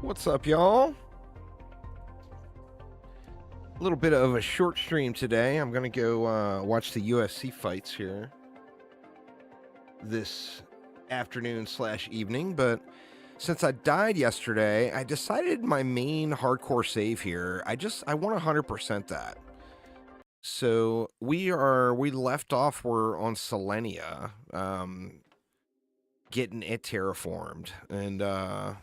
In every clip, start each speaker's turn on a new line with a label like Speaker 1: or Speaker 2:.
Speaker 1: What's up, y'all? A little bit of a short stream today. I'm going to go watch the UFC fights here this afternoon/evening, but since I died yesterday, I decided my main hardcore save here, I want to 100% that. So we left off, we're on Selenea, getting it terraformed, and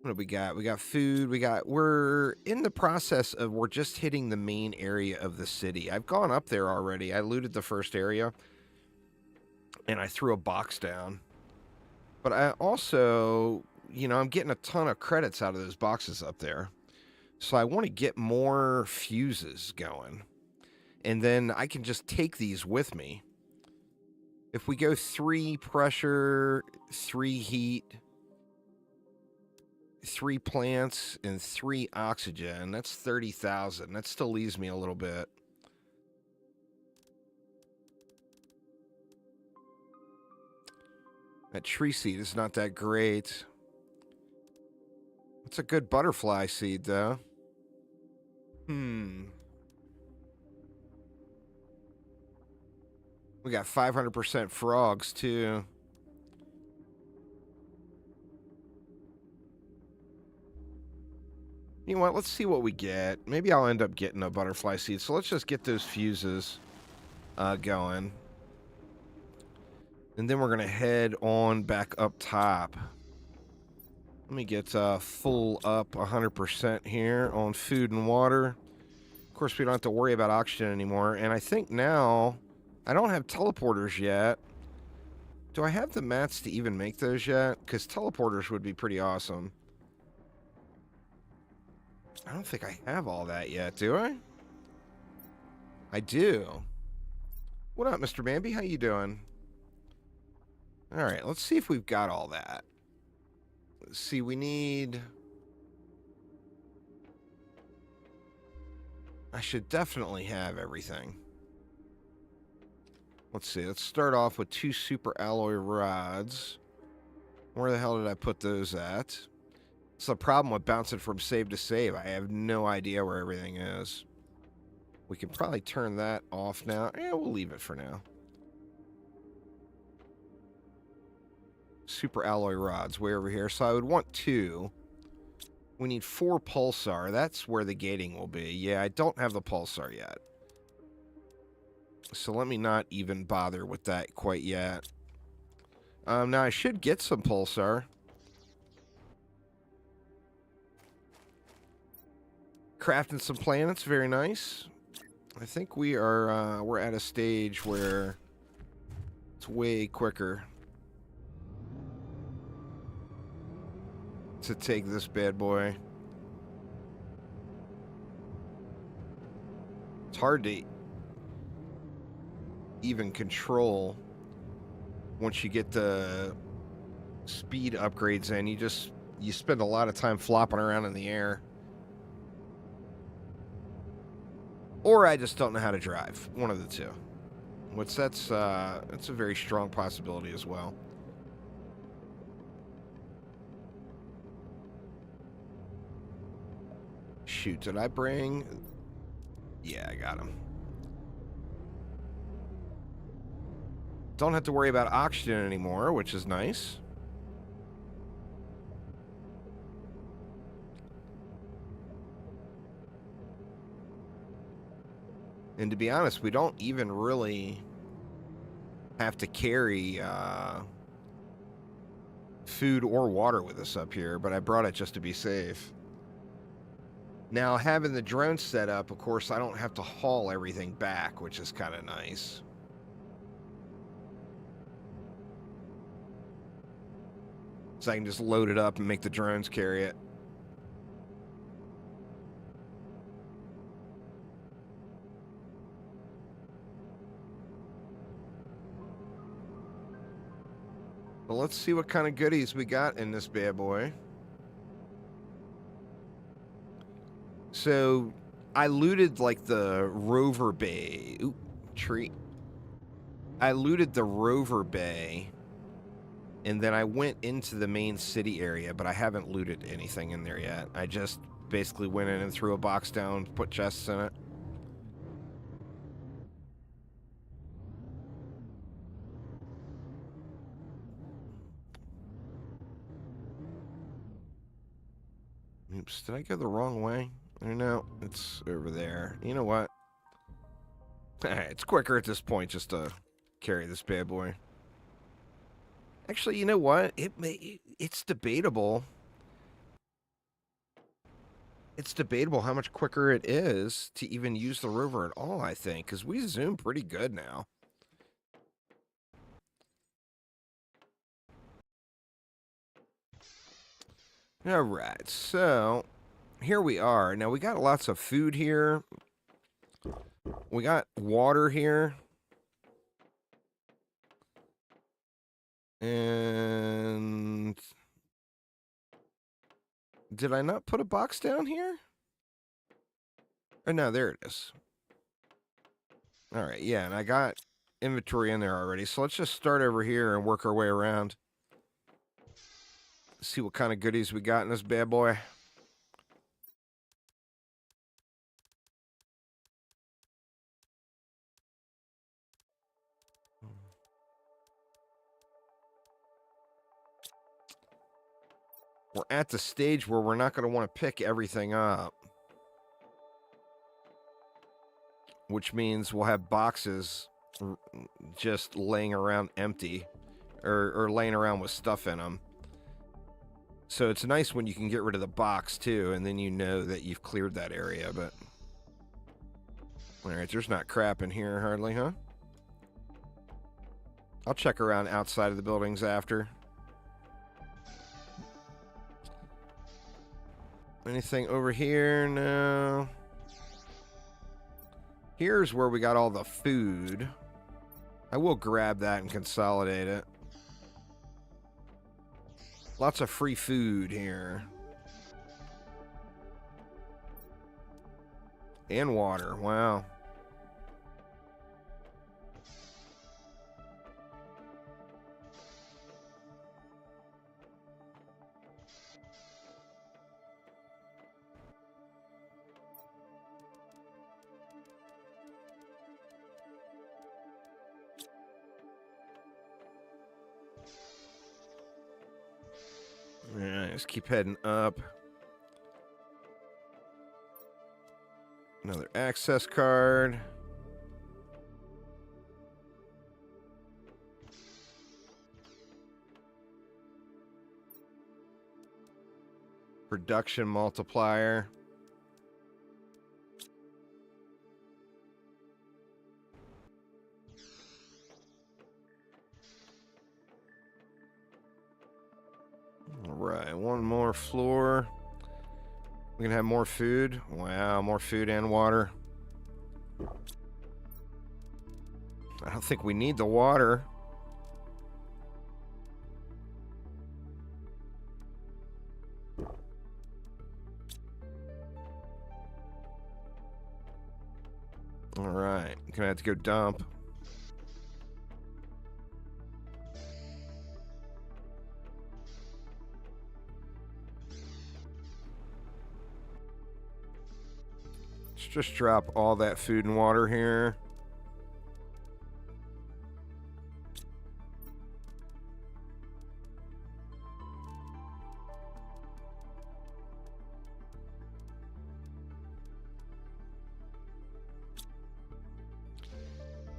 Speaker 1: what do we got? We got food. We're in the process of, we're just hitting the main area of the city. I've gone up there already. I looted the first area and I threw a box down. But I also, I'm getting a ton of credits out of those boxes up there. So I want to get more fuses going. And then I can just take these with me. If we go 3 pressure, 3 heat, 3 plants, and 3 oxygen, that's 30,000. That still leaves me a little bit. That tree seed is not that great. It's a good butterfly seed, though. We got 500% frogs, too. You know what? Let's see what we get. Maybe I'll end up getting a butterfly seed. So let's just get those fuses going. And then we're going to head on back up top. Let me get full up 100% here on food and water. Of course, we don't have to worry about oxygen anymore. And I think now, I don't have teleporters yet. Do I have the mats to even make those yet? Because teleporters would be pretty awesome. I don't think I have all that yet, do I? I do. What up, Mr. Bambi? How you doing? All right, let's see if we've got all that. Let's see, we need... I should definitely have everything. Let's see, let's start off with 2 super alloy rods. Where the hell did I put those at? It's the problem with bouncing from save to save. I have no idea where everything is. We can probably turn that off now. Yeah, we'll leave it for now. Super alloy rods way over here. So I would want 2. We need 4 pulsar. That's where the gating will be. Yeah, I don't have the pulsar yet. So let me not even bother with that quite yet. Now I should get some pulsar. Crafting some planets, very nice. I think we're at a stage where it's way quicker to take this bad boy. It's hard to even control once you get the speed upgrades in. You spend a lot of time flopping around in the air. Or I just don't know how to drive. One of the two. That's a very strong possibility as well. Shoot, did I bring... Yeah, I got him. Don't have to worry about oxygen anymore, which is nice. And to be honest, we don't even really have to carry food or water with us up here, but I brought it just to be safe. Now, having the drone set up, of course, I don't have to haul everything back, which is kind of nice. So I can just load it up and make the drones carry it. Well, let's see what kind of goodies we got in this bad boy. So, I looted, like, the rover bay. Ooh, tree. I looted the rover bay And then I went into the main city area, but I haven't looted anything in there yet. I just basically went in and threw a box down, put chests in it. Oops, did I go the wrong way? No, it's over there. You know what? It's quicker at this point just to carry this bad boy. Actually, you know what? It's debatable. It's debatable how much quicker it is to even use the rover at all, I think, because we zoom pretty good now. All right, so here we are. Now, we got lots of food here. We got water here. And did I not put a box down here? Oh, no, there it is. All right, yeah, and I got inventory in there already. So let's just start over here and work our way around. See what kind of goodies we got in this bad boy. We're at the stage where we're not going to want to pick everything up. Which means we'll have boxes just laying around empty. Or laying around with stuff in them. So it's nice when you can get rid of the box, too. And then you know that you've cleared that area, but... Alright, there's not crap in here hardly, huh? I'll check around outside of the buildings after. Anything over here? No. Here's where we got all the food. I will grab that and consolidate it. Lots of free food here. And water. Wow. Yeah, just keep heading up. Another access card. Production multiplier. All right, one more floor. We can have more food. Wow, more food and water. I don't think we need the water. All right, gonna have to go dump. Let's just drop all that food and water here.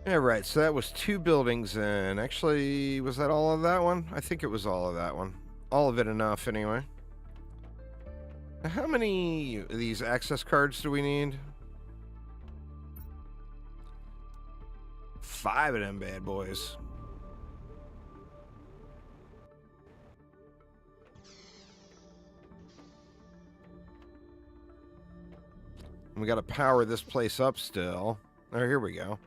Speaker 1: All right, so that was 2 buildings, and actually, was that all of that one? I think it was all of that one. All of it enough, anyway. How many of these access cards do we need? 5 of them bad boys. We got to power this place up still. Oh, here we go.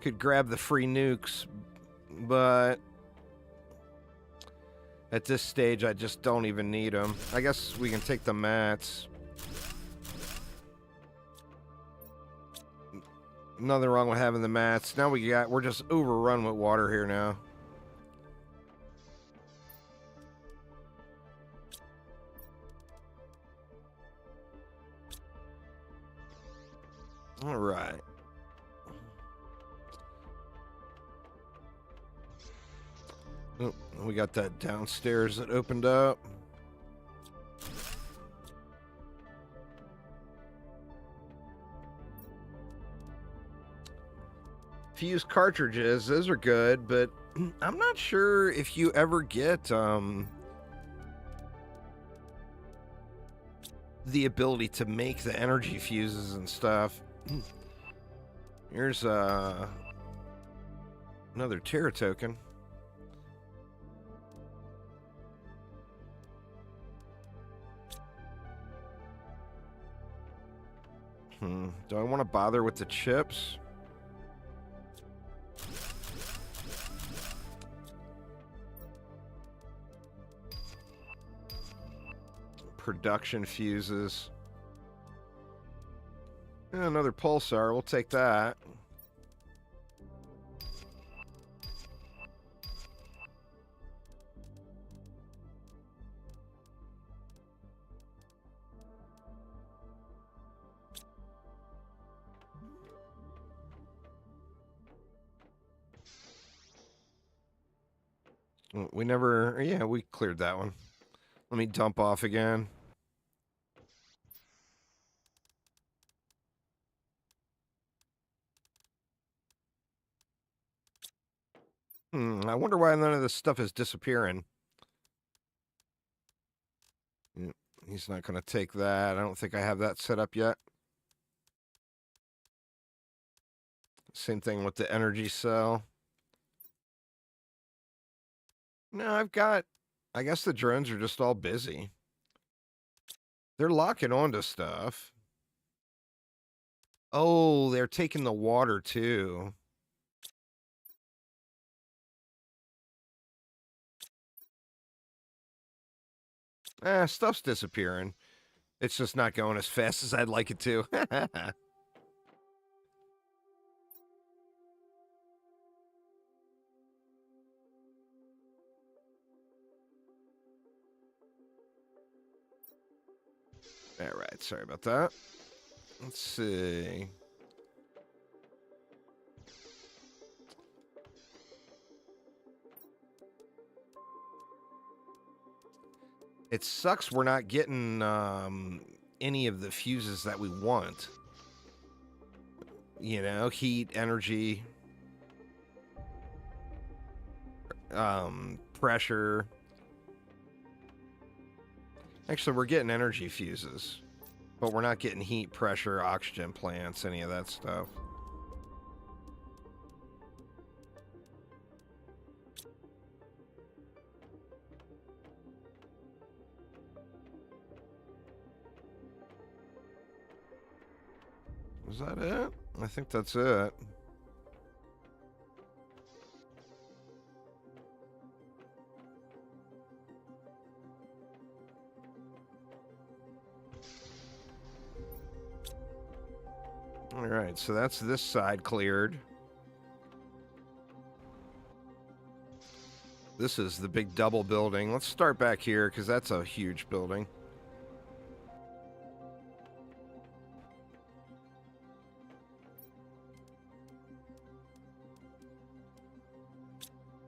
Speaker 1: Could grab the free nukes, but at this stage, I just don't even need them. I guess we can take the mats. Nothing wrong with having the mats. Now we're just overrun with water here now. All right. Oh, we got that downstairs that opened up. Fuse cartridges, those are good, but I'm not sure if you ever get the ability to make the energy fuses and stuff. Here's another Terra token. Do I want to bother with the chips? Production fuses. Another pulsar, we'll take that. We never, yeah, we cleared that one. Let me dump off again. I wonder why none of this stuff is disappearing. He's not going to take that. I don't think I have that set up yet. Same thing with the energy cell. No, I guess the drones are just all busy. They're locking onto stuff. Oh, they're taking the water too. Stuff's disappearing. It's just not going as fast as I'd like it to. All right, sorry about that. Let's see. It sucks we're not getting any of the fuses that we want. You know, heat, energy, pressure. Actually, we're getting energy fuses, but we're not getting heat, pressure, oxygen plants, any of that stuff. Is that it? I think that's it. All right, so that's this side cleared. This is the big double building. Let's start back here because that's a huge building.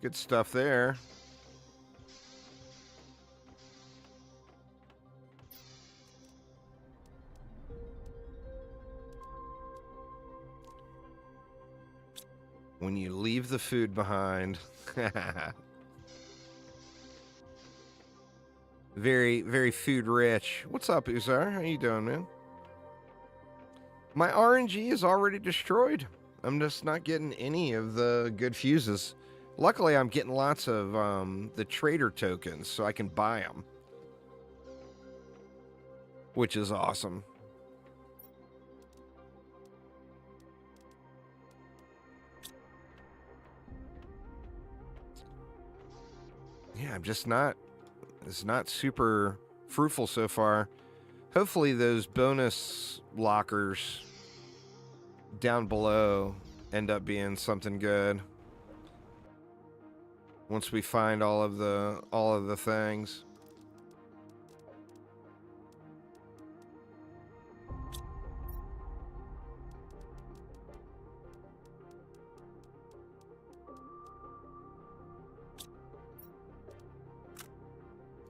Speaker 1: Good stuff there. When you leave the food behind. Very, very food rich. What's up, Uzar? How you doing, man? My RNG is already destroyed. I'm just not getting any of the good fuses. Luckily, I'm getting lots of the trader tokens, so I can buy them. Which is awesome. Yeah, I'm just not... It's not super fruitful so far. Hopefully those bonus lockers down below end up being something good. Once we find all of the things.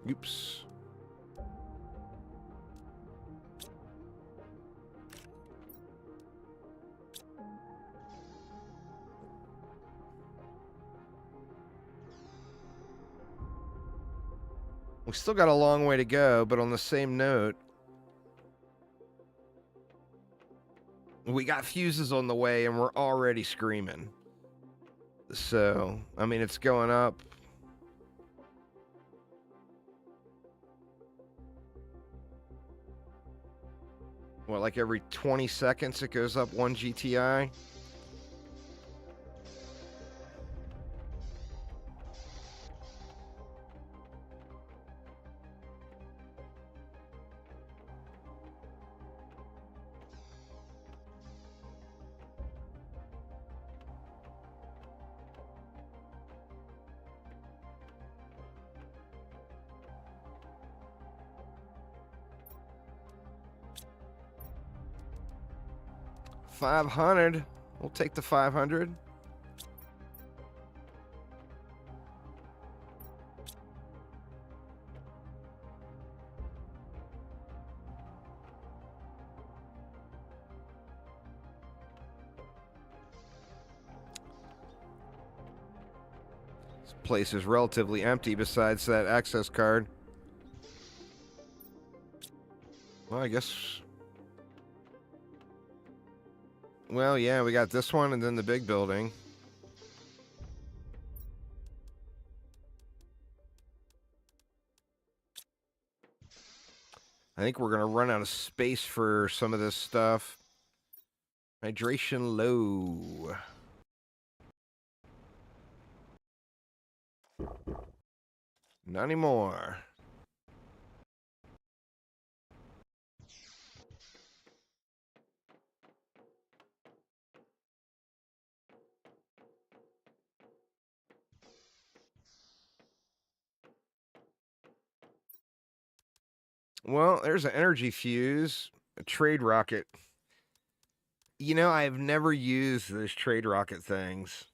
Speaker 1: Oops. We still got a long way to go, but on the same note, we got fuses on the way and we're already screaming. So, I mean, it's going up. What, like every 20 seconds it goes up 1 GTI? $500. We'll take the 500. This place is relatively empty besides that access card. Well, I guess... Well, yeah, we got this one and then the big building. I think we're going to run out of space for some of this stuff. Hydration low. Not anymore. Well, there's an energy fuse, a trade rocket. You know, I've never used those trade rocket things.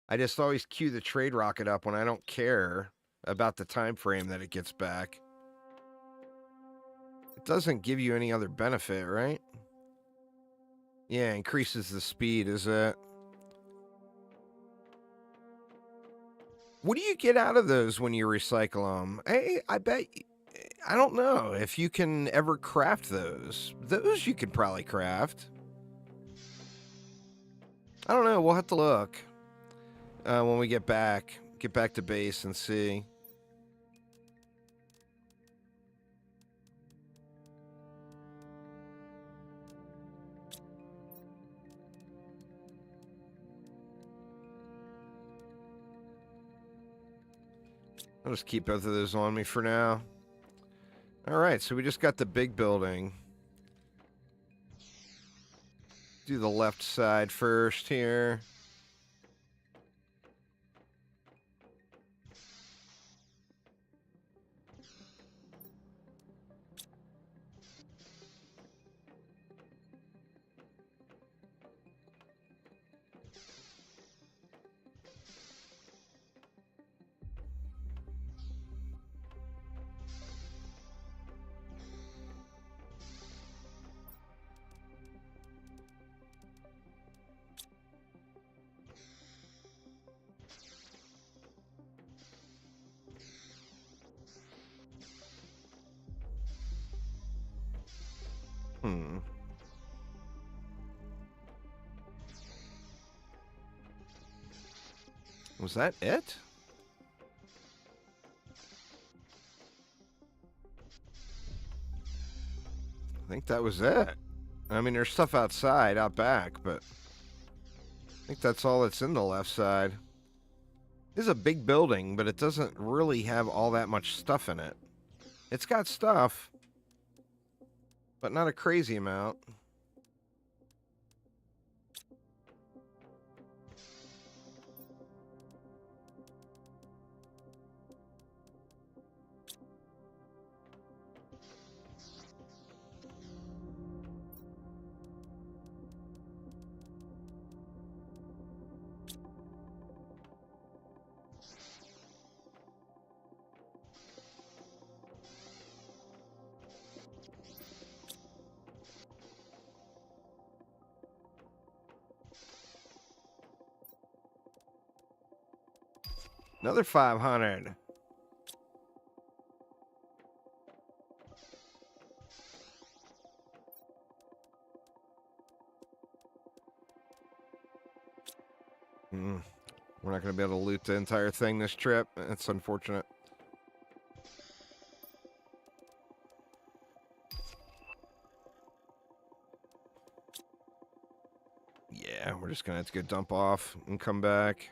Speaker 1: I just always queue the trade rocket up when I don't care about the time frame that it gets back. It doesn't give you any other benefit, right? Yeah, increases the speed, is it? What do you get out of those when you recycle them? Hey, I bet... I don't know if you can ever craft those. Those you could probably craft. I don't know. We'll have to look when we get back. Get back to base and see. I'll just keep both of those on me for now. Alright, so we just got the big building. Do the left side first here. Was that it? I think that was it. I mean, there's stuff outside, out back, but I think that's all that's in the left side. This is a big building, but it doesn't really have all that much stuff in it. It's got stuff, but not a crazy amount. Another 500. We're not going to be able to loot the entire thing this trip. That's unfortunate. Yeah, we're just going to have to go dump off and come back.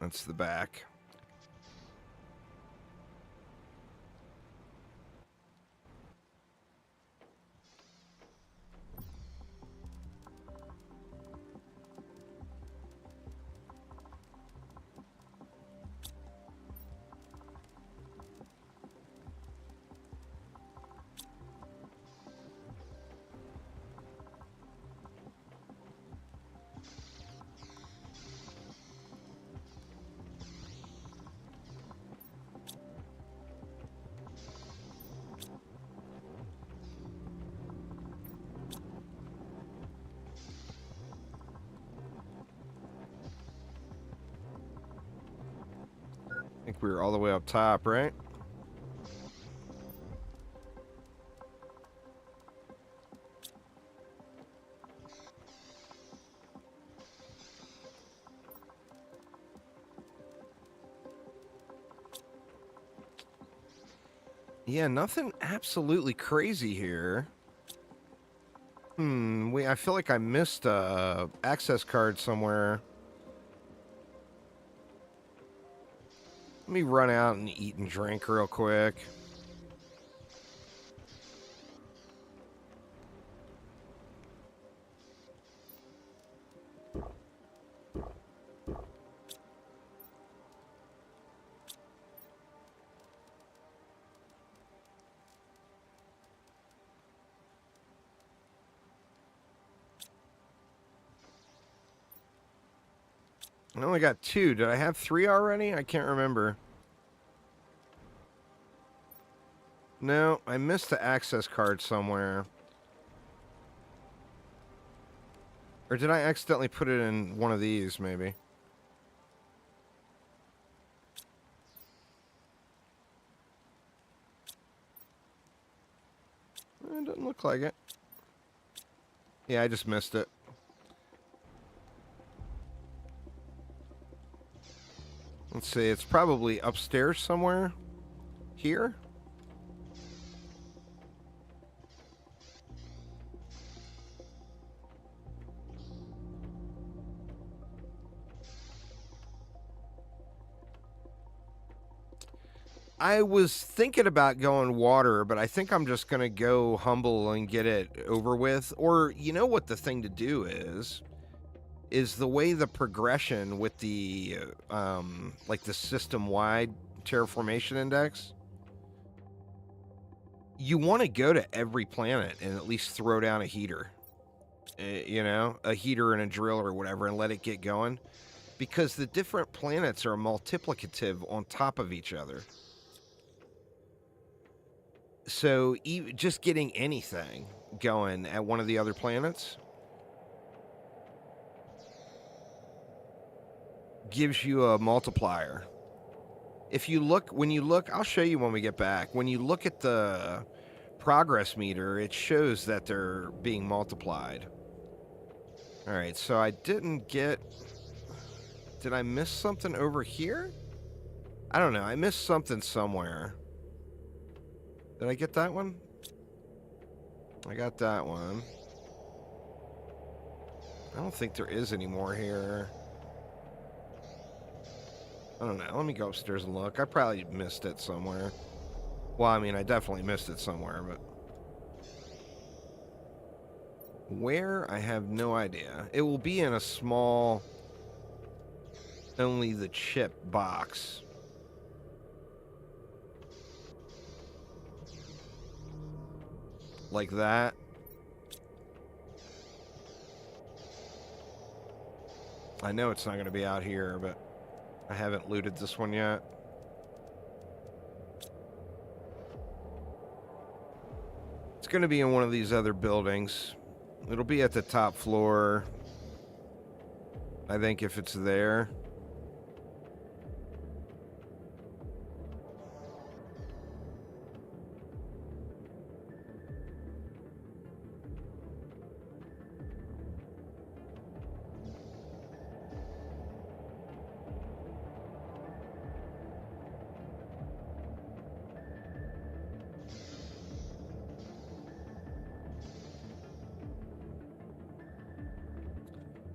Speaker 1: That's the back. I think we were all the way up top, right? Yeah, nothing absolutely crazy here. I feel like I missed a access card somewhere. Let me run out and eat and drink real quick. I only got 2. Did I have 3 already? I can't remember. No, I missed the access card somewhere. Or did I accidentally put it in one of these, maybe? It doesn't look like it. Yeah, I just missed it. Let's see, it's probably upstairs somewhere. Here? I was thinking about going water, but I think I'm just going to go humble and get it over with. Or, you know what the thing to do is the way the progression with the, like the system-wide terraformation index, you want to go to every planet and at least throw down a heater. You know, a heater and a drill or whatever, and let it get going. Because the different planets are multiplicative on top of each other. So just getting anything going at one of the other planets gives you a multiplier. If you look, when you look, I'll show you when we get back. When you look at the progress meter, it shows that they're being multiplied. All right, so I didn't get... Did I miss something over here? I don't know. I missed something somewhere. Did I get that one? I got that one. I don't think there is any more here. I don't know. Let me go upstairs and look. I probably missed it somewhere. Well, I mean, I definitely missed it somewhere, but... Where? I have no idea. It will be in a small... Only the chip box. Like that. I know it's not going to be out here, but I haven't looted this one yet. going to be in one of these other buildings. It'll be at the top floor, I think, if it's there.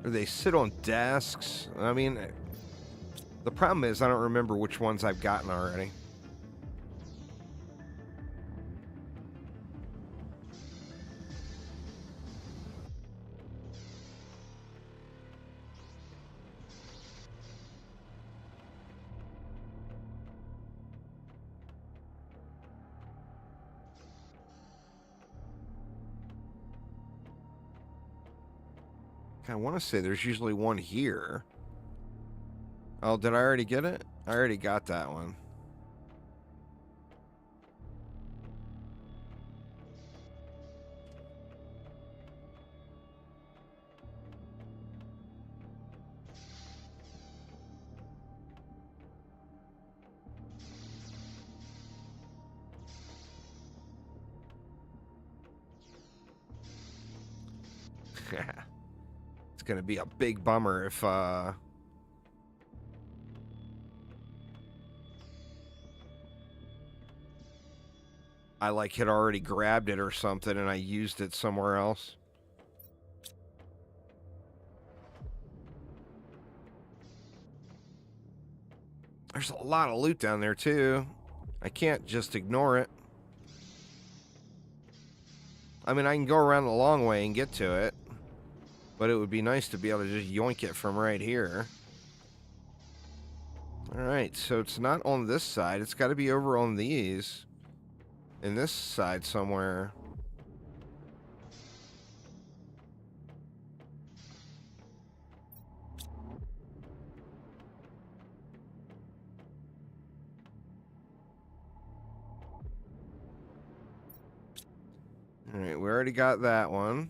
Speaker 1: Or they sit on desks. I mean, the problem is I don't remember which ones I've gotten already. I want to say there's usually one here. Oh, did I already get it? I already got that one. It's going to be a big bummer if I like had already grabbed it or something and I used it somewhere else. There's a lot of loot down there too. I can't just ignore it. I mean, I can go around the long way and get to it, but it would be nice to be able to just yoink it from right here. Alright, so it's not on this side. It's got to be over on these. In this side somewhere. Alright, we already got that one.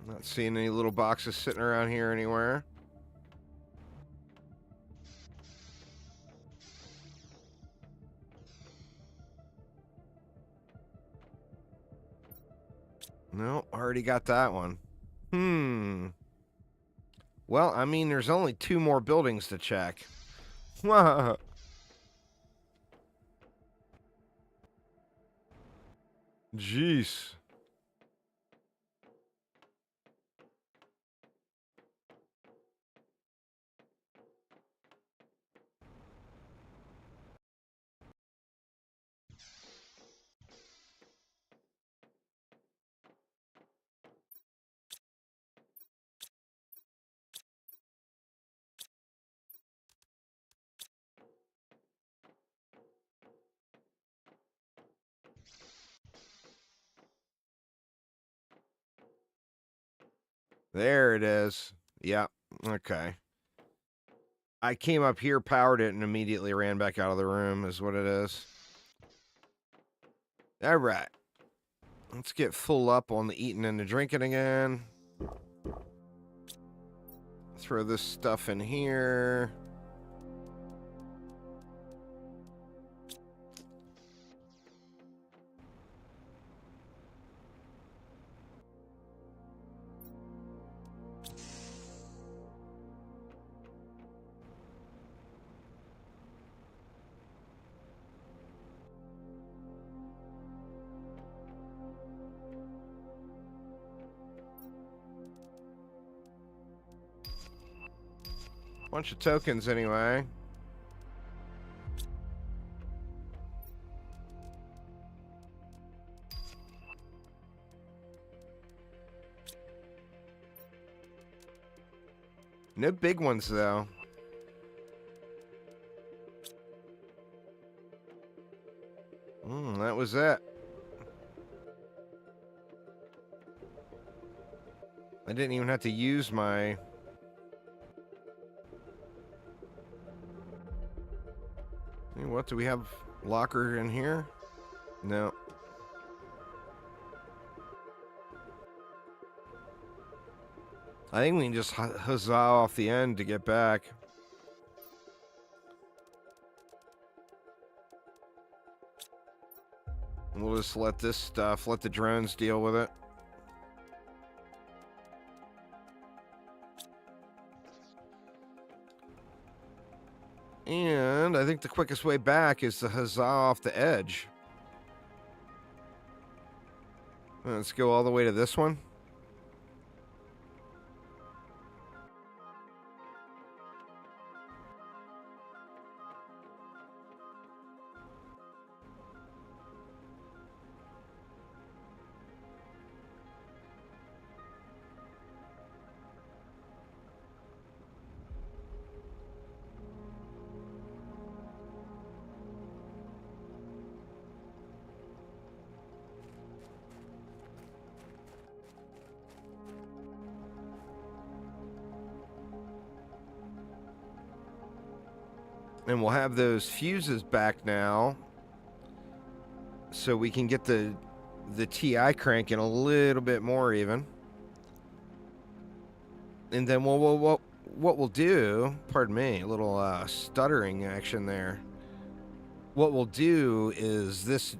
Speaker 1: Not seeing any little boxes sitting around here anywhere. No, already got that one. Well, I mean, there's only 2 more buildings to check. Jeez. There it is. Yep. Okay. I came up here, powered it, and immediately ran back out of the room is what it is. All right. Let's get full up on the eating and the drinking again. Throw this stuff in here. Bunch of tokens anyway. No big ones, though. That was it. I didn't even have to use my... Hey, what, do we have locker in here? No. I think we can just huzzah off the end to get back. We'll just let this stuff, let the drones deal with it. And I think the quickest way back is to huzzah off the edge. Let's go all the way to this one. And we'll have those fuses back now, so we can get the TI cranking a little bit more even. And then what we'll do, pardon me, a little stuttering action there. What we'll do is this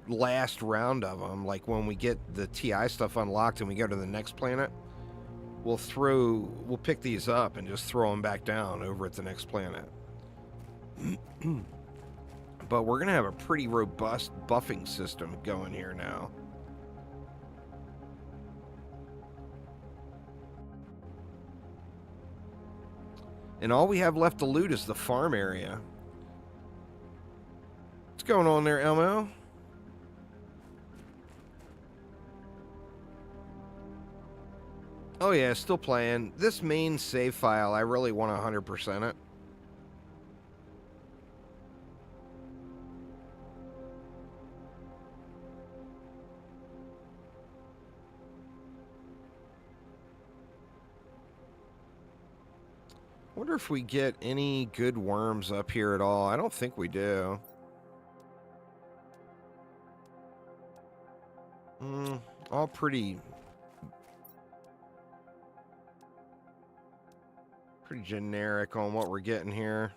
Speaker 1: last round of them, like when we get the TI stuff unlocked and we go to the next planet, we'll pick these up and just throw them back down over at the next planet. But we're gonna have a pretty robust buffing system going here now. And all we have left to loot is the farm area. What's going on there, Elmo? Oh yeah, still playing. This main save file, I really want 100% it. I wonder if we get any good worms up here at all. I don't think we do. All pretty generic on what we're getting here.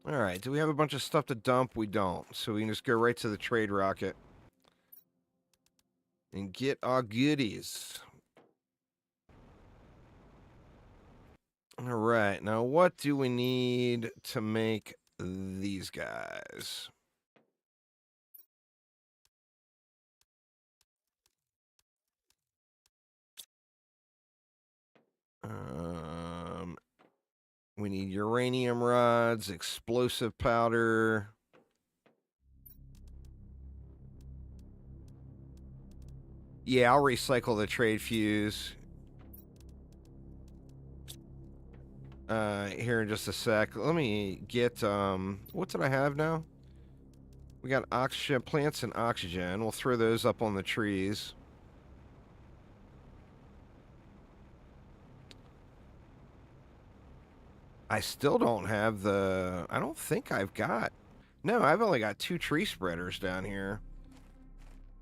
Speaker 1: All right, do we have a bunch of stuff to dump? We don't. So we can just go right to the trade rocket and get our goodies. All right, now what do we need to make these guys? We need uranium rods, explosive powder. Yeah, I'll recycle the trade fuse. Here in just a sec. Let me get, what did I have now? We got oxygen, plants and oxygen. We'll throw those up on the trees. I still don't have the... I don't think I've got... No, I've only got 2 tree spreaders down here.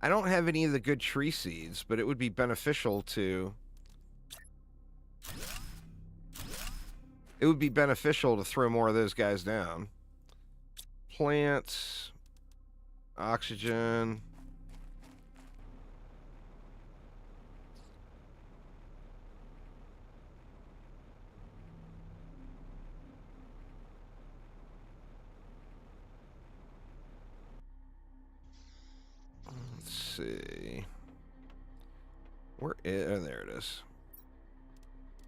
Speaker 1: I don't have any of the good tree seeds, but it would be beneficial to... It would be beneficial to throw more of those guys down. Plants... Oxygen... Let's see. Where is... Oh, there it is.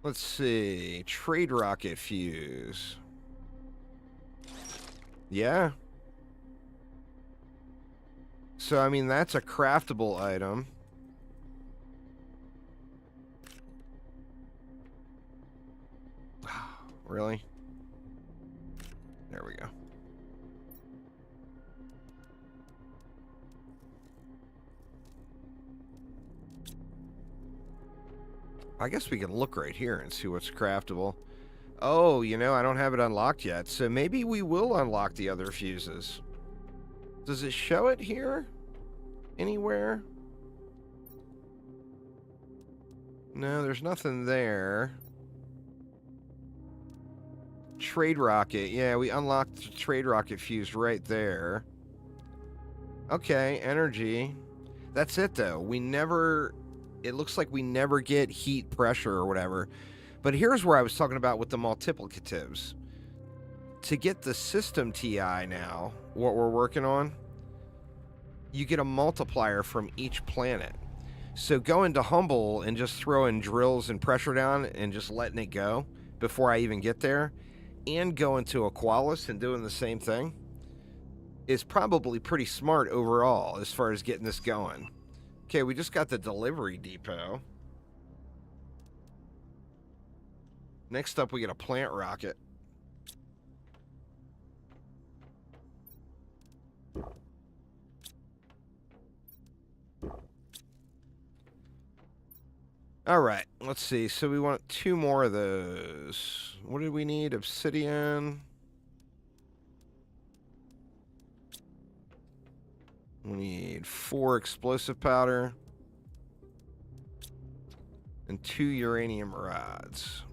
Speaker 1: Let's see. Trade rocket fuse. Yeah. So, I mean, that's a craftable item. Really? There we go. I guess we can look right here and see what's craftable. Oh, you know, I don't have it unlocked yet, so maybe we will unlock the other fuses. Does it show it here? Anywhere? No, there's nothing there. Trade rocket. Yeah, we unlocked the trade rocket fuse right there. Okay, energy. That's it, though. We never... It looks like we never get heat, pressure, or whatever. But here's where I was talking about with the multiplicatives. To get the system TI now, what we're working on, you get a multiplier from each planet. So going to Humble and just throwing drills and pressure down and just letting it go before I even get there, and going to Aqualis and doing the same thing, is probably pretty smart overall as far as getting this going. Okay, we just got the delivery depot. Next up, we get a plant rocket. All right, let's see. So we want 2 more of those. What did we need? Obsidian. We need 4 explosive powder. And 2 uranium rods.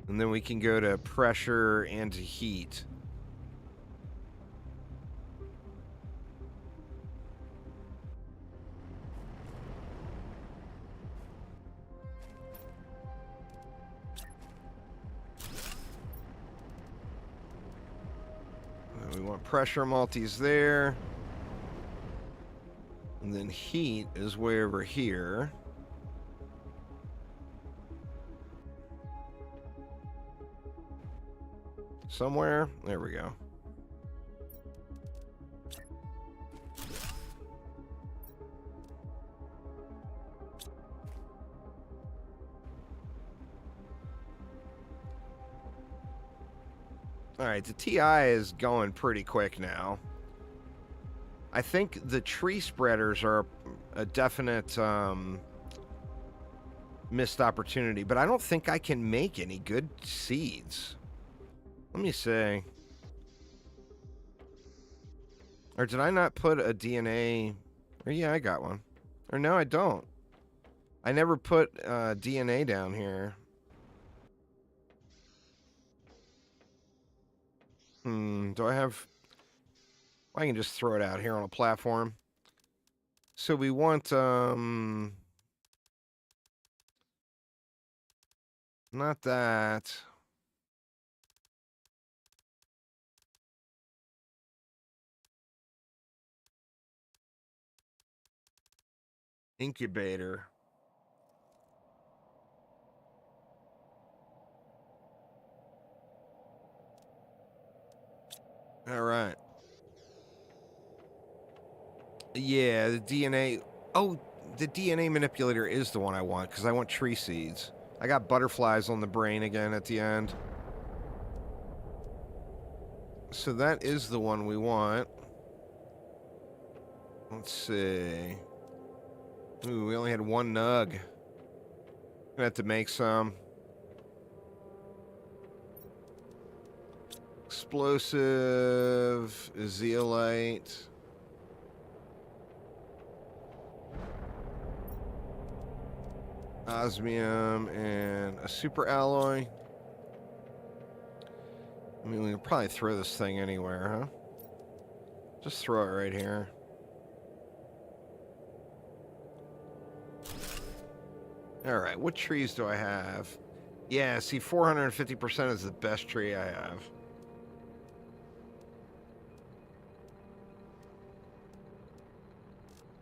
Speaker 1: And then we can go to pressure and to heat. We want pressure multis there. And then heat is way over here. Somewhere. There we go. All right, the TI is going pretty quick now. I think the tree spreaders are a definite missed opportunity, but I don't think I can make any good seeds. Let me see. Or did I not put a DNA? Or yeah, I got one. Or no, I don't. I never put DNA down here. Do I have... I can just throw it out here on a platform. So we want, not that. Incubator. All right. Yeah, the DNA. Oh, the DNA manipulator is the one I want because I want tree seeds. I got butterflies on the brain again at the end. So that is the one we want. Let's see. Ooh, we only had 1 nug. Gonna have to make some. Explosive, zeolite. Osmium and a super alloy. I mean, we can probably throw this thing anywhere, huh? Just throw it right here. All right, what trees do I have? Yeah, see, 450% is the best tree I have.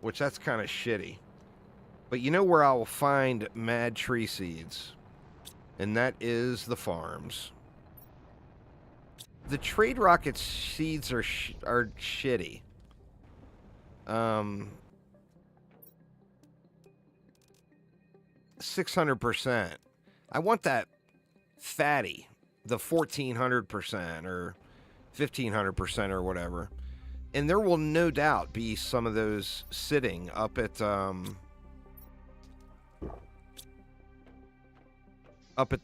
Speaker 1: Which, that's kind of shitty. But you know where I will find mad tree seeds? And that is the farms. The trade rocket seeds are shitty. 600%. I want that fatty, the 1400% or 1500% or whatever. And there will no doubt be some of those sitting up at the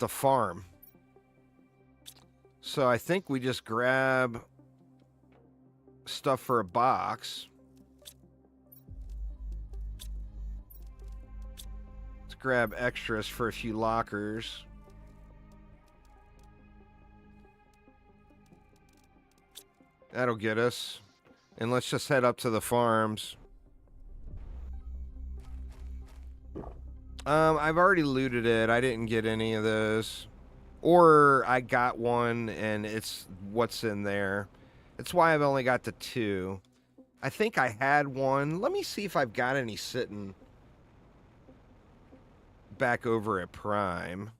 Speaker 1: farm. So I think we just grab stuff for a box. Let's grab extras for a few lockers. That'll get us. And let's just head up to the farms. I've already looted it. I didn't get any of those. Or I got one and it's what's in there. That's why I've only got the 2. I think I had one. Let me see if I've got any sitting back over at Prime.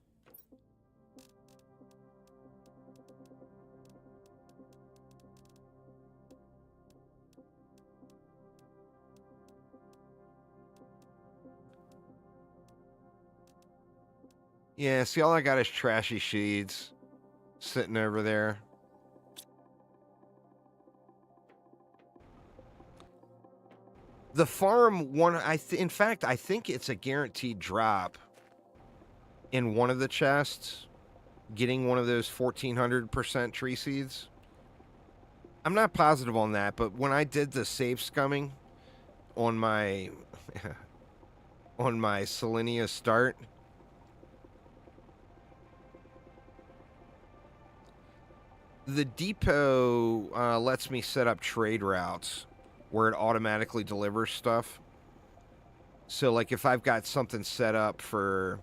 Speaker 1: Yeah, see, all I got is trashy sheets sitting over there. The farm one, in fact, I think it's a guaranteed drop in one of the chests, getting one of those 1400% tree seeds. I'm not positive on that, but when I did the save scumming on my on my Selenea start, the depot lets me set up trade routes where it automatically delivers stuff. So, like, if I've got something set up for,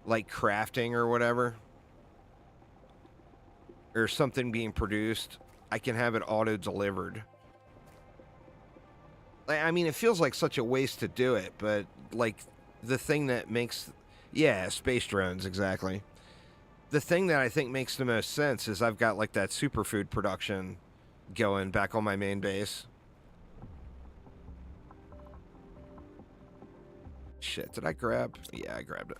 Speaker 1: like, crafting or whatever, or something being produced, I can have it auto-delivered. I mean, it feels like such a waste to do it, but, like, the thing that makes... Yeah, space drones, exactly. The thing that I think makes the most sense is I've got, like, that superfood production going back on my main base. Shit, did I grab? Yeah, I grabbed it.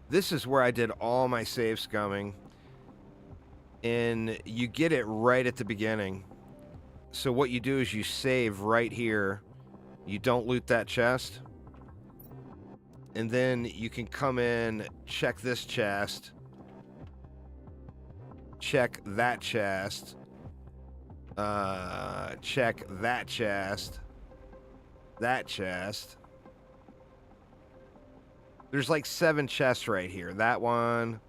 Speaker 1: This is where I did all my save scumming. And you get it right at the beginning. So what you do is you save right here. You don't loot that chest. And then you can come in, check this chest. Check that chest. Check that chest. That chest. There's like 7 chests right here. That one.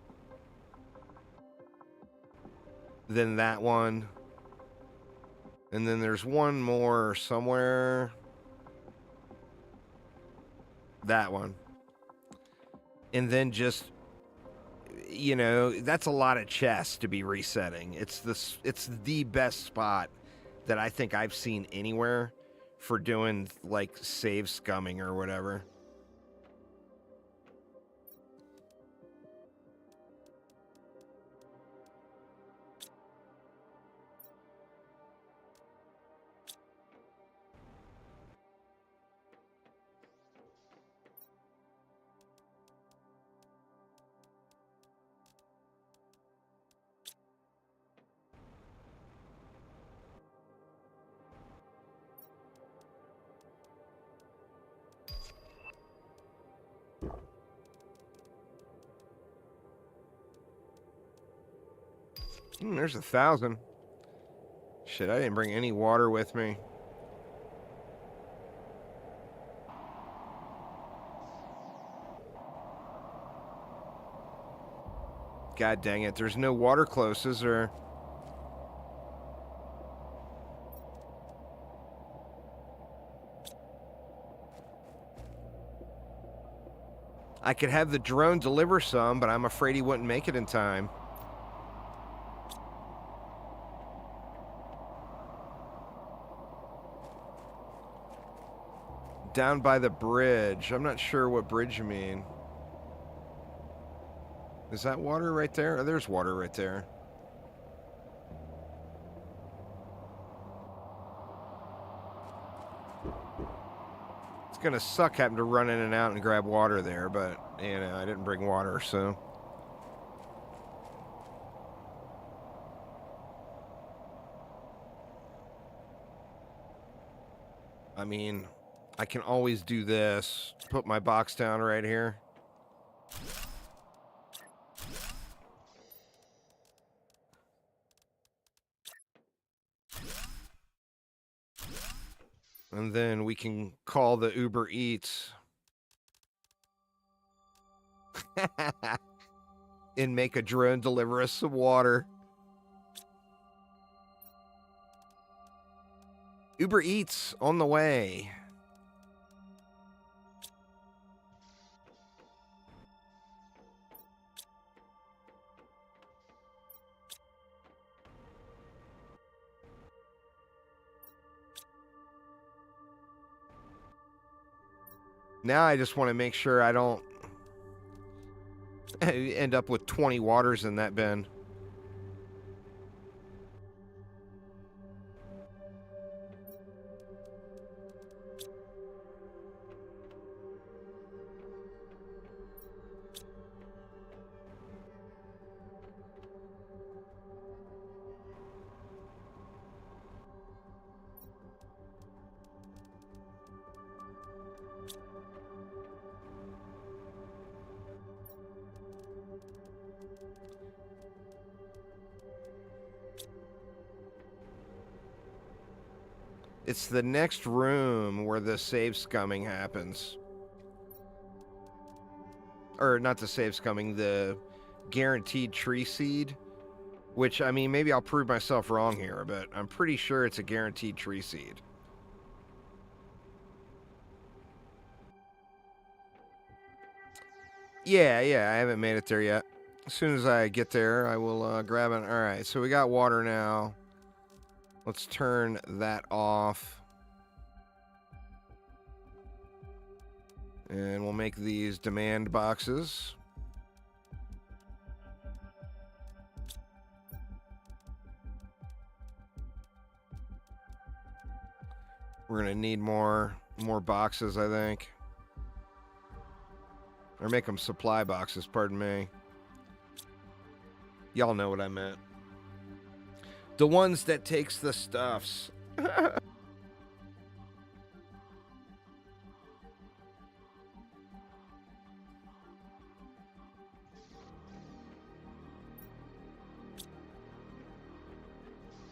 Speaker 1: Then that one. And then there's one more somewhere. That one. And then just, you know, that's a lot of chests to be resetting. It's the best spot that I think I've seen anywhere for doing, like, save scumming or whatever. There's 1,000. Shit, I didn't bring any water with me. God dang it, there's no water close, is there? I could have the drone deliver some, but I'm afraid he wouldn't make it in time. Down by the bridge. I'm not sure what bridge you mean. Is that water right there? Oh, there's water right there. gonna suck having to run in and out and grab water there, but, you know, I didn't bring water, so. I mean, I can always do this. Put my box down right here. And then we can call the Uber Eats. And make a drone deliver us some water. Uber Eats on the way. Now I just want to make sure I don't end up with 20 waters in that bin. It's the next room where the save scumming happens. Or not the save scumming, the guaranteed tree seed. Which, I mean, maybe I'll prove myself wrong here, but I'm pretty sure it's a guaranteed tree seed. Yeah, I haven't made it there yet. As soon as I get there, I will grab it. Alright, so we got water now. Let's turn that off. And we'll make these demand boxes. We're gonna need more boxes, I think. Or make them supply boxes, pardon me. Y'all know what I meant. The ones that takes the stuffs.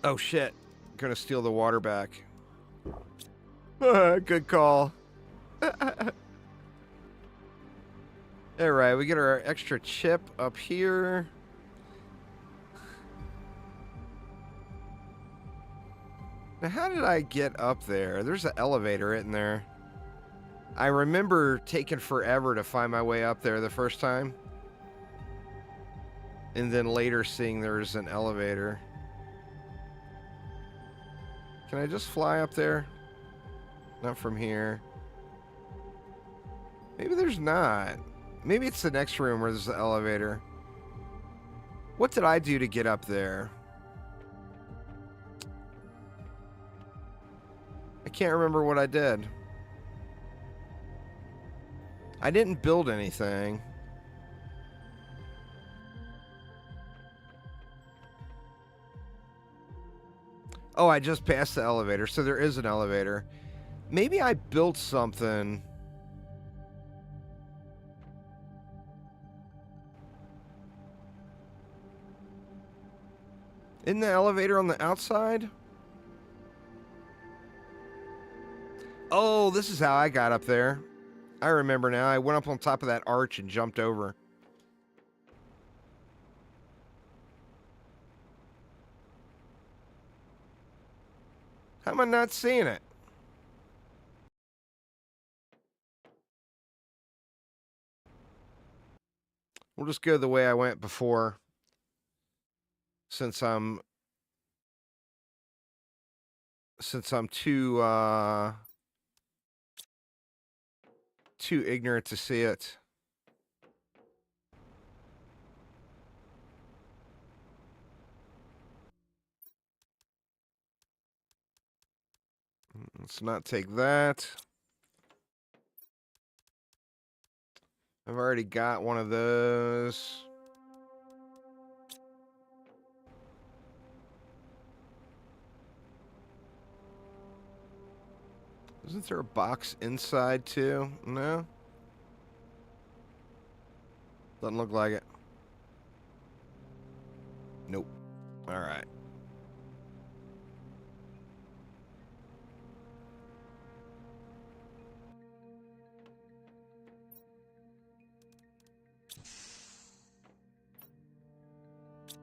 Speaker 1: Oh shit. Gonna steal the water back. Good call. Alright, we get our extra chip up here. Now, how did I get up there? There's an elevator in there. I remember taking forever to find my way up there the first time. And then later seeing there's an elevator. Can I just fly up there? Not from here. Maybe there's not. Maybe it's the next room where there's the elevator. What did I do to get up there? I can't remember what I did. I didn't build anything. Oh, I just passed the elevator, so there is an elevator. Maybe I built something. Isn't the elevator on the outside? Oh, this is how I got up there. I remember now. I went up on top of that arch and jumped over. How am I not seeing it? We'll just go the way I went before. Since I'm too ignorant to see it. Let's not take that. I've already got one of those. Isn't there a box inside too? No? Doesn't look like it. Nope. Alright.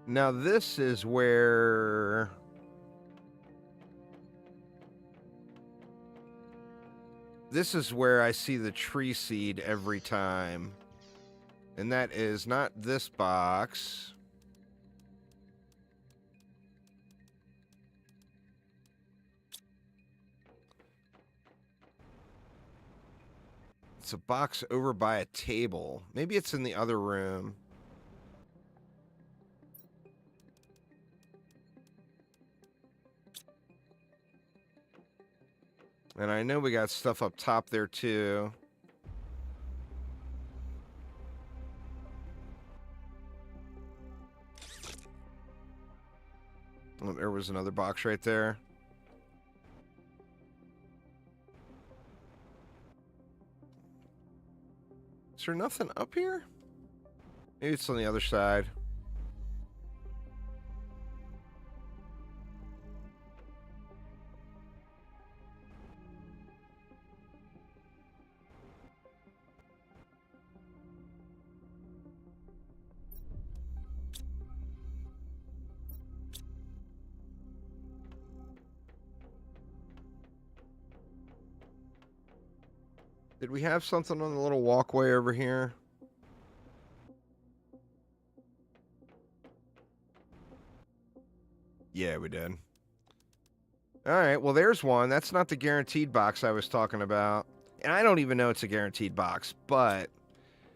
Speaker 1: Now this is where... This is where I see the tree seed every time. And that is not this box. It's a box over by a table. Maybe it's in the other room. And I know we got stuff up top there too. Oh, there was another box right there. Is there nothing up here? Maybe it's on the other side. Did we have something on the little walkway over here? Yeah, we did. Alright, well there's one. That's not the guaranteed box I was talking about. And I don't even know it's a guaranteed box, but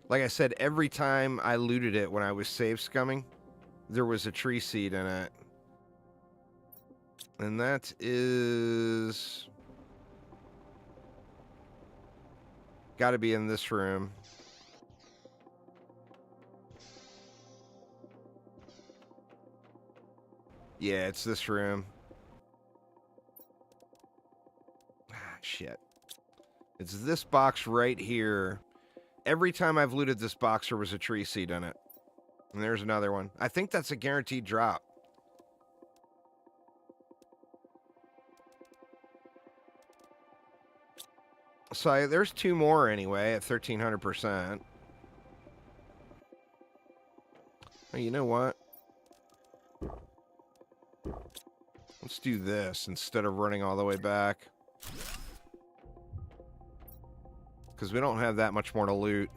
Speaker 1: like I said, every time I looted it when I was save scumming, there was a tree seed in it. And that is... Gotta be in this room. Yeah, it's this room. Ah, shit. It's this box right here. Every time I've looted this box, there was a tree seed in it. And there's another one. I think that's a guaranteed drop. So there's two more anyway at 1,300%. Oh, you know what? Let's do this instead of running all the way back. Because we don't have that much more to loot.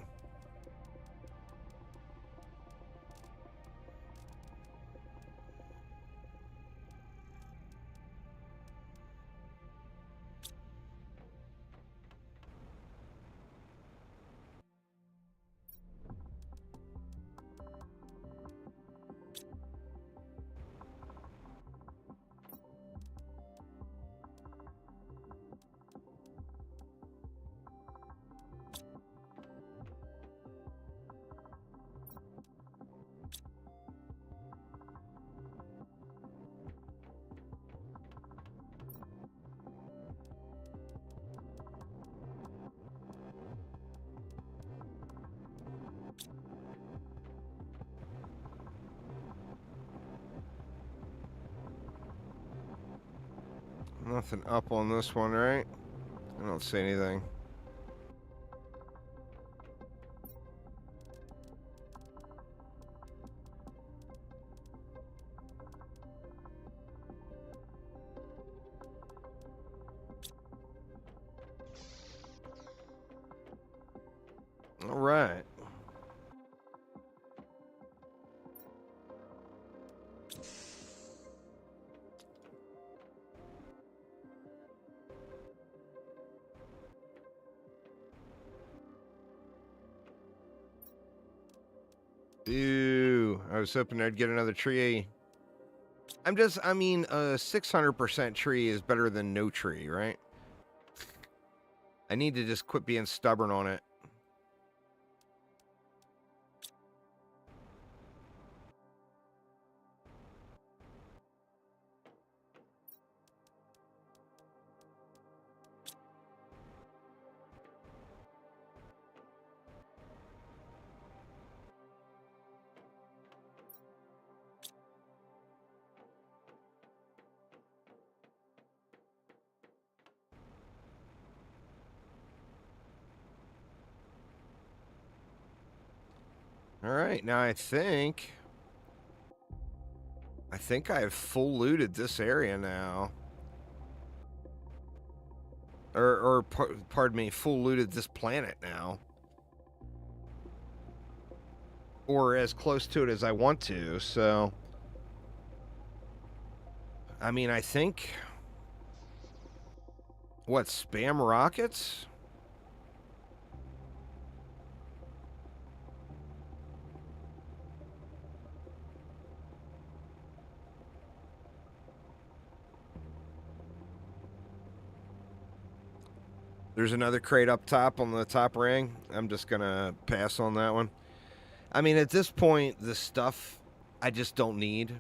Speaker 1: Nothing up on this one, right? I don't see anything. All right. Ew, I was hoping I'd get another tree. I mean, a 600% tree is better than no tree, right? I need to just quit being stubborn on it. All right, now I think I have full looted this area now. Pardon me, full looted this planet now. Or as close to it as I want to, so... I mean, I think... What, spam rockets? There's another crate up top on the top ring. I'm just gonna pass on that one. I mean, at this point, the stuff I just don't need.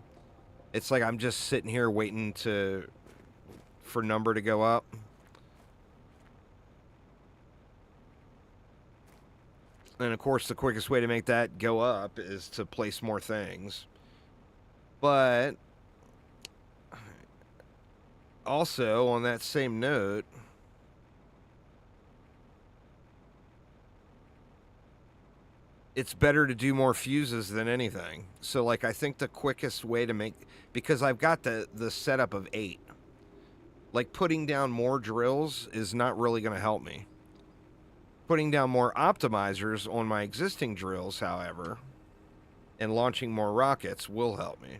Speaker 1: It's like I'm just sitting here waiting for number to go up. And of course, the quickest way to make that go up is to place more things. But also, on that same note, it's better to do more fuses than anything. So, like, I think the quickest way to make... Because I've got the setup of 8. Like, putting down more drills is not really going to help me. Putting down more optimizers on my existing drills, however, and launching more rockets will help me.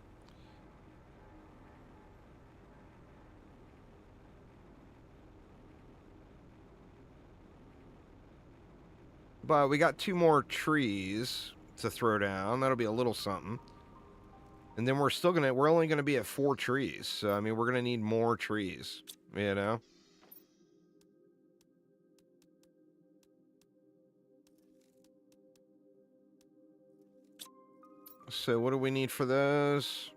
Speaker 1: But we got 2 more trees to throw down. That'll be a little something. And then we're only gonna be at 4 trees. So, I mean, we're gonna need more trees, you know? So what do we need for those?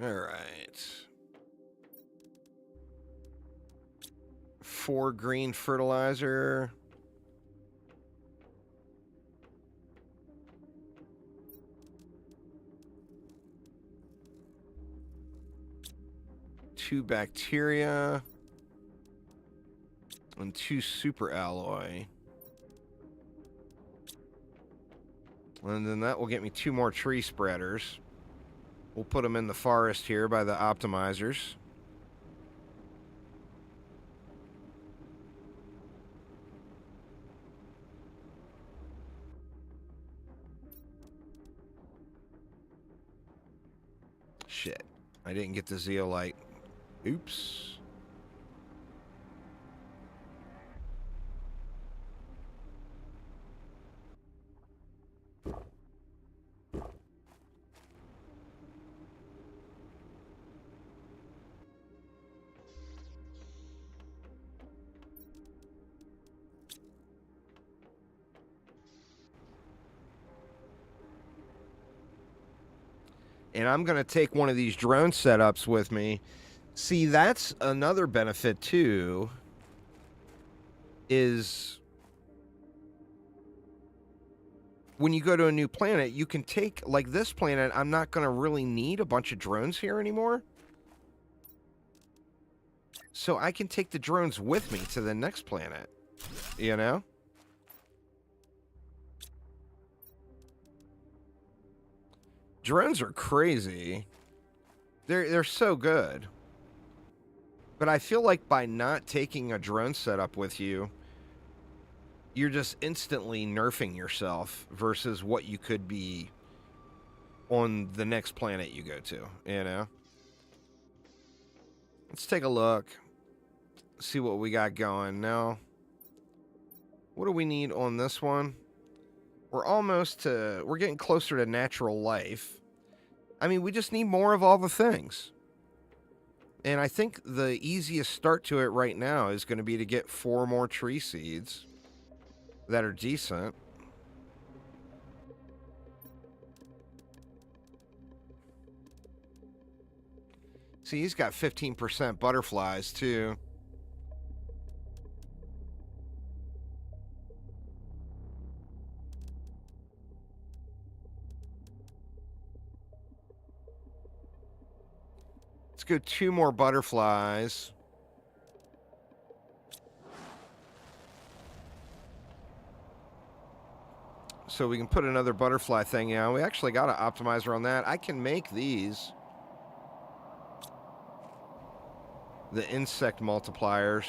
Speaker 1: All right. 4 green fertilizer. Two bacteria. And 2 super alloy. And then that will get me 2 more tree spreaders. We'll put them in the forest here by the optimizers. Shit. I didn't get the zeolite. Oops. And I'm going to take one of these drone setups with me. See, that's another benefit, too, is when you go to a new planet, you can take, like this planet, I'm not going to really need a bunch of drones here anymore. So I can take the drones with me to the next planet, you know? Drones are crazy. They're so good. But I feel like by not taking a drone setup with you, you're just instantly nerfing yourself versus what you could be on the next planet you go to, you know? Let's take a look. See what we got going now. What do we need on this one? We're getting closer to natural life. I mean, we just need more of all the things. And I think the easiest start to it right now is going to be to get 4 more tree seeds that are decent. See, he's got 15% butterflies, too. Let's go 2 more butterflies. So we can put another butterfly thing in. We actually got an optimizer on that. I can make these. The insect multipliers.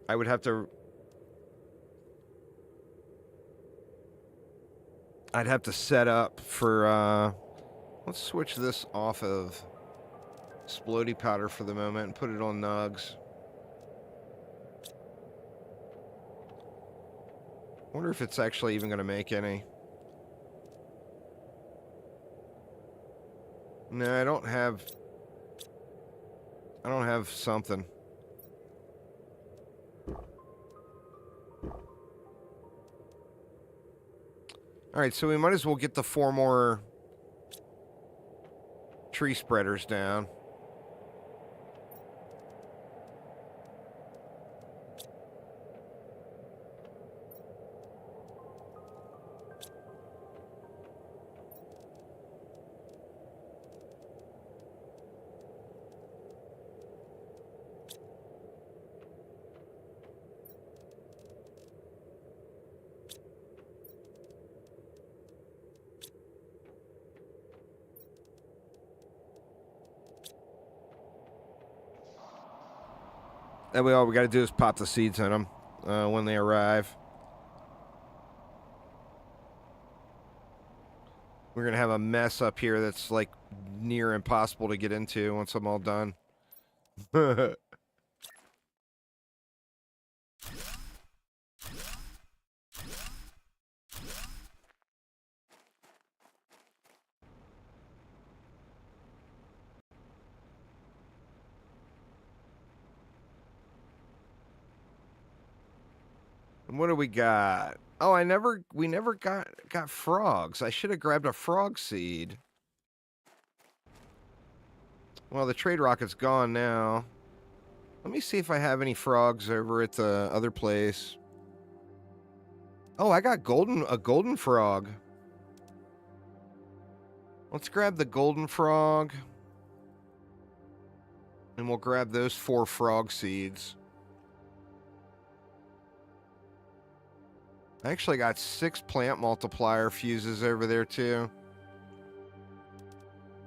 Speaker 1: I would have to... I'd have to set up for... let's switch this off of Splody Powder for the moment and put it on Nugs. Wonder if it's actually even going to make any. No, I don't have something. Alright, so we might as well get the 4 more tree spreaders down. That way all we got to do is pop the seeds in them when they arrive. We're going to have a mess up here that's like near impossible to get into once I'm all done. And what do we got? Oh, we never got frogs. I should have grabbed a frog seed. Well, the trade rocket's gone now. Let me see if I have any frogs over at the other place. Oh, I got a golden frog. Let's grab the golden frog. And we'll grab those 4 frog seeds. I actually got 6 plant multiplier fuses over there too.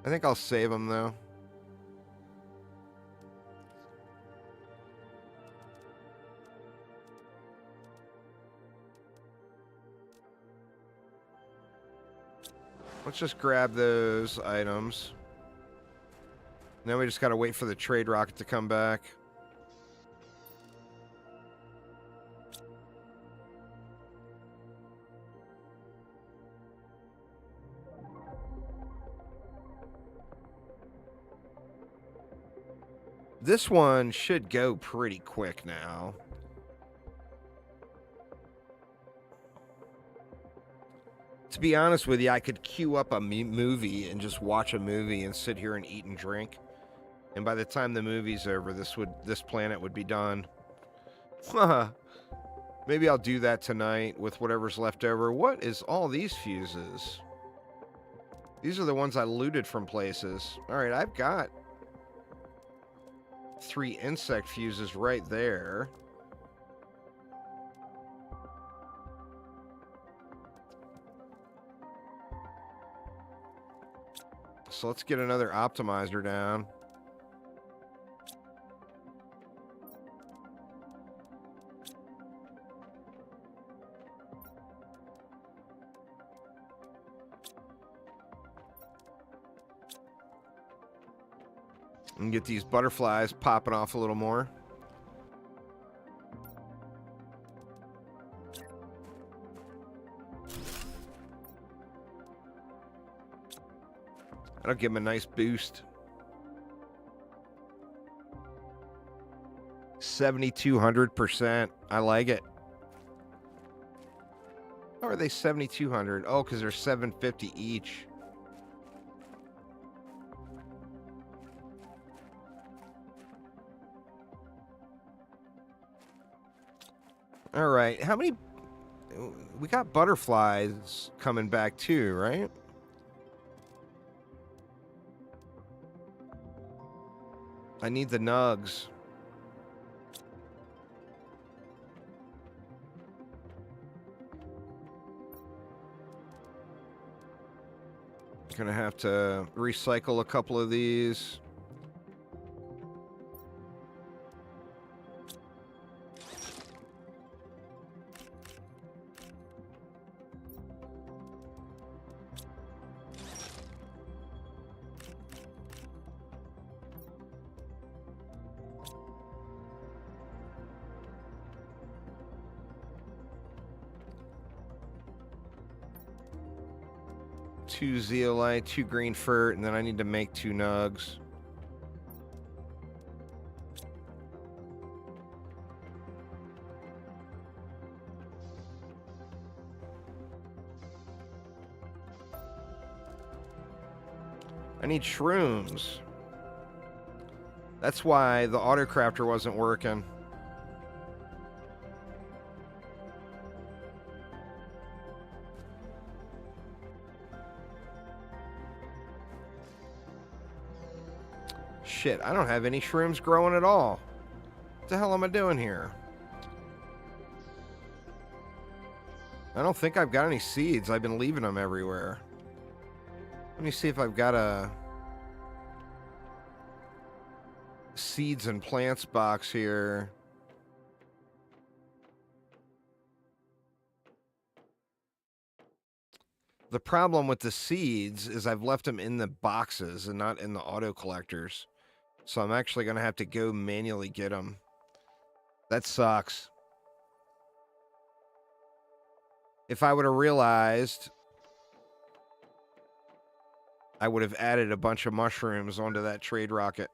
Speaker 1: I think I'll save them though. Let's just grab those items. Now we just gotta wait for the trade rocket to come back. This one should go pretty quick now. To be honest with you, I could queue up a movie and just watch a movie and sit here and eat and drink. And by the time the movie's over, this planet would be done. Maybe I'll do that tonight with whatever's left over. What is all these fuses? These are the ones I looted from places. All right, I've got 3 insect fuses right there. So let's get another optimizer down. And get these butterflies popping off a little more. That'll give them a nice boost. 7,200%. I like it. How are they 7,200? Oh, because they're 750 each. All right. How many? We got butterflies coming back too, right? I need the nugs. Gonna have to recycle a couple of these. Two zeolite, 2 green fert, and then I need to make 2 nugs. I need shrooms. That's why the autocrafter wasn't working. Shit, I don't have any shrooms growing at all. What the hell am I doing here? I don't think I've got any seeds. I've been leaving them everywhere. Let me see if I've got a seeds and plants box here. The problem with the seeds is I've left them in the boxes and not in the auto collectors. So I'm actually going to have to go manually get them. That sucks. If I would have realized, I would have added a bunch of mushrooms onto that trade rocket.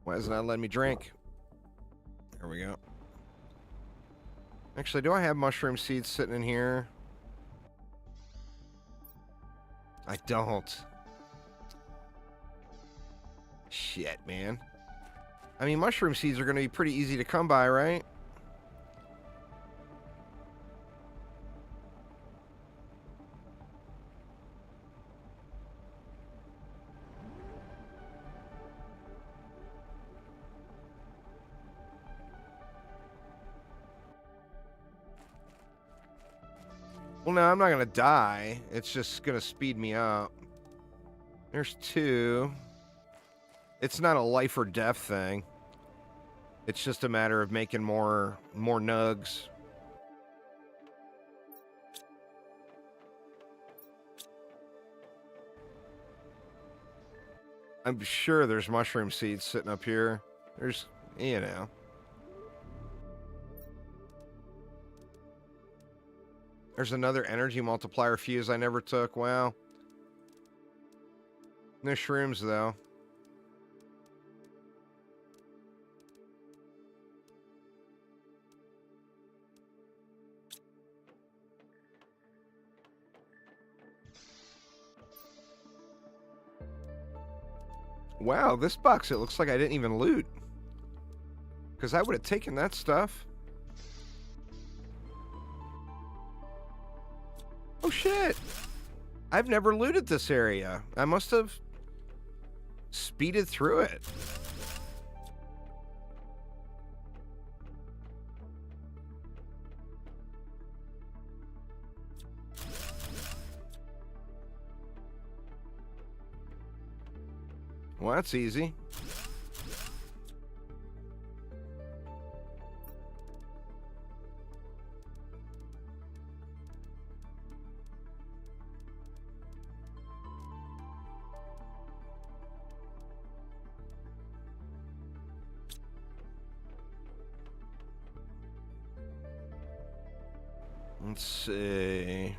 Speaker 1: Why is it not letting me drink? There we go. Actually, do I have mushroom seeds sitting in here? I don't. Shit, man. I mean, mushroom seeds are going to be pretty easy to come by, right? Well, no, I'm not going to die. It's just going to speed me up. There's 2. It's not a life or death thing. It's just a matter of making more nugs. I'm sure there's mushroom seeds sitting up here. There's, you know. There's another energy multiplier fuse I never took. Wow. No shrooms, though. Wow, this box, it looks like I didn't even loot. Because I would have taken that stuff. Oh, shit. I've never looted this area. I must have speeded through it. Well, that's easy. Let's see.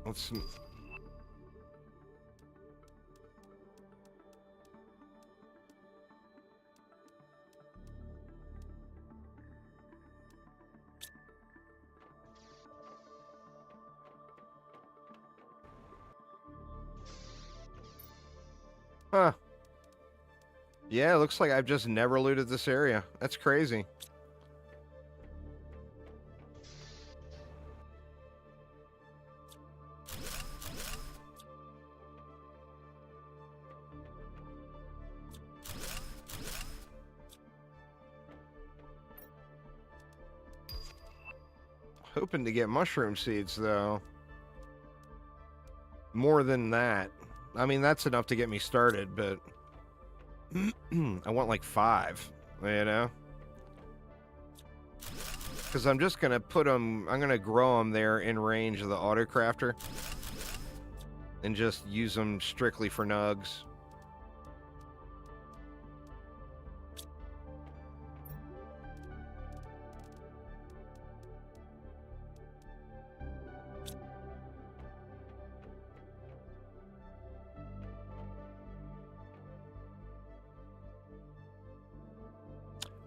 Speaker 1: Let's... Huh. Yeah, it looks like I've just never looted this area. That's crazy. Hoping to get mushroom seeds, though. More than that. I mean, that's enough to get me started, but I want like 5, you know? Because I'm just going to put them, I'm going to grow them there in range of the autocrafter and just use them strictly for nugs.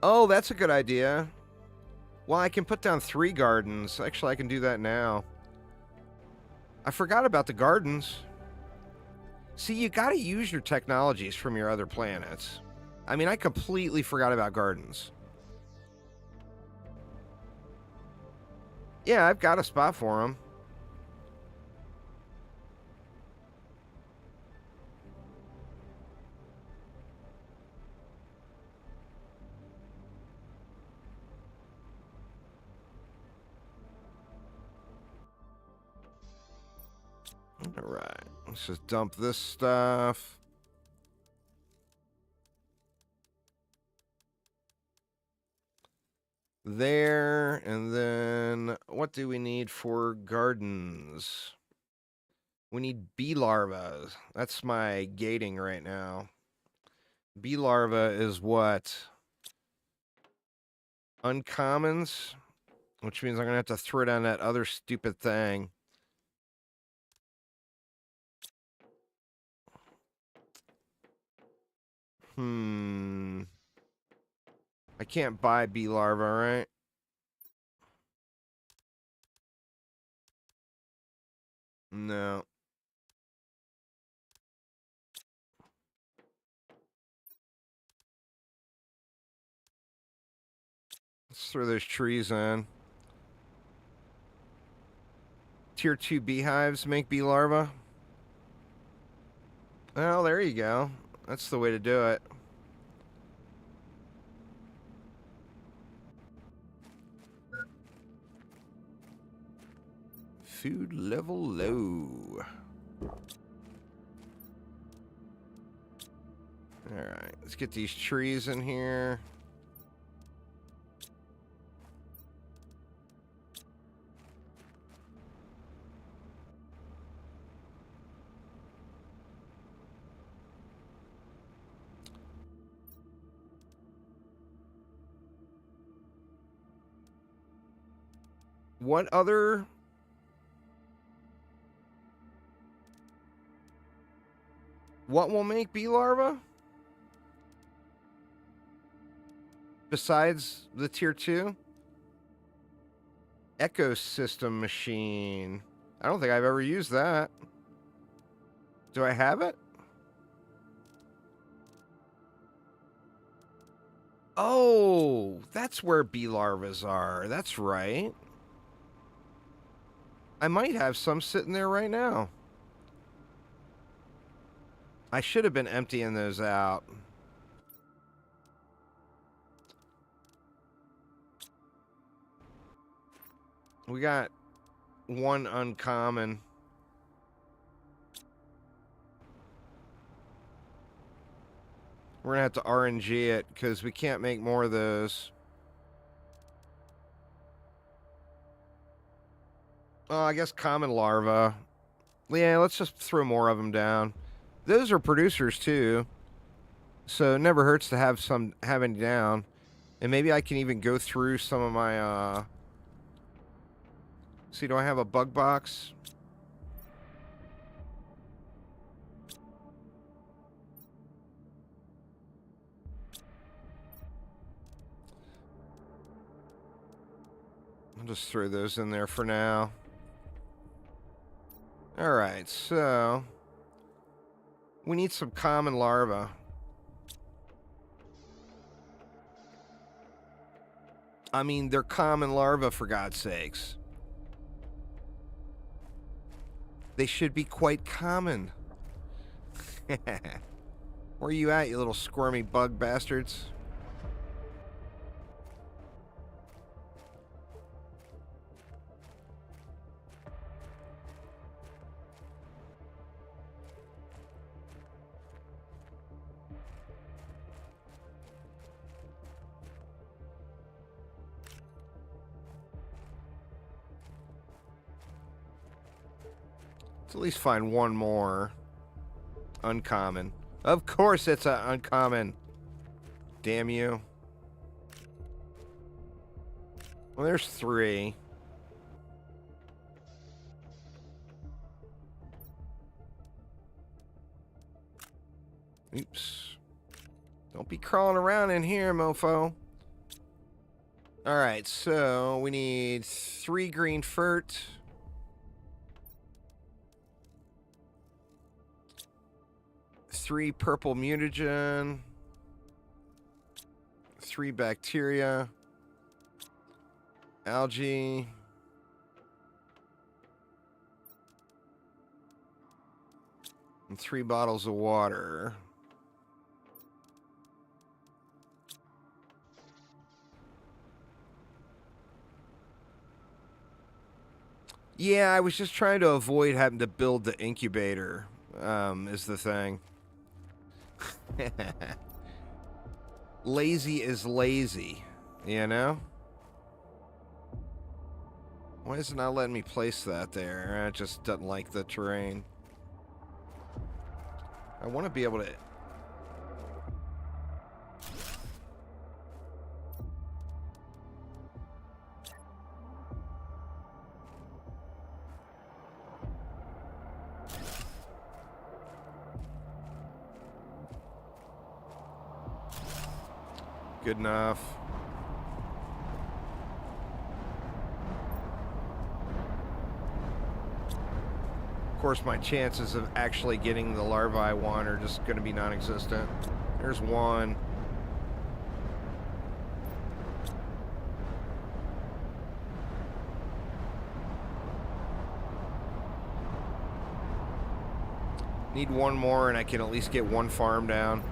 Speaker 1: Oh, that's a good idea. Well, I can put down 3 gardens. Actually, I can do that now. I forgot about the gardens. See, you got to use your technologies from your other planets. I mean, I completely forgot about gardens. Yeah, I've got a spot for them. All right, let's just dump this stuff. There, and then what do we need for gardens? We need bee larvae. That's my gating right now. Bee larva is what? Uncommons, which means I'm going to have to throw down that other stupid thing. I can't buy bee larva, right? No. Let's throw those trees in. Tier 2 beehives make bee larvae. Well, there you go. That's the way to do it. Food level low. Alright, let's get these trees in here. What other... What will make bee larvae? Besides the tier 2? Ecosystem machine. I don't think I've ever used that. Do I have it? Oh, that's where bee larvae are. That's right. I might have some sitting there right now. I should have been emptying those out. We got 1 uncommon. We're gonna have to RNG it because we can't make more of those. Oh, I guess common larva. Yeah, let's just throw more of them down. Those are producers too, so it never hurts to have some having down. And maybe I can even go through some of my. See, do I have a bug box? I'll just throw those in there for now. Alright, so We need some common larvae. I mean, they're common larvae, for God's sakes. They should be quite common. Where are you at, you little squirmy bug bastards? Let's at least find one more. Uncommon. Of course it's an uncommon. Damn you. Well, there's 3. Oops. Don't be crawling around in here, mofo. Alright, so we need 3 green fert. 3 purple mutagen. 3 bacteria. Algae. And 3 bottles of water. Yeah, I was just trying to avoid having to build the incubator, is the thing. Lazy is lazy, you know? Why is it not letting me place that there? It just doesn't like the terrain. I want to be able to... Good enough. Of course, my chances of actually getting the larvae I want are just going to be non-existent. There's 1. Need 1 more and I can at least get 1 farm down.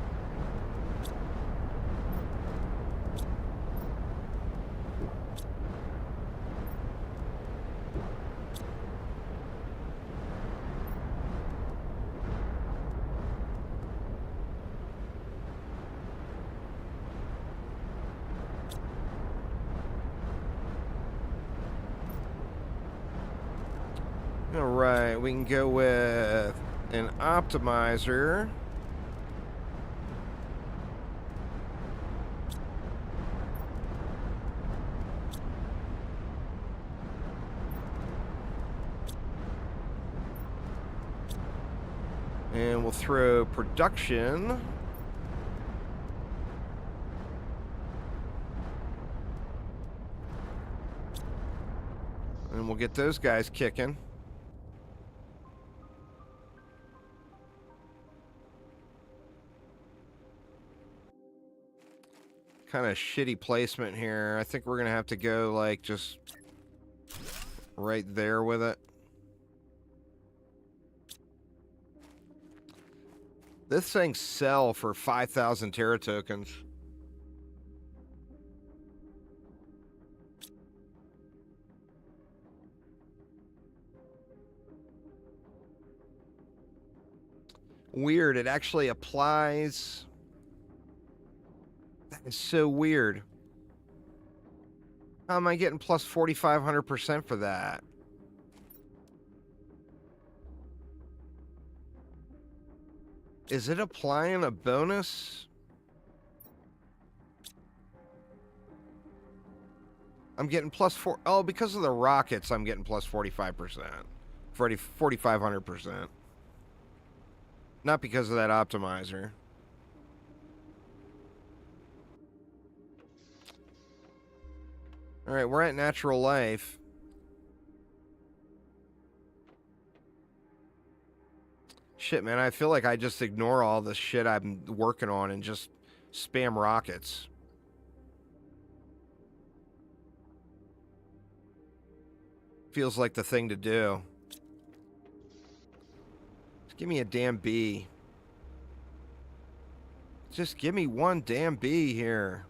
Speaker 1: Alright, we can go with an optimizer. And we'll throw production. And we'll get those guys kicking. Kind of shitty placement here. I think we're going to have to go, like, just right there with it. This thing sell for 5,000 Terra tokens. Weird. It actually applies... That is so weird. How am I getting plus 4,500% for that? Is it applying a bonus? I'm getting plus 4... Oh, because of the rockets, I'm getting plus 45%. 4,500%. Not because of that optimizer. Alright, we're at natural life. Shit, man, I feel like I just ignore all the shit I'm working on and just spam rockets. Feels like the thing to do. Just give me a damn bee. Just give me one damn bee here.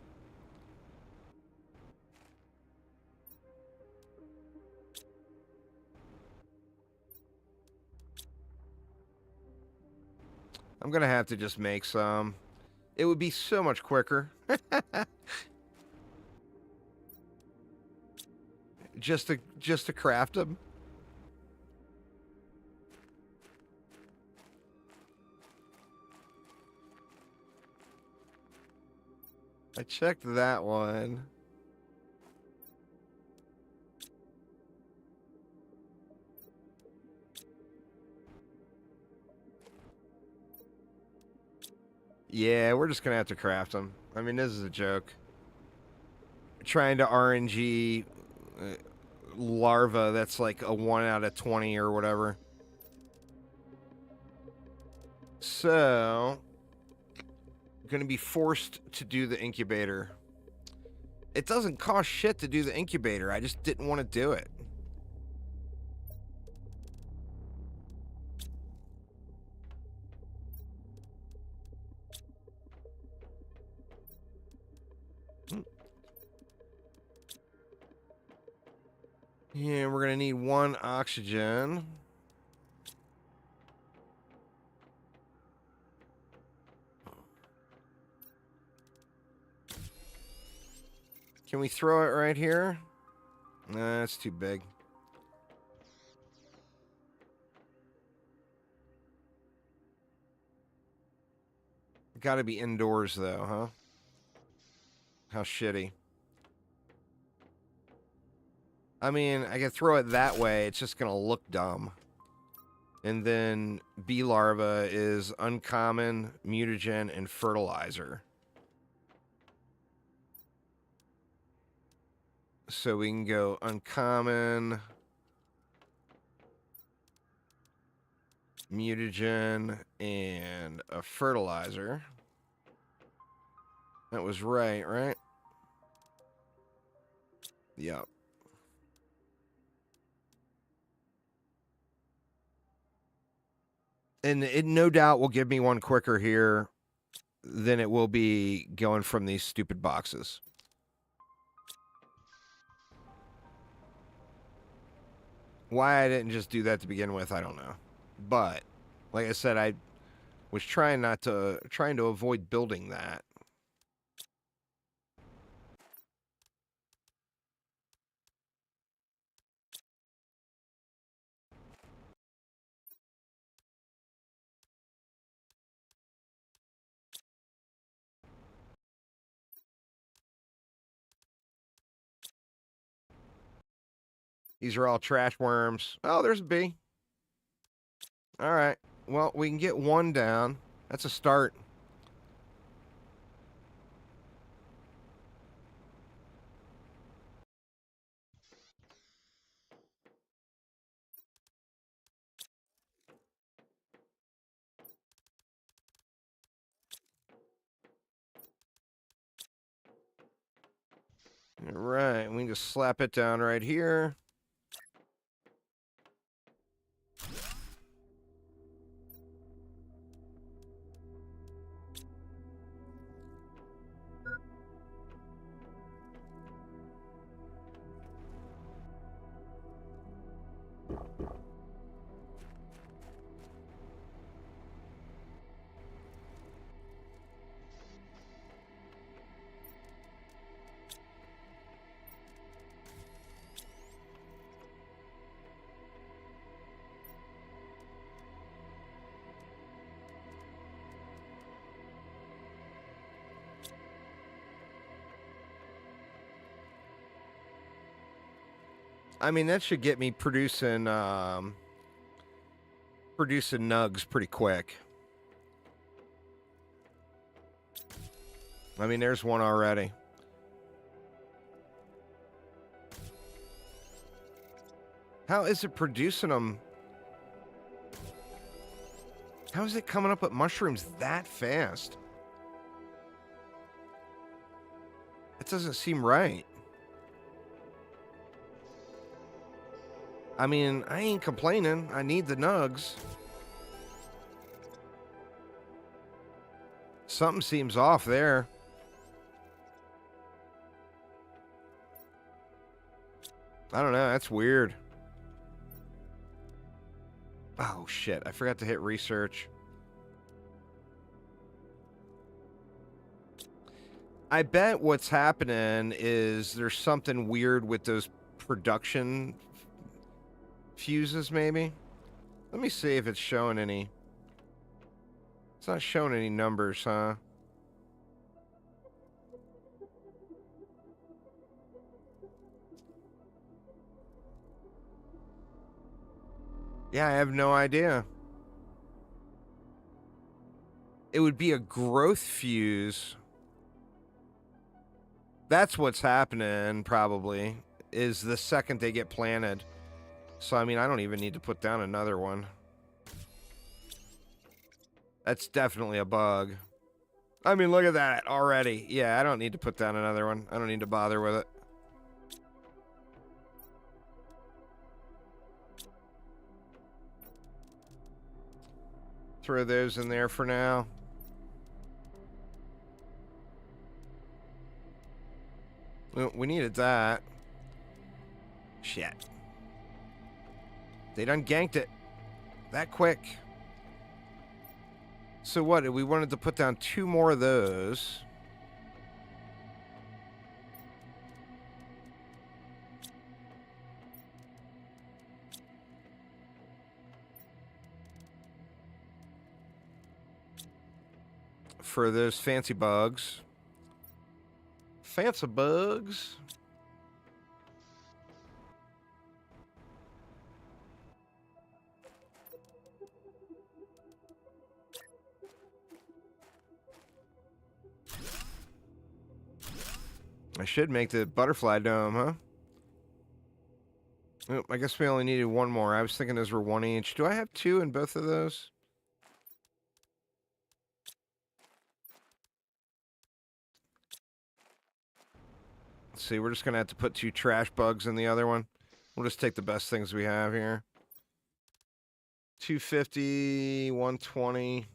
Speaker 1: I'm gonna have to just make some. It would be so much quicker. just to craft them. I checked that one. Yeah, we're just gonna have to craft them. I mean, this is a joke. Trying to RNG larva that's like a 1 out of 20 or whatever. So, gonna be forced to do the incubator. It doesn't cost shit to do the incubator. I just didn't want to do it. Yeah, we're gonna need 1 oxygen. Can we throw it right here? Nah, that's too big. Gotta be indoors though, huh? How shitty. I mean, I can throw it that way. It's just gonna look dumb. And then bee larva is uncommon, mutagen, and fertilizer. So we can go uncommon, mutagen, and a fertilizer. That was right? Yep. And it no doubt will give me one quicker here than it will be going from these stupid boxes. Why I didn't just do that to begin with, I don't know. But like I said, I was trying to avoid building that. These are all trash worms. Oh, there's a bee. All right. Well, we can get 1 down. That's a start. All right. We can just slap it down right here. I mean, that should get me producing nugs pretty quick. I mean, there's one already. How is it producing them? How is it coming up with mushrooms that fast? It doesn't seem right. I mean, I ain't complaining. I need the nugs. Something seems off there. I don't know. That's weird. Oh, shit. I forgot to hit research. I bet what's happening is there's something weird with those production fuses, maybe. Let me see if it's showing any. It's not showing any numbers, huh? Yeah, I have no idea. It would be a growth fuse. That's what's happening, probably, is the second they get planted. So, I mean, I don't even need to put down another one. That's definitely a bug. I mean, look at that already. Yeah, I don't need to put down another one. I don't need to bother with it. Throw those in there for now. Well, we needed that. Shit. They done ganked it. That quick. So what? We wanted to put down 2 more of those. For those fancy bugs. Fancy bugs. I should make the butterfly dome, huh? Oh, I guess we only needed 1 more. I was thinking those were 1 each. Do I have 2 in both of those? Let's see, we're just going to have to put 2 trash bugs in the other one. We'll just take the best things we have here. 250, 120.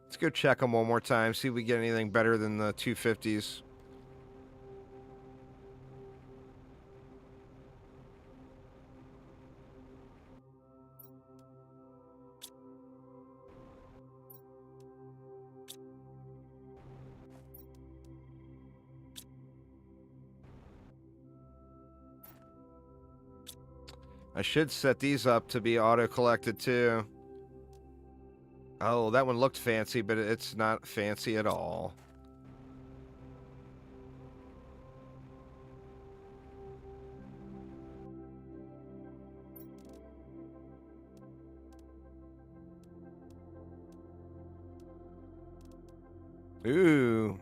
Speaker 1: Let's go check them one more time, see if we get anything better than the 250s. I should set these up to be auto-collected too. Oh, that one looked fancy, but it's not fancy at all. Ooh.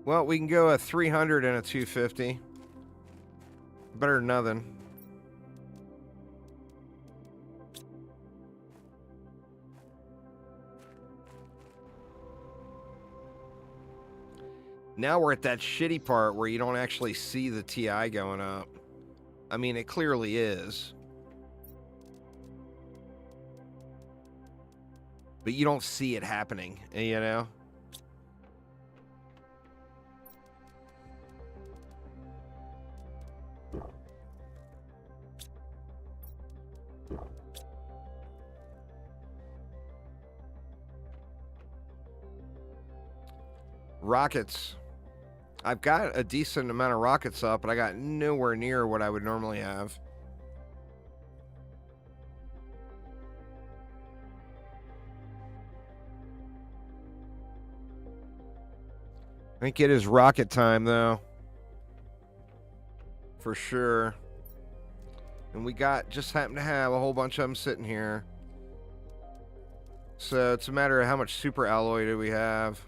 Speaker 1: Well, we can go a 300 and a 250. Better than nothing. Now we're at that shitty part where you don't actually see the TI going up. I mean, it clearly is. But you don't see it happening, you know? Rockets. I've got a decent amount of rockets up, but I got nowhere near what I would normally have. I think it is rocket time, though. For sure. And we just happen to have a whole bunch of them sitting here. So it's a matter of how much super alloy do we have.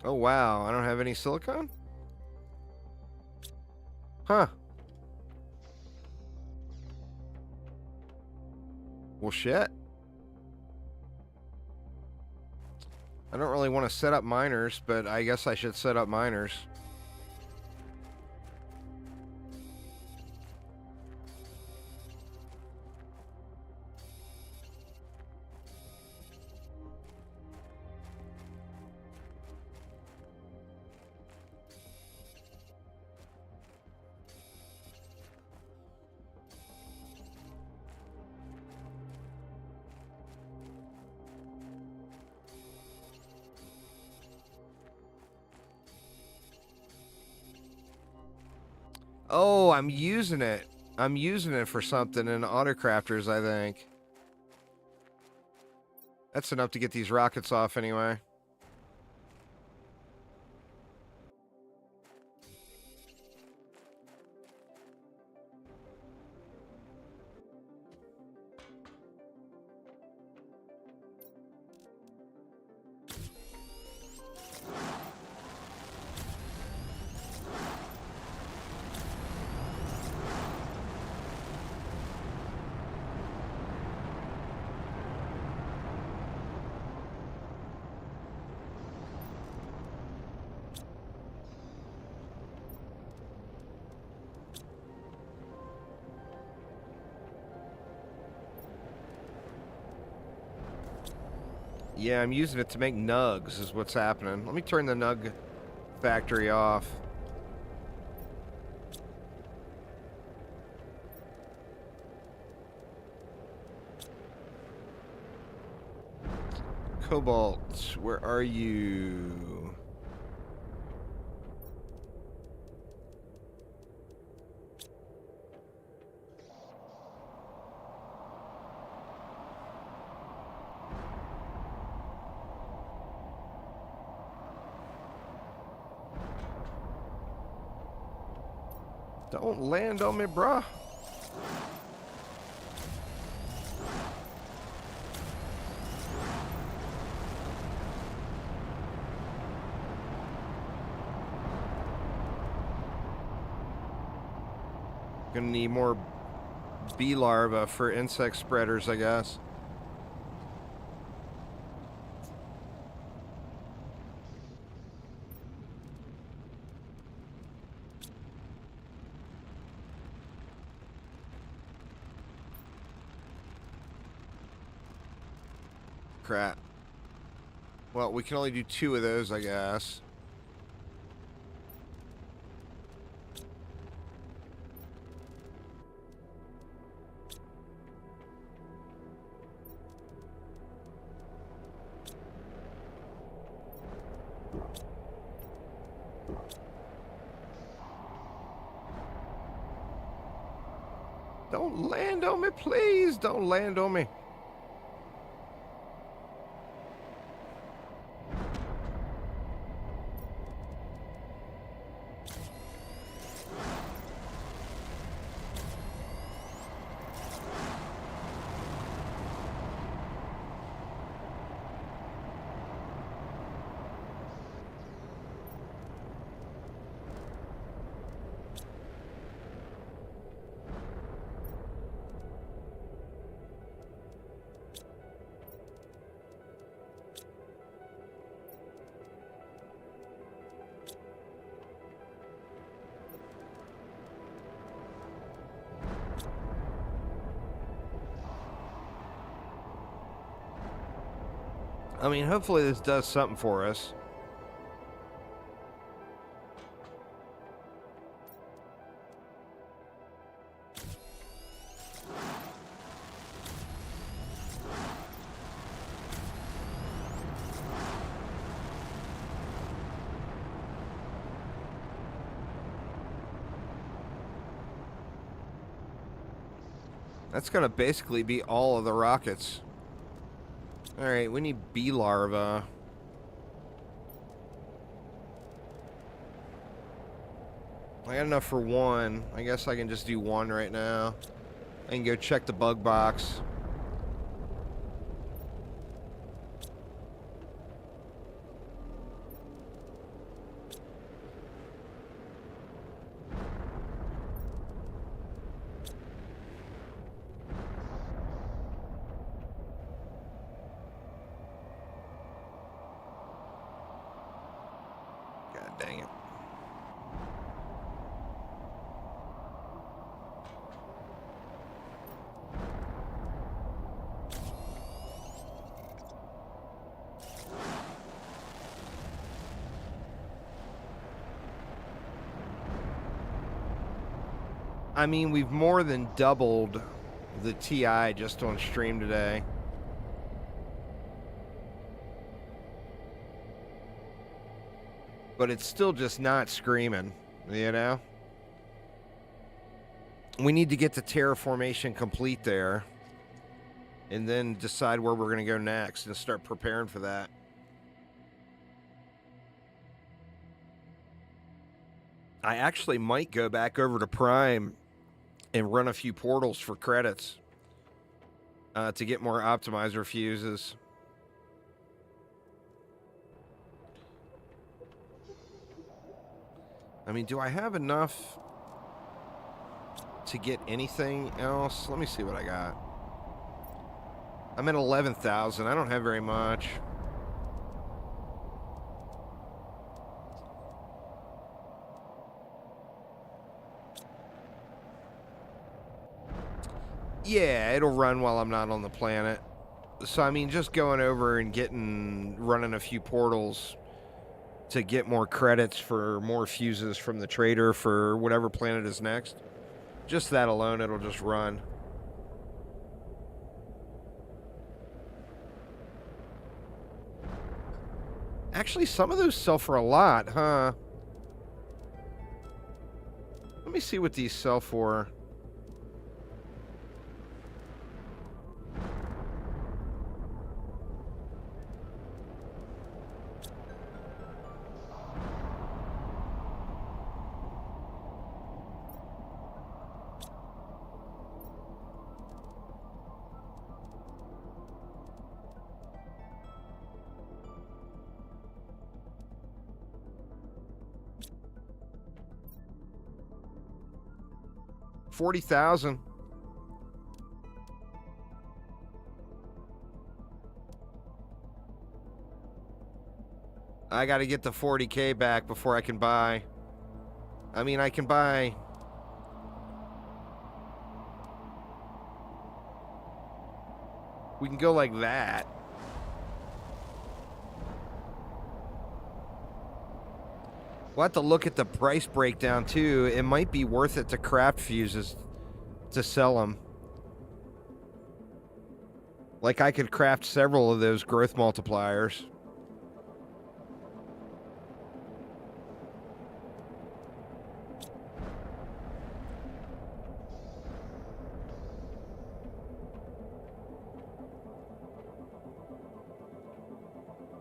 Speaker 1: Oh, wow. I don't have any silicone? Huh. Well, shit. I don't really want to set up miners, but I guess I should set up miners. Oh, I'm using it. I'm using it for something in autocrafters, I think. That's enough to get these rockets off anyway. Yeah, I'm using it to make nugs is what's happening. Let me turn the nug factory off. Cobalt, where are you? Don't land on me, bruh. Gonna need more bee larvae for insect spreaders, I guess. Crap. Well, we can only do 2 of those, I guess. Don't land on me, please. Don't land on me. I mean, hopefully this does something for us. That's gonna basically be all of the rockets. Alright, we need bee larvae. I got enough for 1. I guess I can just do 1 right now. I can go check the bug box. God dang it. I mean, we've more than doubled the TI just on stream today. But it's still just not screaming, you know? We need to get the terraformation complete there and then decide where we're going to go next and start preparing for that. I actually might go back over to Prime and run a few portals for credits to get more optimizer fuses. I mean, do I have enough to get anything else? Let me see what I got. I'm at 11,000. I don't have very much. Yeah, it'll run while I'm not on the planet. So, I mean, just going over and running a few portals to get more credits for more fuses from the trader for whatever planet is next. Just that alone, it'll just run. Actually, some of those sell for a lot, huh? Let me see what these sell for. $40,000. I got to get the 40K back before I can buy. I mean, I can buy. We can go like that. We'll have to look at the price breakdown too. It might be worth it to craft fuses to sell them. Like I could craft several of those growth multipliers.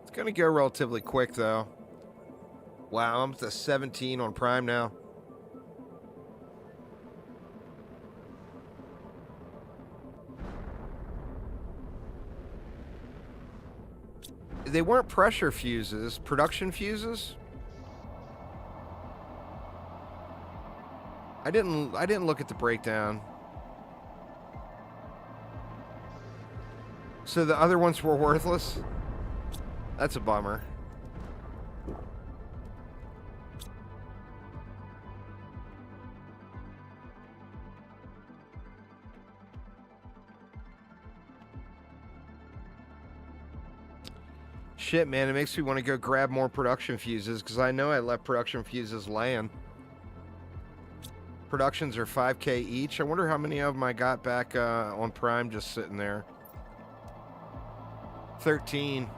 Speaker 1: It's gonna go relatively quick though. Wow, I'm up to 17 on Prime now. They weren't pressure fuses, production fuses. I didn't look at the breakdown. So the other ones were worthless? That's a bummer. Shit, man, it makes me want to go grab more production fuses because I know I left production fuses laying. Productions are 5K each. I wonder how many of them I got back on Prime just sitting there. 13.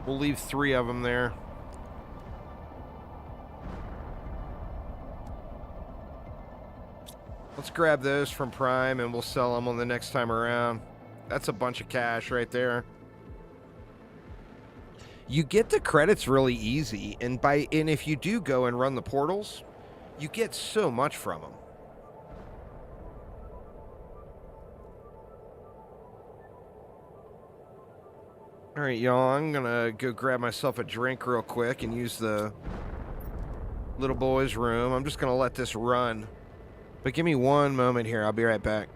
Speaker 1: We'll leave 3 of them there. Let's grab those from Prime and we'll sell them on the next time around. That's a bunch of cash right there. You get the credits really easy, and if you do go and run the portals, you get so much from them. All right, y'all, I'm gonna go grab myself a drink real quick and use the little boy's room. I'm just gonna let this run. But give me one moment here. I'll be right back.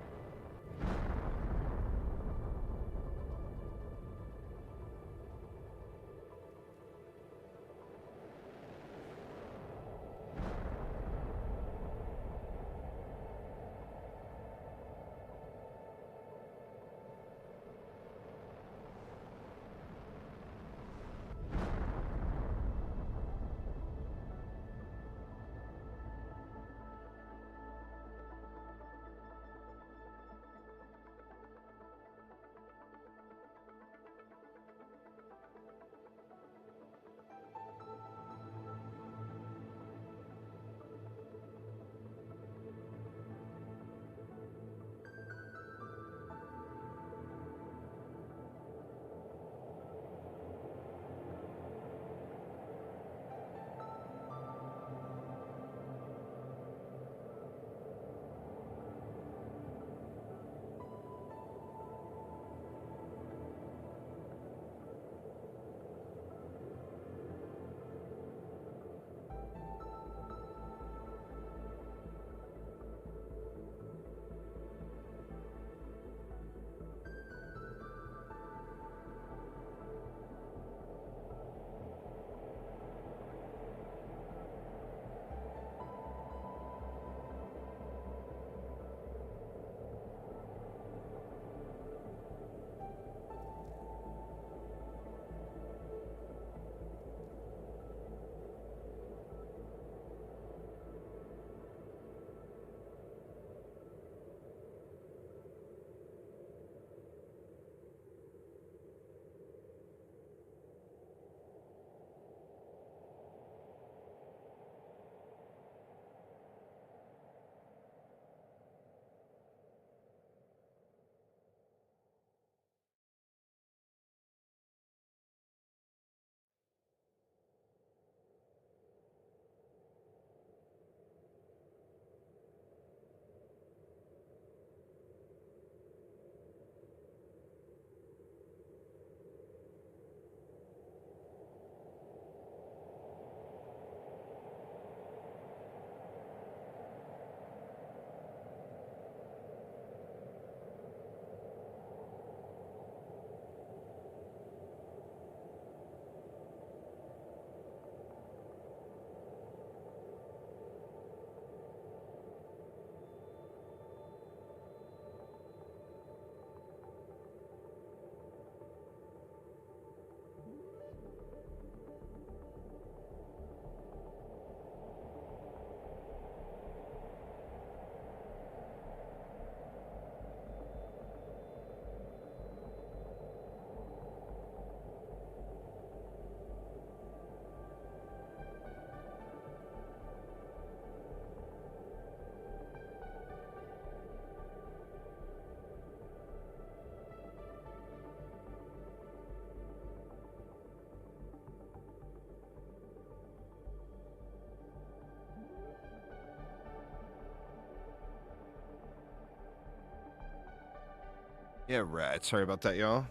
Speaker 1: Yeah, right. Sorry about that, y'all.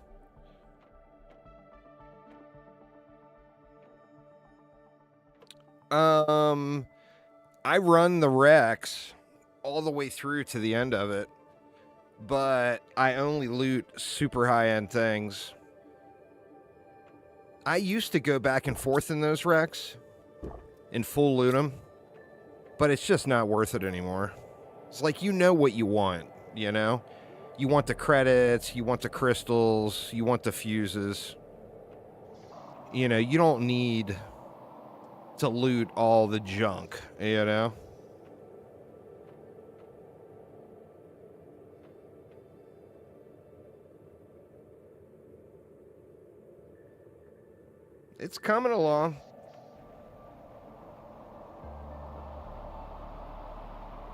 Speaker 1: I run the Rex all the way through to the end of it, but I only loot super high-end things. I used to go back and forth in those Rex and full loot them, but it's just not worth it anymore. It's like, you know what you want, you know? You want the credits, you want the crystals, you want the fuses. You know, you don't need to loot all the junk, you know? It's coming along.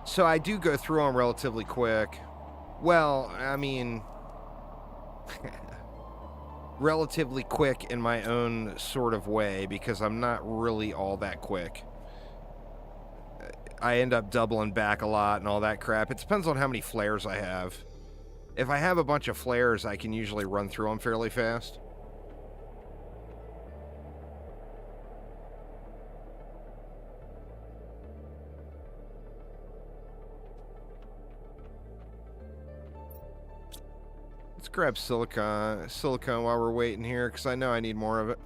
Speaker 1: So I do go through them relatively quick. Well, I mean, relatively quick in my own sort of way, because I'm not really all that quick. I end up doubling back a lot and all that crap. It depends on how many flares I have. If I have a bunch of flares, I can usually run through them fairly fast. Let's grab silicone while we're waiting here, because I know I need more of it.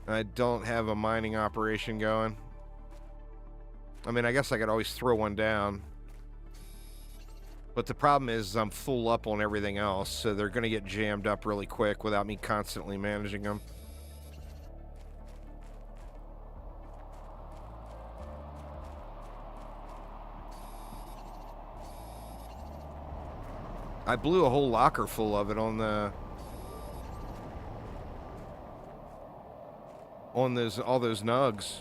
Speaker 1: I don't have a mining operation going. I mean, I guess I could always throw one down. But the problem is I'm full up on everything else, so they're going to get jammed up really quick without me constantly managing them. I blew a whole locker full of it on all those nugs.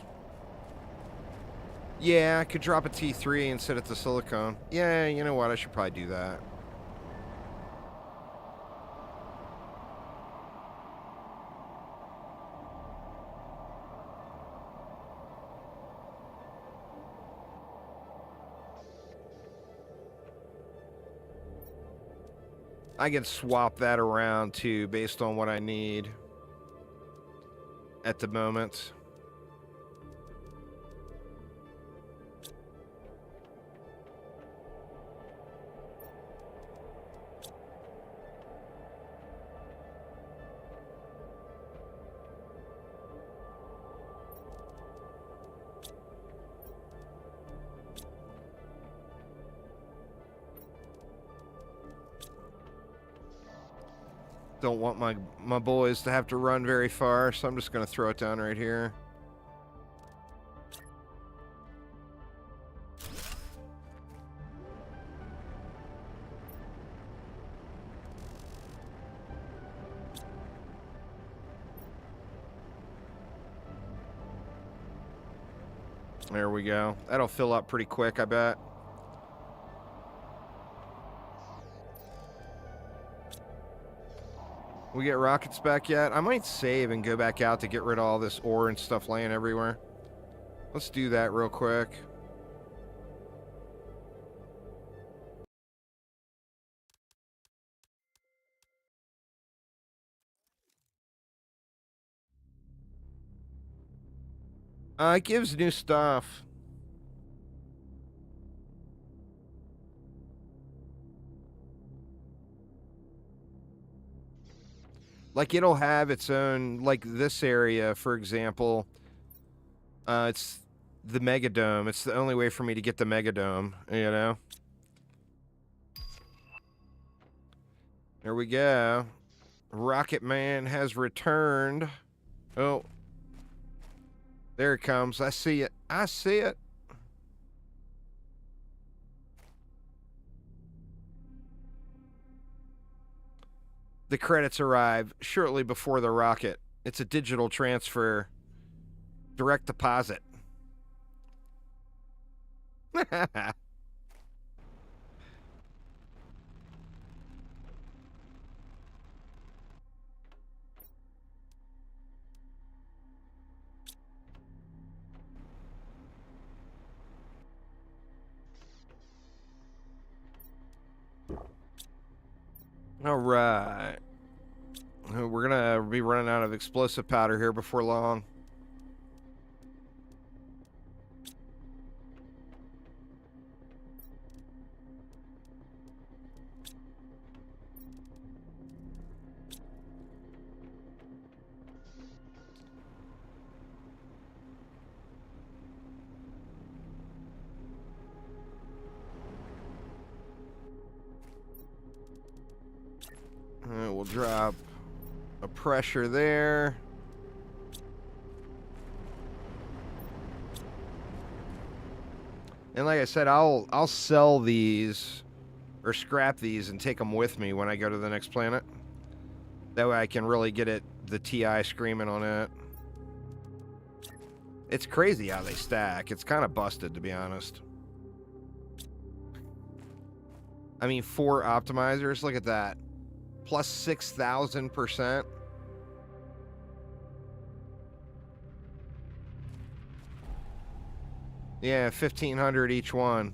Speaker 1: Yeah, I could drop a T3 and set it to silicone. Yeah, you know what? I should probably do that. I can swap that around too based on what I need at the moment. Don't want my boys to have to run very far, so I'm just going to throw it down right here. There we go. That'll fill up pretty quick, I bet. We get rockets back yet? I might save and go back out to get rid of all this ore and stuff laying everywhere. Let's do that real quick. It gives new stuff. Like, it'll have its own, like this area, for example. It's the Megadome. It's the only way for me to get the Megadome, you know? There we go. Rocket Man has returned. Oh. There it comes. I see it. I see it. The credits arrive shortly before the rocket. It's a digital transfer. Direct deposit. All right. We're going to be running out of explosive powder here before long. We'll drop a pressure there. And like I said, I'll sell these or scrap these and take them with me when I go to the next planet. That way I can really get the TI screaming on it. It's crazy how they stack. It's kind of busted, to be honest. I mean, 4 optimizers. Look at that. Plus 6,000%. Yeah, 1,500 each one.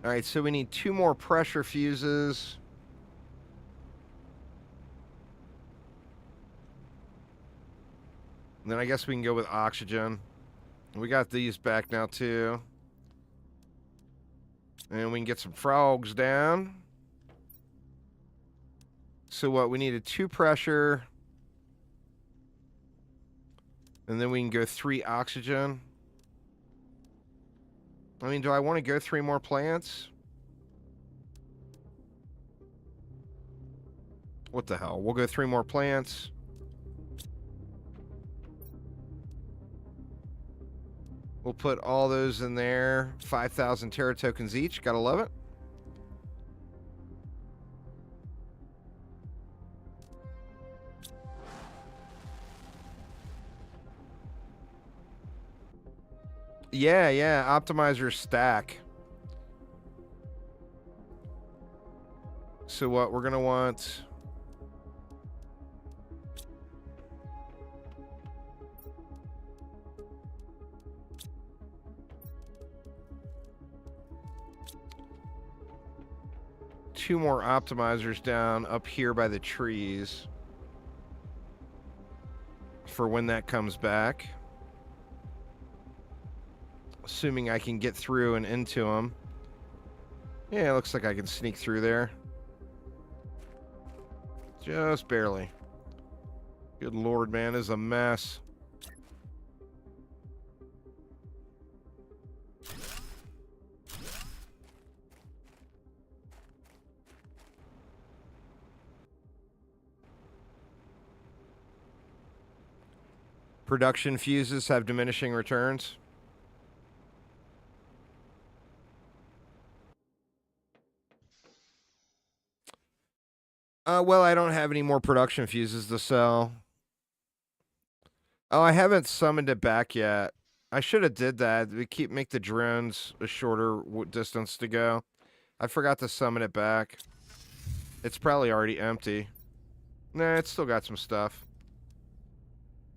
Speaker 1: All right, so we need 2 more pressure fuses. And then I guess we can go with oxygen. We got these back now, too. And we can get some frogs down. So what? We needed 2 pressure. And then we can go 3 oxygen. I mean, do I want to go 3 more plants? What the hell? We'll go 3 more plants. We'll put all those in there. 5,000 Terra tokens each. Gotta love it. Yeah. Optimizer stack. So what? We're gonna want... two more optimizers down up here by the trees for when that comes back. Assuming I can get through and into them. Yeah, it looks like I can sneak through there. Just barely. Good lord, man, this is a mess. Production fuses have diminishing returns. Well, I don't have any more production fuses to sell. Oh, I haven't summoned it back yet. I should have did that. We make the drones a shorter distance to go. I forgot to summon it back. It's probably already empty. Nah, it's still got some stuff.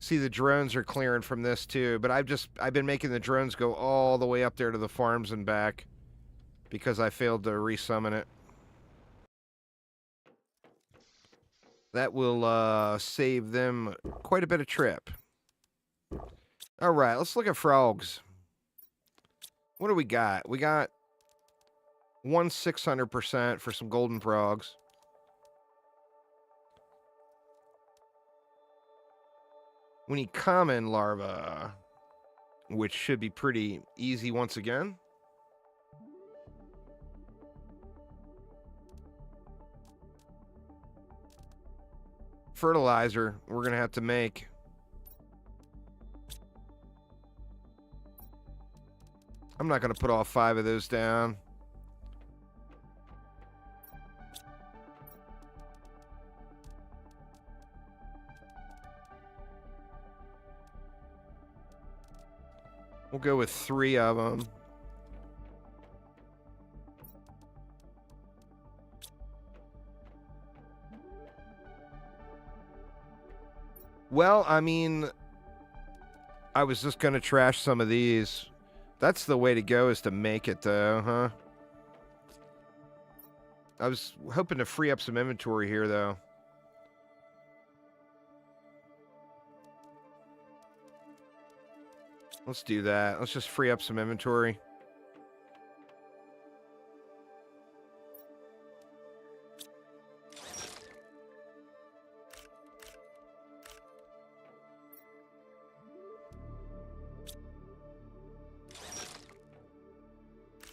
Speaker 1: See, the drones are clearing from this too, but I've been making the drones go all the way up there to the farms and back because I failed to resummon it. That will save them quite a bit of trip. All right, let's look at frogs. What do we got? We got 1,600% for some golden frogs. We need common larvae, which should be pretty easy once again. Fertilizer, we're going to have to make. I'm not going to put all 5 of those down. We'll go with 3 of them. Well, I mean, I was just gonna trash some of these. That's the way to go, is to make it, though, huh? I was hoping to free up some inventory here, though. Let's do that. Let's just free up some inventory.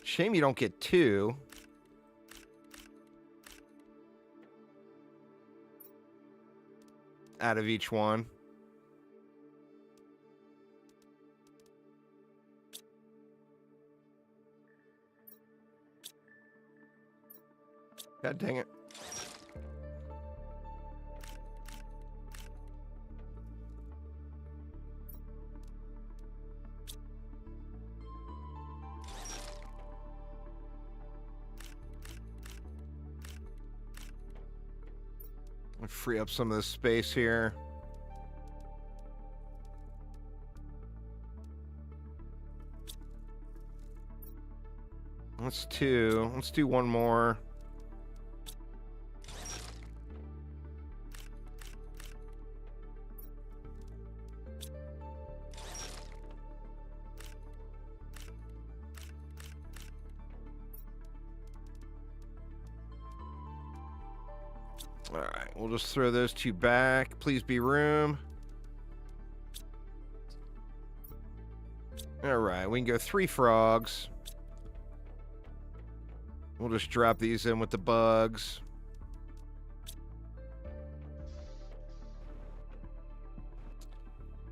Speaker 1: Shame you don't get 2. Out of each one. God dang it. I'll free up some of this space here. That's 2. Let's do one more. All right, we'll just throw those 2 back. Please be room. All right, we can go 3 frogs. We'll just drop these in with the bugs.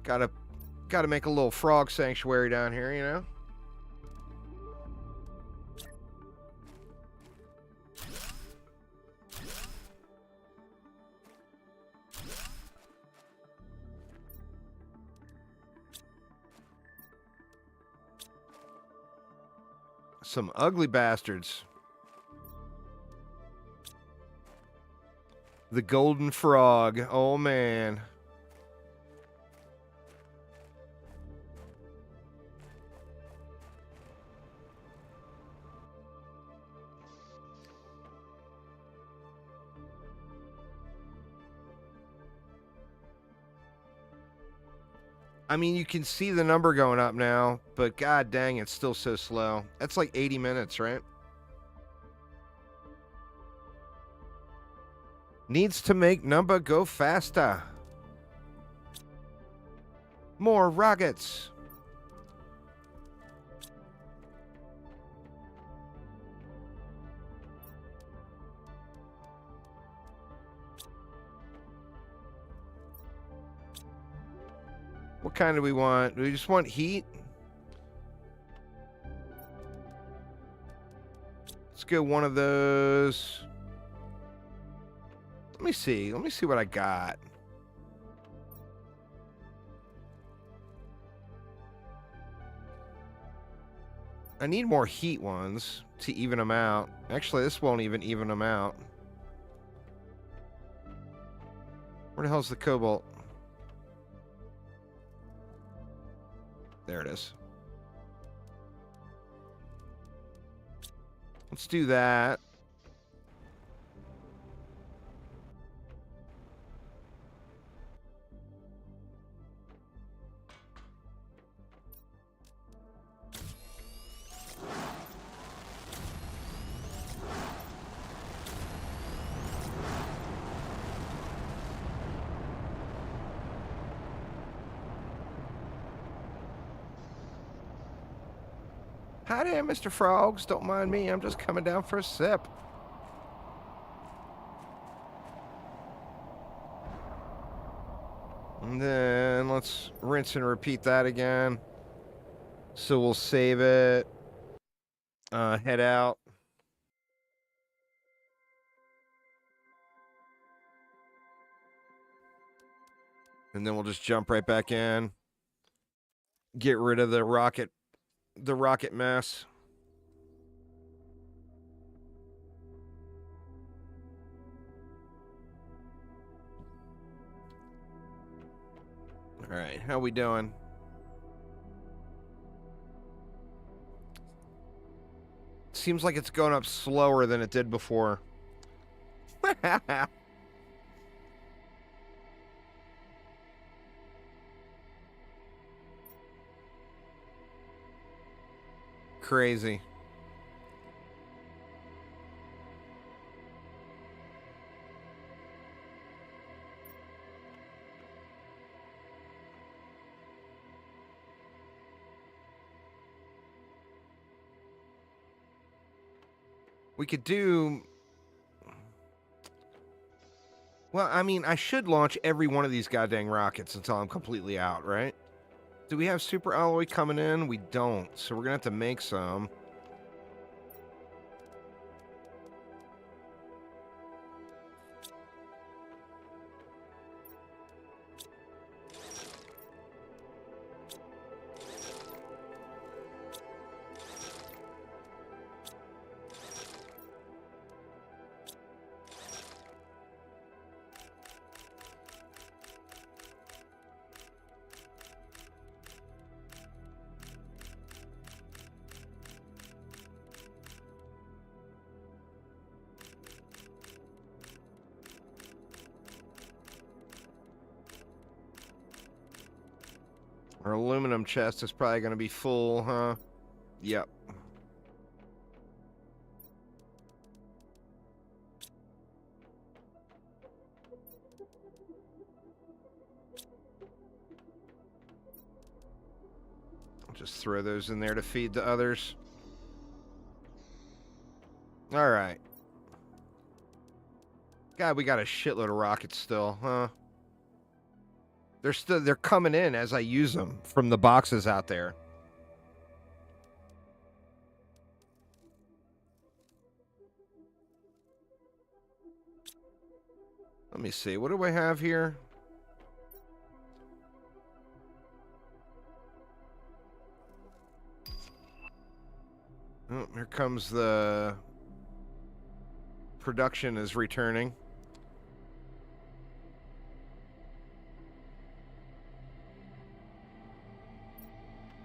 Speaker 1: Gotta make a little frog sanctuary down here, you know? Some ugly bastards. The golden frog. Oh, man. I mean, you can see the number going up now, but god dang, it's still so slow. That's like 80 minutes, right? Needs to make number go faster. More rockets. What kind do we want? Do we just want heat? Let's go one of those. Let me see. Let me see what I got. I need more heat ones to even them out. Actually, this won't even them out. Where the hell's the cobalt? There it is. Let's do that. Hi there, Mr. Frogs. Don't mind me. I'm just coming down for a sip. And then let's rinse and repeat that again. So we'll save it. Head out. And then we'll just jump right back in. Get rid of the rocket mess. All right, how we doing? seems like it's going up slower than it did before. Crazy. We could do... Well, I mean, I should launch every one of these goddamn rockets until I'm completely out, right? Do we have super alloy coming in? We don't, so we're gonna have to make some. Our aluminum chest is probably going to be full, huh? Yep. I'll just throw those in there to feed the others. All right. God, we got a shitload of rockets still, huh? They're coming in as I use them from the boxes out there. Let me see. What do I have here? Oh, here comes the production is returning.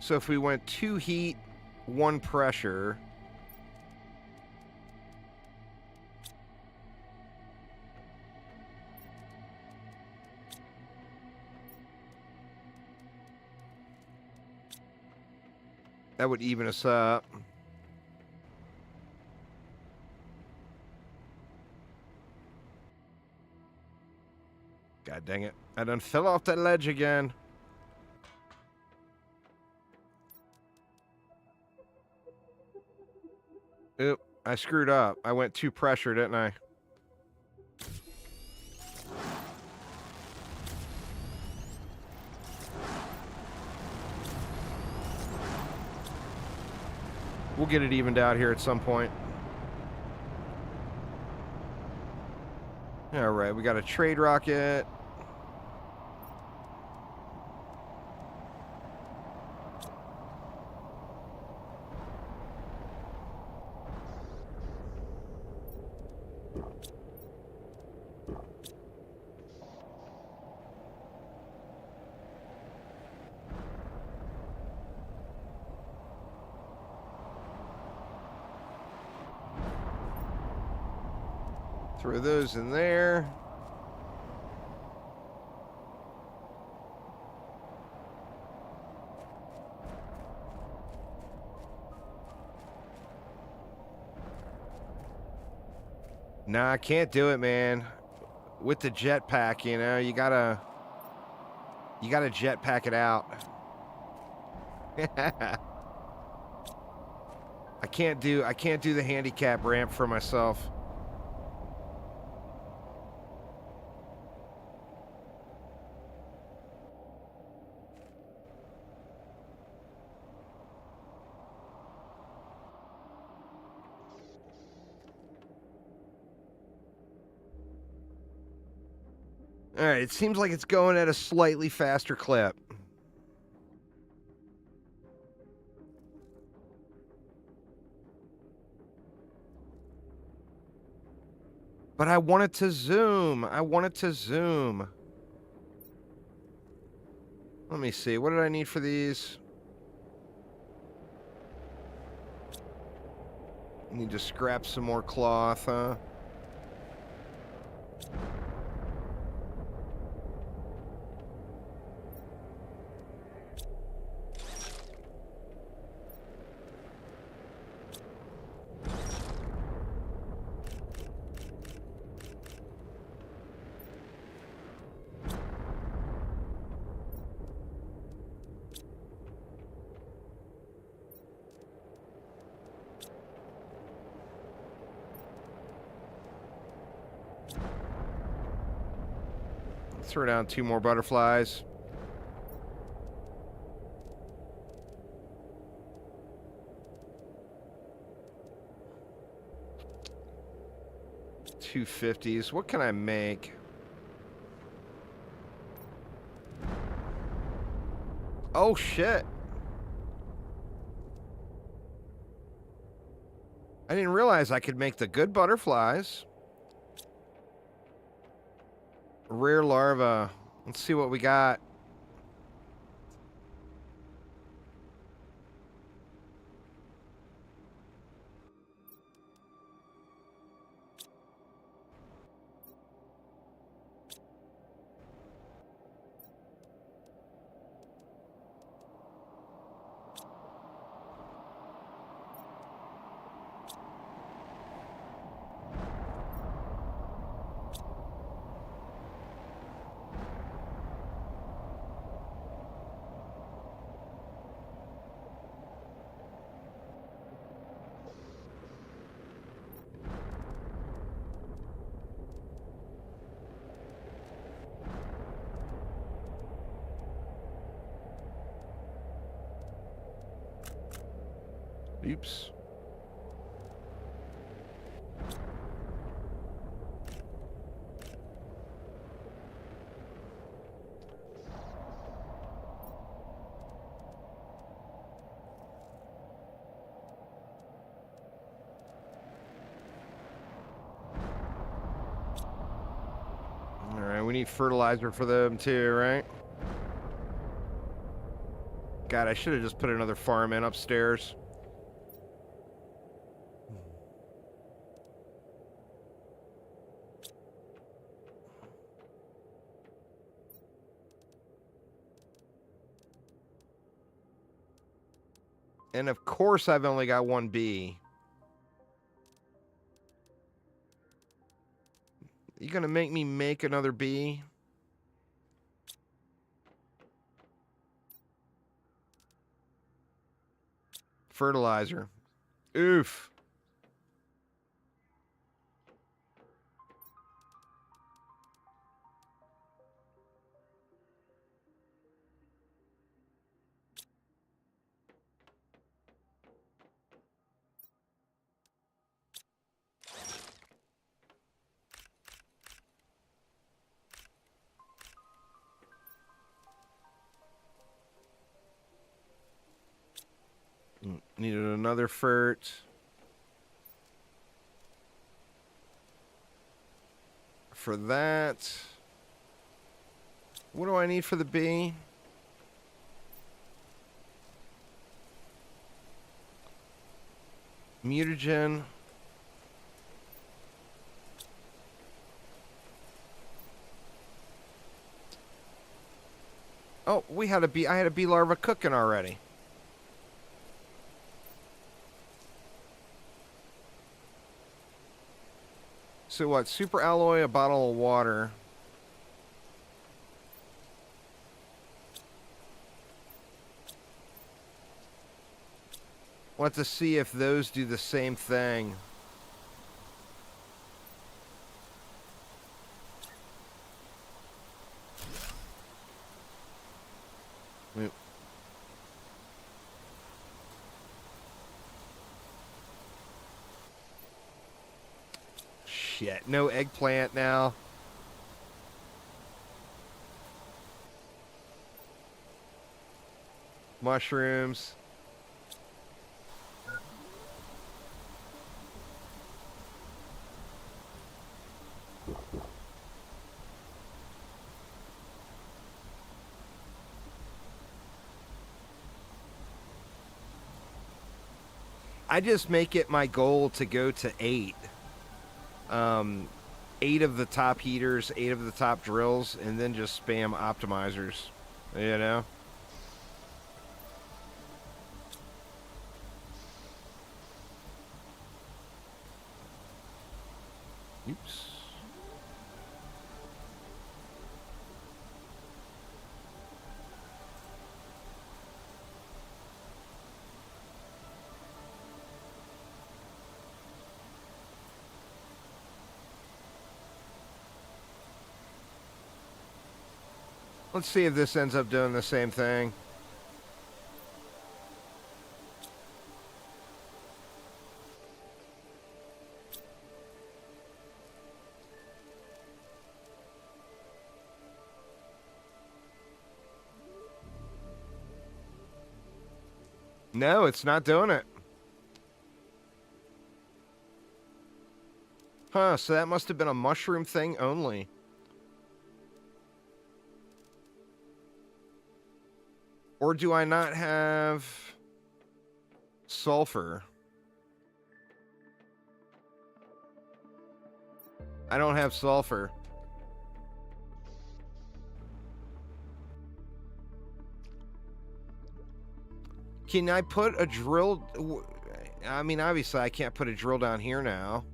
Speaker 1: So if we went 2 heat, 1 pressure. That would even us up. God dang it. I done fell off that ledge again. Oop, I screwed up. I went 2 pressure, didn't I? We'll get it evened out here at some point. All right, we got a trade rocket. Throw those in there. Nah, I can't do it, man. With the jetpack, you know, you gotta jetpack it out. I can't do the handicap ramp for myself. All right, it seems like it's going at a slightly faster clip. But I want it to zoom. I want it to zoom. Let me see. What did I need for these? Need to scrap some more cloth, huh? Throw down 2 more butterflies. $250s. What can I make? Oh shit. I didn't realize I could make the good butterflies. Rare larva. Let's see what we got. Oops. All right, we need fertilizer for them too, right? God, I should have just put another farm in upstairs. And of course I've only got 1 bee. You gonna make me make another bee? Fertilizer. Oof. Needed another fert. For that. What do I need for the bee? Mutagen. Oh, we had a bee. I had a bee larva cooking already. So what? Super alloy, a bottle of water. Want to see if those do the same thing. Shit, no eggplant now. Mushrooms. I just make it my goal to go to 8. 8 of the top heaters, 8 of the top drills, and then just spam optimizers. You know? Oops. Let's see if this ends up doing the same thing. No, it's not doing it. Huh, so that must have been a mushroom thing only. Or do I not have sulfur? I don't have sulfur. Can I put a drill? I mean, obviously, I can't put a drill down here now.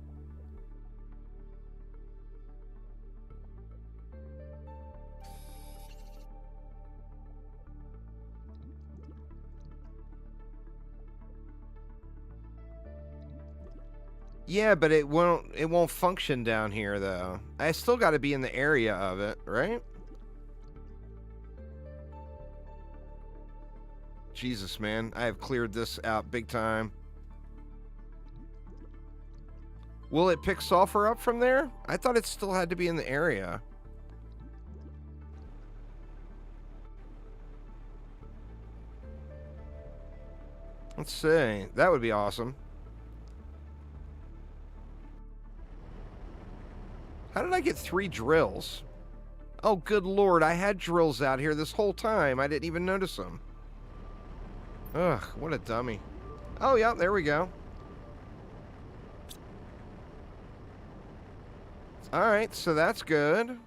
Speaker 1: Yeah, but it won't function down here though. I still got to be in the area of it, right? Jesus, man, I have cleared this out big time. Will it pick sulfur up from there? I thought it still had to be in the area. Let's see. That would be awesome. How did I get 3 drills? Oh, good lord, I had drills out here this whole time. I didn't even notice them. Ugh, what a dummy. Oh, yeah, there we go. Alright, so that's good.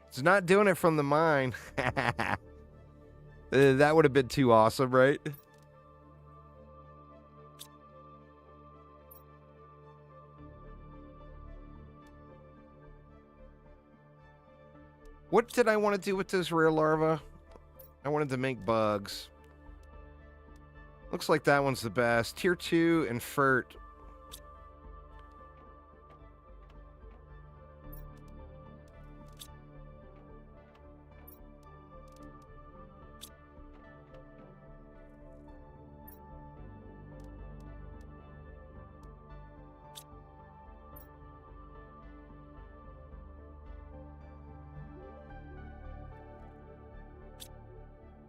Speaker 1: It's not doing it from the mine. That would have been too awesome, right? What did I want to do with this rare larva? I wanted to make bugs. Looks like that one's the best. Tier 2 and Fert.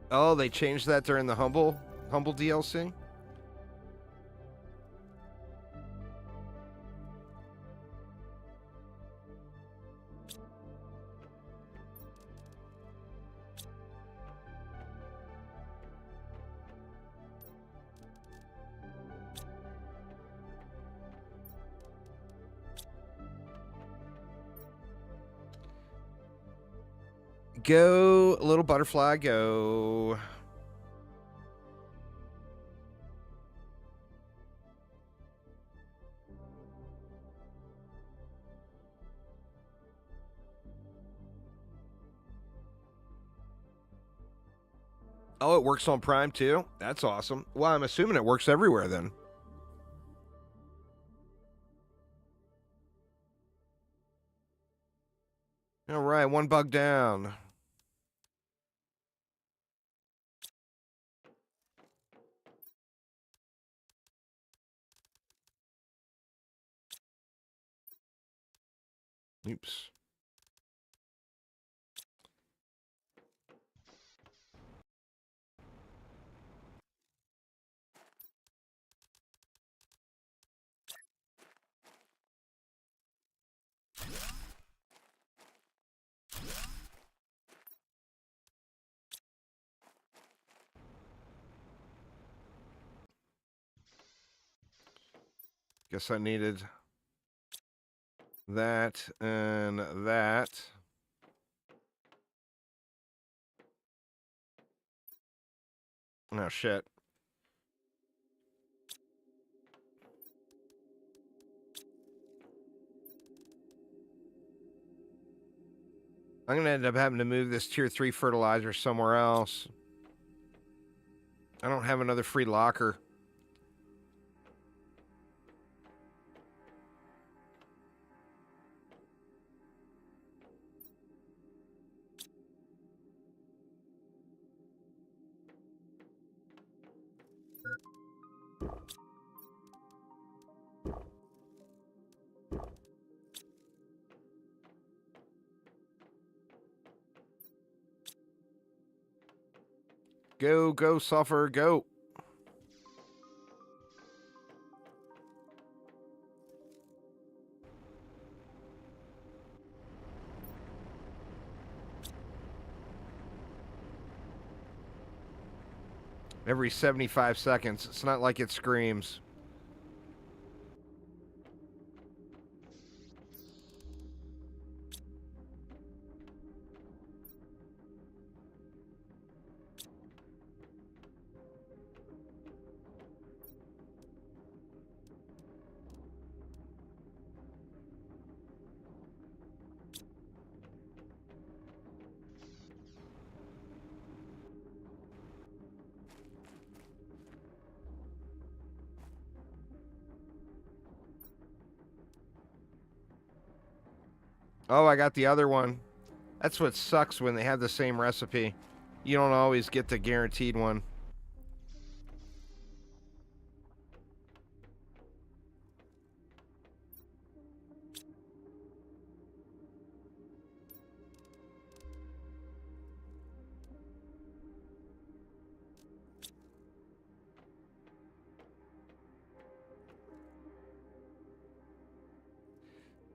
Speaker 1: Oh, they changed that during the Humble DLC? Go, little butterfly, go. Oh, it works on Prime too? That's awesome. Well, I'm assuming it works everywhere then. All right, 1 bug down. Oops. Guess I needed that and that. Oh, shit. I'm going to end up having to move this tier 3 fertilizer somewhere else. I don't have another free locker. Go, go, sulfur, go. Every 75 seconds. It's not like it screams. Oh, I got the other one. That's what sucks when they have the same recipe. You don't always get the guaranteed one.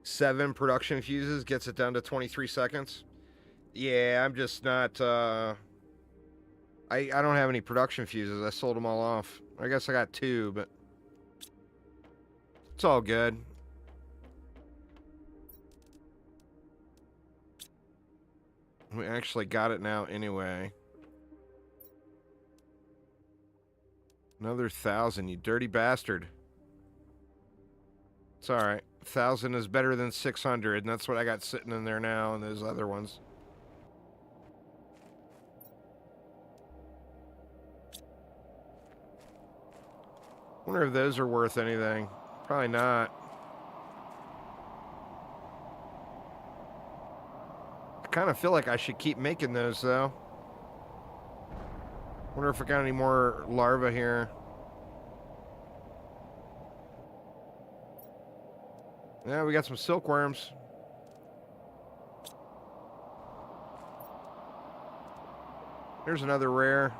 Speaker 1: Seven production fuses gets it down to 23 seconds. Yeah, I'm just not, I don't have any production fuses. I sold them all off. I guess I got 2, but it's all good. We actually got it now anyway. Another 1,000, you dirty bastard. It's alright. 1,000 is better than 600, and that's what I got sitting in there now and those other ones. Wonder if those are worth anything. Probably not. I kind of feel like I should keep making those, though. Wonder if I got any more larvae here. Yeah, we got some silkworms. Here's another rare.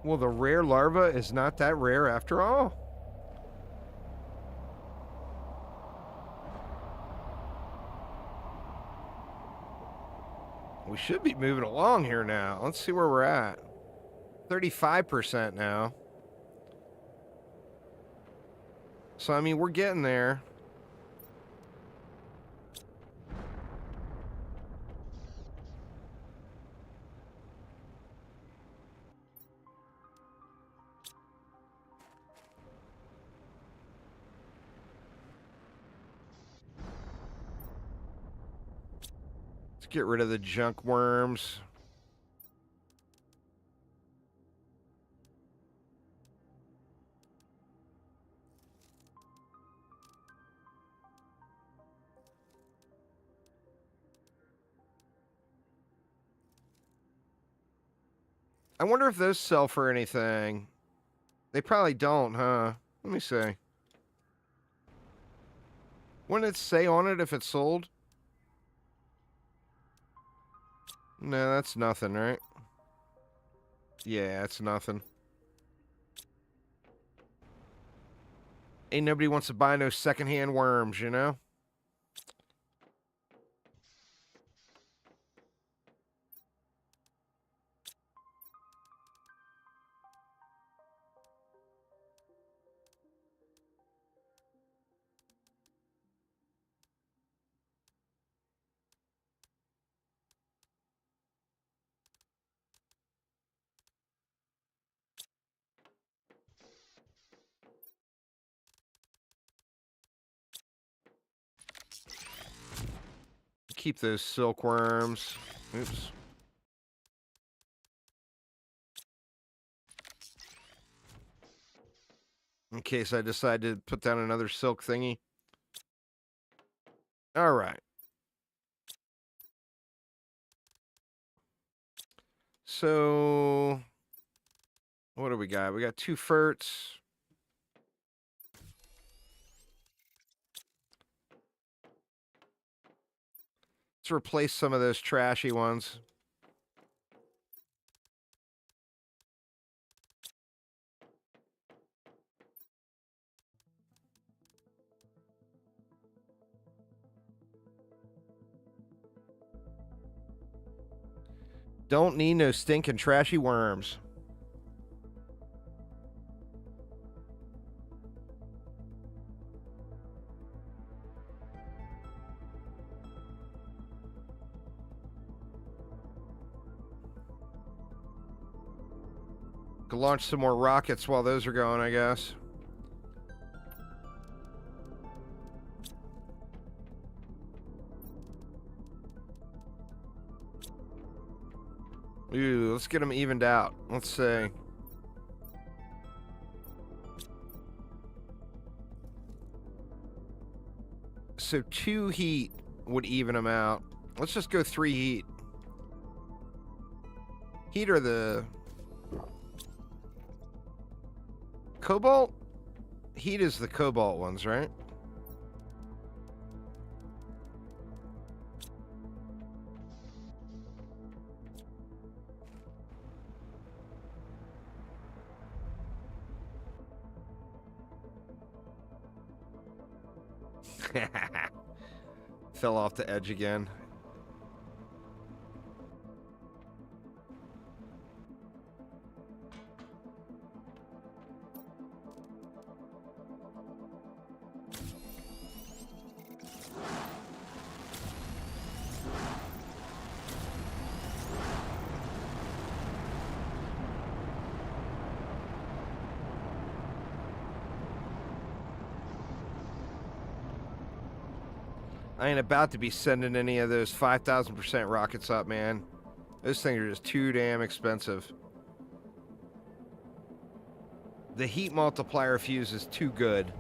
Speaker 1: Well, the rare larva is not that rare after all. We should be moving along here now. Let's see where we're at. 35% now. So, I mean, we're getting there. Let's get rid of the junk worms. I wonder if those sell for anything. They probably don't, huh? Let me see. Wouldn't it say on it if it's sold? No, that's nothing, right? Yeah, it's nothing. Ain't nobody wants to buy no secondhand worms, you know? keep those silkworms. Oops. In case I decide to put down another silk thingy. All right. So, what do we got? We got 2 ferts. Let's replace some of those trashy ones. Don't need no stinking trashy worms. Could launch some more rockets while those are going, I guess. Ooh, let's get them evened out. Let's see. So 2 heat would even them out. Let's just go 3 heat. Heat are the... Cobalt? Heat is the cobalt ones, right? Fell off the edge again. I ain't about to be sending any of those 5,000% rockets up, man. Those things are just too damn expensive. The heat multiplier fuse is too good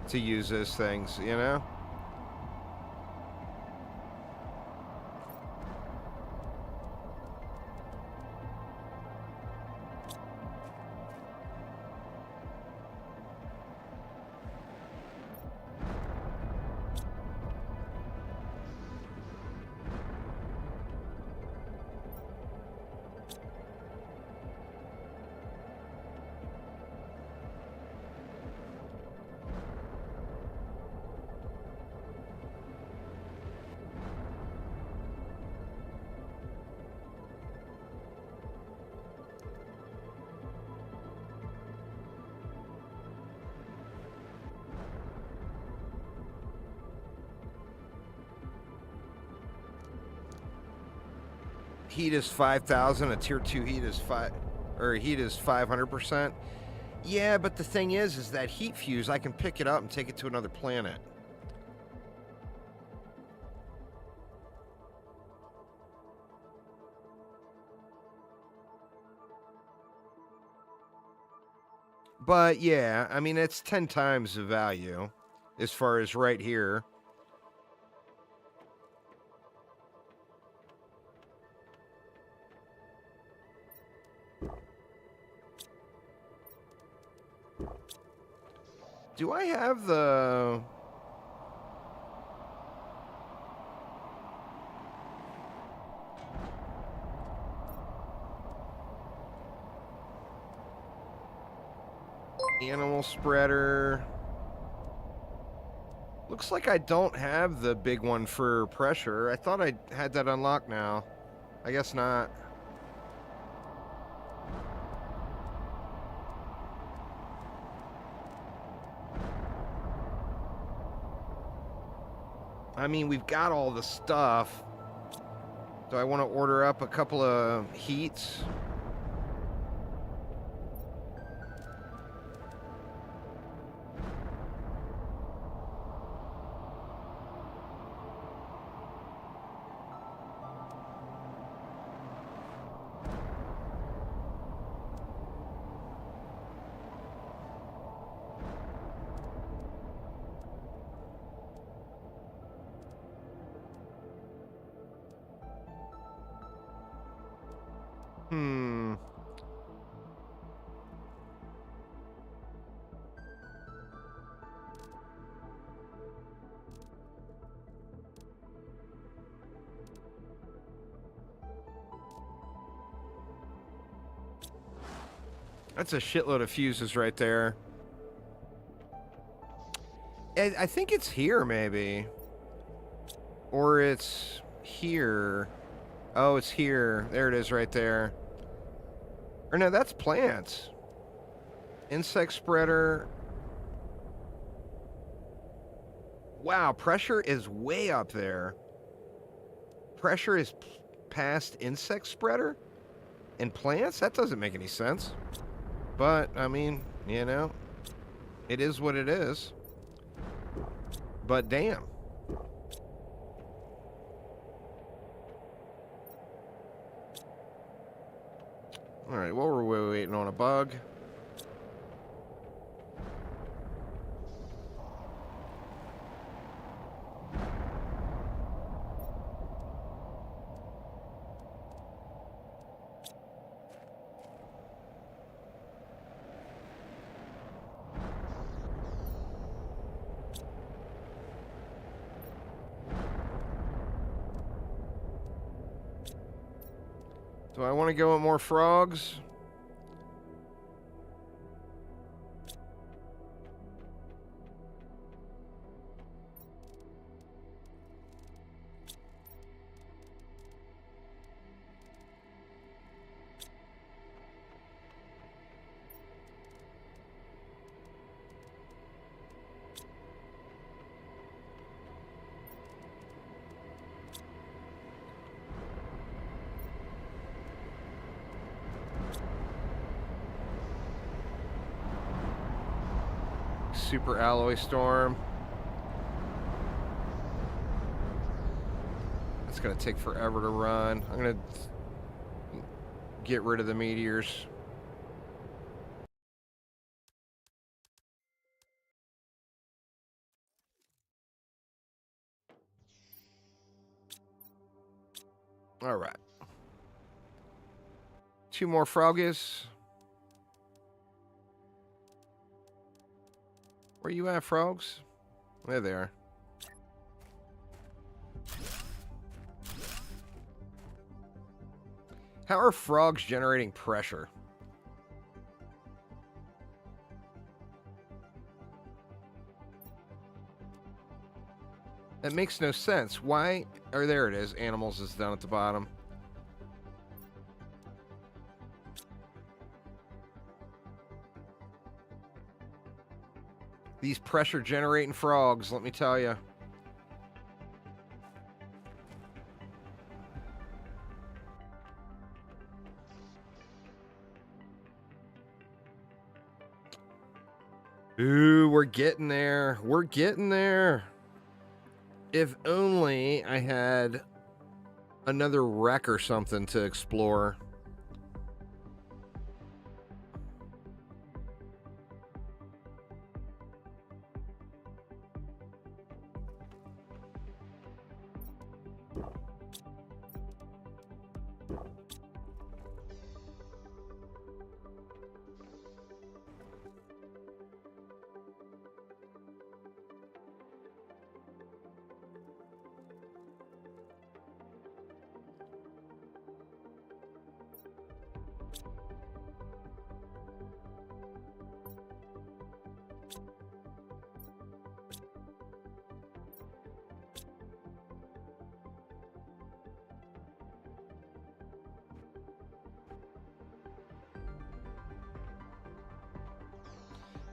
Speaker 1: to use those things, you know? Heat is 5,000. A tier 2 heat is 500%. Yeah, but the thing is that heat fuse, I can pick it up and take it to another planet. But yeah, I mean, it's 10 times the value as far as right here. Do I have the... Animal spreader? Looks like I don't have the big one for pressure. I thought I had that unlocked now. I guess not. I mean, we've got all the stuff. Do I want to order up a couple of heats? Hmm. That's a shitload of fuses right there. I think it's here, maybe. Or it's here. Oh, it's here. There it is right there. Or no, that's plants. Insect spreader. Wow, pressure is way up there. Pressure is past insect spreader? And plants? That doesn't make any sense. But, I mean, you know, it is what it is. But damn. Alright, well, we're waiting on a bug. Do I want to go with more frogs? Super alloy storm. It's gonna take forever to run. I'm gonna get rid of the meteors. All right. 2 more froggies. Where you at, frogs? There they are. How are frogs generating pressure? That makes no sense. Why? Or there it is. Animals is down at the bottom. These pressure generating frogs, let me tell you. Ooh, we're getting there. We're getting there. If only I had another wreck or something to explore.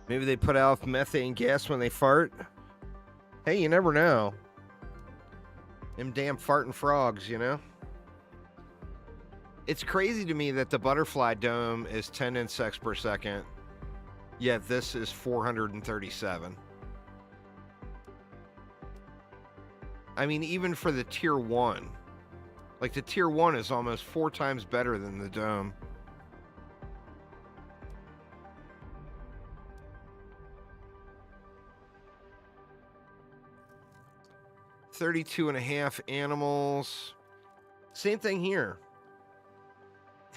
Speaker 1: Maybe they put out methane gas when they fart. Hey, you never know. Them damn farting frogs, you know? It's crazy to me that the butterfly dome is 10 insects per second, yet this is 437. I mean, even for the tier 1. Like, the tier 1 is almost 4 times better than the dome. $32.5 animals. Same thing here.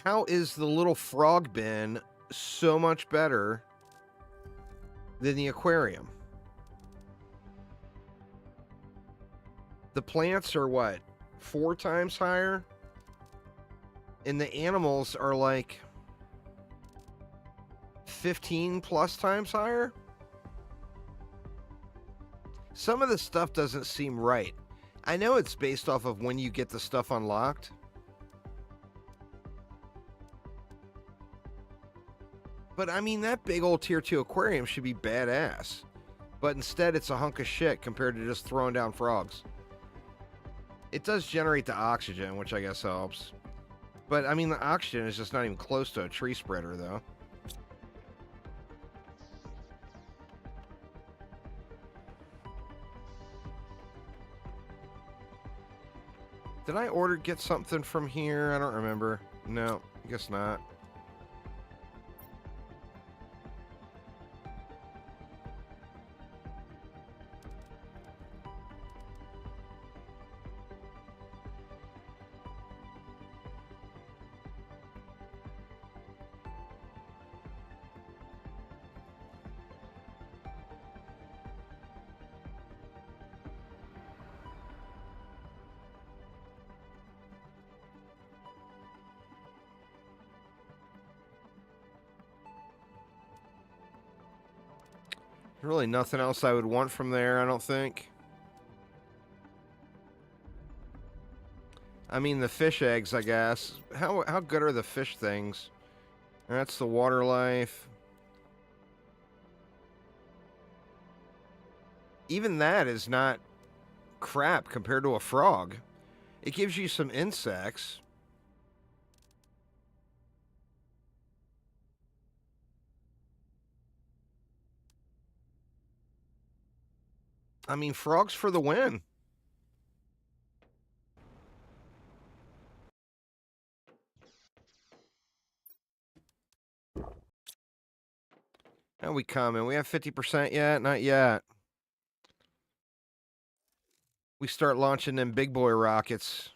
Speaker 1: How is the little frog bin so much better than the aquarium? The plants are what? 4 times higher? And the animals are like 15 plus times higher? Some of the stuff doesn't seem right. I know it's based off of when you get the stuff unlocked. But I mean, that big old tier 2 aquarium should be badass. But instead, it's a hunk of shit compared to just throwing down frogs. It does generate the oxygen, which I guess helps. But I mean, the oxygen is just not even close to a tree spreader, though. Did I get something from here? I don't remember. No, I guess not. Really nothing else I would want from there, I don't think. I mean, the fish eggs, I guess. How good are the fish things? That's the water life. Even that is not crap compared to a frog. It gives you some insects. I mean, frogs for the win. How we coming? We have 50% yet? Not yet. We start launching them big boy rockets.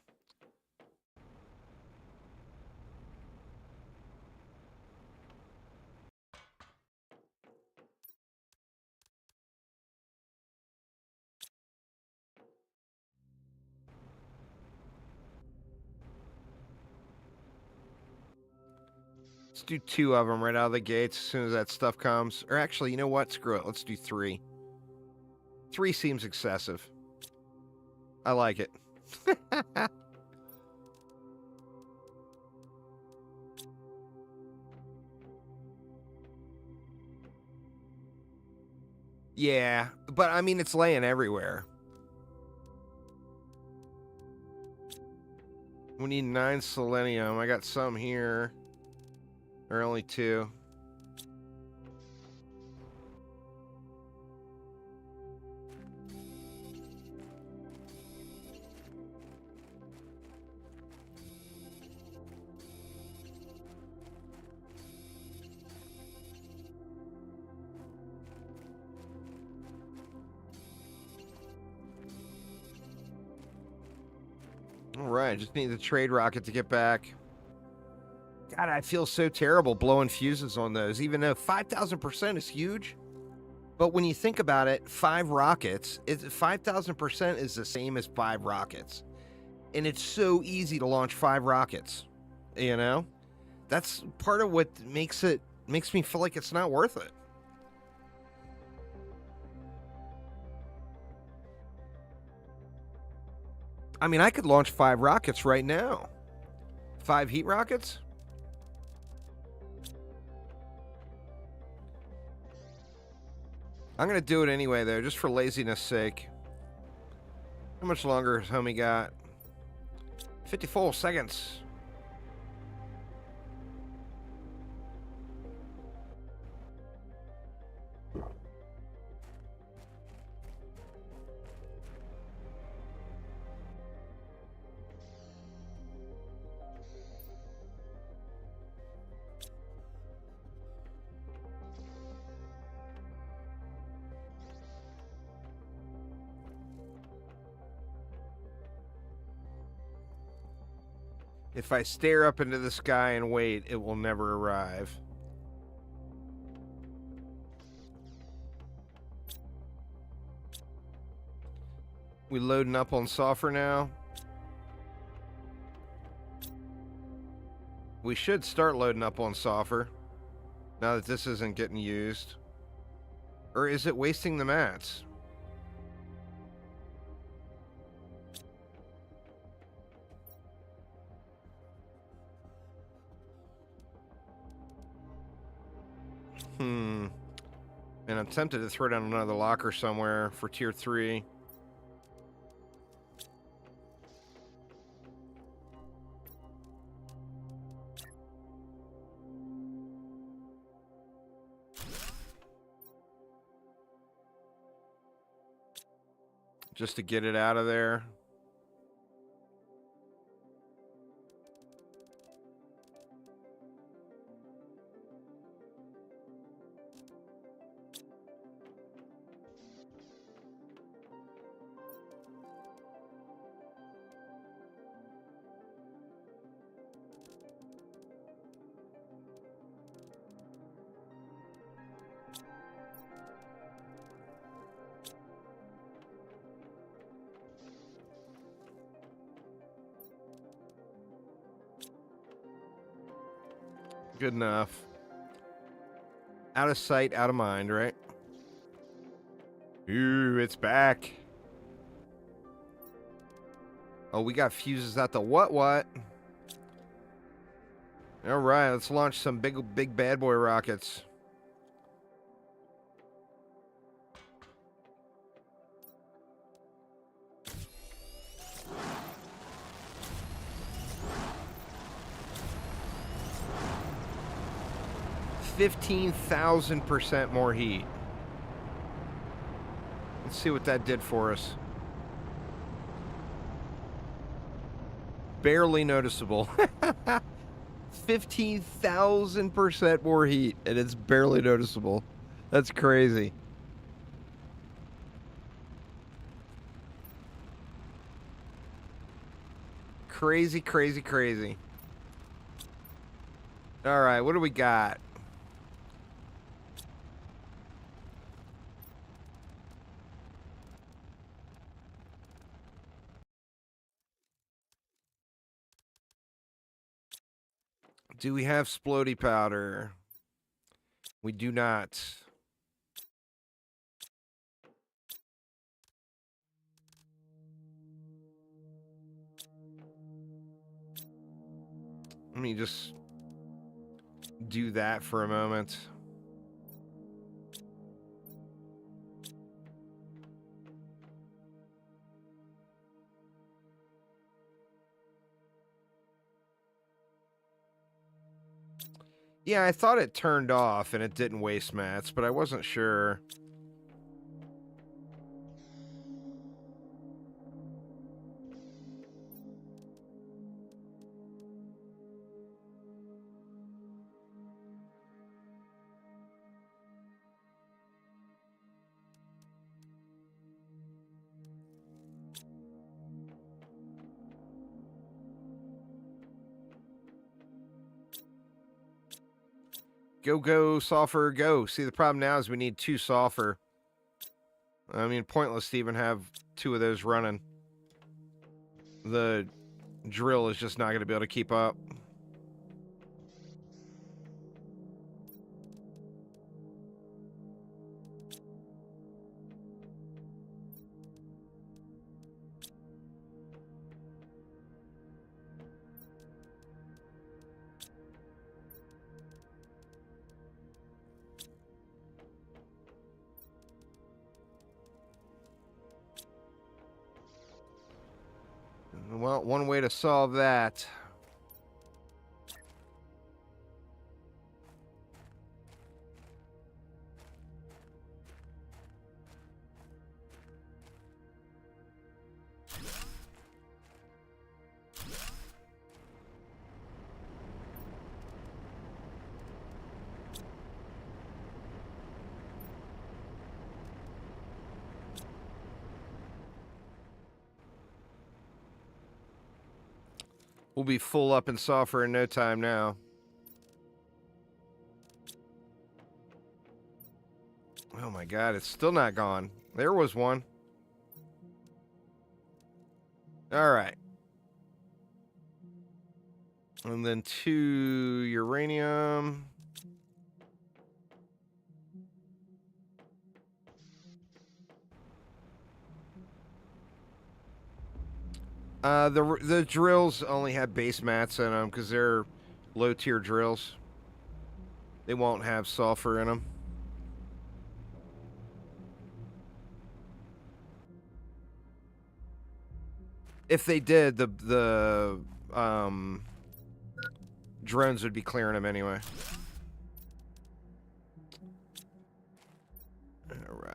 Speaker 1: Let's do 2 of them right out of the gates as soon as that stuff comes. Or actually, you know what? Screw it. Let's do 3. 3 seems excessive. I like it. Yeah, but I mean, it's laying everywhere. We need 9 selenium. I got some here. Or only 2. Alright, just need the trade rocket to get back. God, I feel so terrible blowing fuses on those, even though 5,000% is huge. But when you think about it, 5 rockets, 5,000% is the same as 5 rockets. And it's so easy to launch 5 rockets, you know? That's part of what makes me feel like it's not worth it. I mean, I could launch 5 rockets right now. 5 heat rockets? I'm going to do it anyway, though, just for laziness sake. How much longer has homie got? 54 seconds. If I stare up into the sky and wait, it will never arrive. We loading up on sulfur now? We should start loading up on sulfur now that this isn't getting used. Or is it wasting the mats? And I'm tempted to throw down another locker somewhere for tier 3. Just to get it out of there. Good enough. Out of sight, out of mind, right? Ooh, it's back. Oh, we got fuses at the what? All right, let's launch some big bad boy rockets. $15,000% more heat. Let's see what that did for us. Barely noticeable. 15,000% more heat, and it's barely noticeable. That's crazy. Crazy, crazy, crazy. All right, what do we got? Do we have splody powder? We do not. Let me just do that for a moment. Yeah, I thought it turned off and it didn't waste mats, but I wasn't sure. Go, sulfur, go. See, the problem now is we need 2 sulfur. I mean, pointless to even have 2 of those running. The drill is just not going to be able to keep up. Well, one way to solve that. We'll be full up in sulfur in no time now. Oh my god, it's still not gone. There was one. Alright. And then 2 uranium. The drills only have base mats in them because they're low-tier drills. They won't have sulfur in them. If they did, the drones would be clearing them anyway. All right.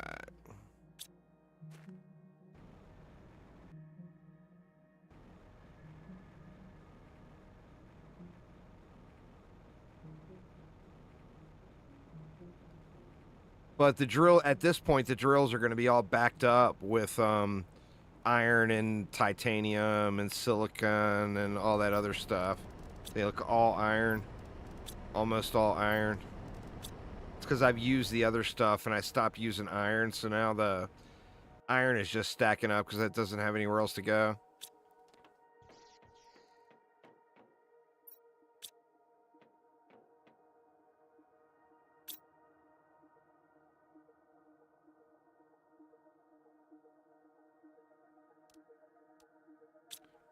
Speaker 1: But the drill, at this point, the drills are going to be all backed up with iron and titanium and silicon and all that other stuff. They look all iron, almost all iron. It's because I've used the other stuff and I stopped using iron, so now the iron is just stacking up because it doesn't have anywhere else to go.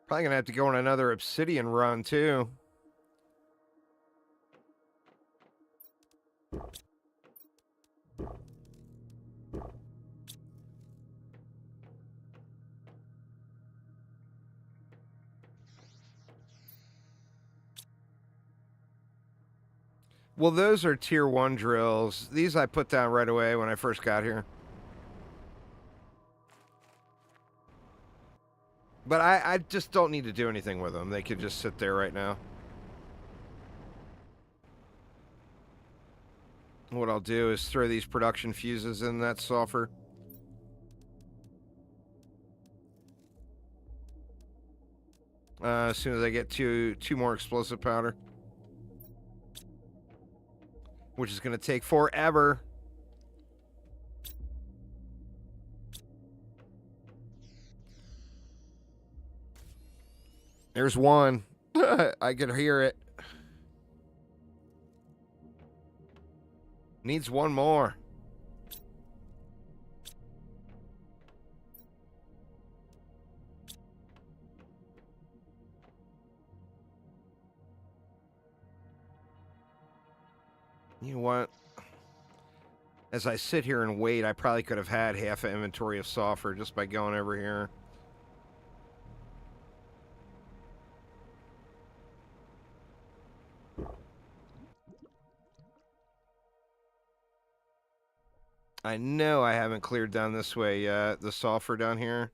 Speaker 1: Probably gonna have to go on another obsidian run too. Well, those are tier 1 drills. These I put down right away when I first got here. But I just don't need to do anything with them. They could just sit there right now. What I'll do is throw these production fuses in that sulfur. As soon as I get two more explosive powder. Which is going to take forever. There's one. I can hear it. Needs one more. You know what? As I sit here and wait, I probably could have had half an inventory of sulfur just by going over here. I know I haven't cleared down this way yet, the sulfur down here.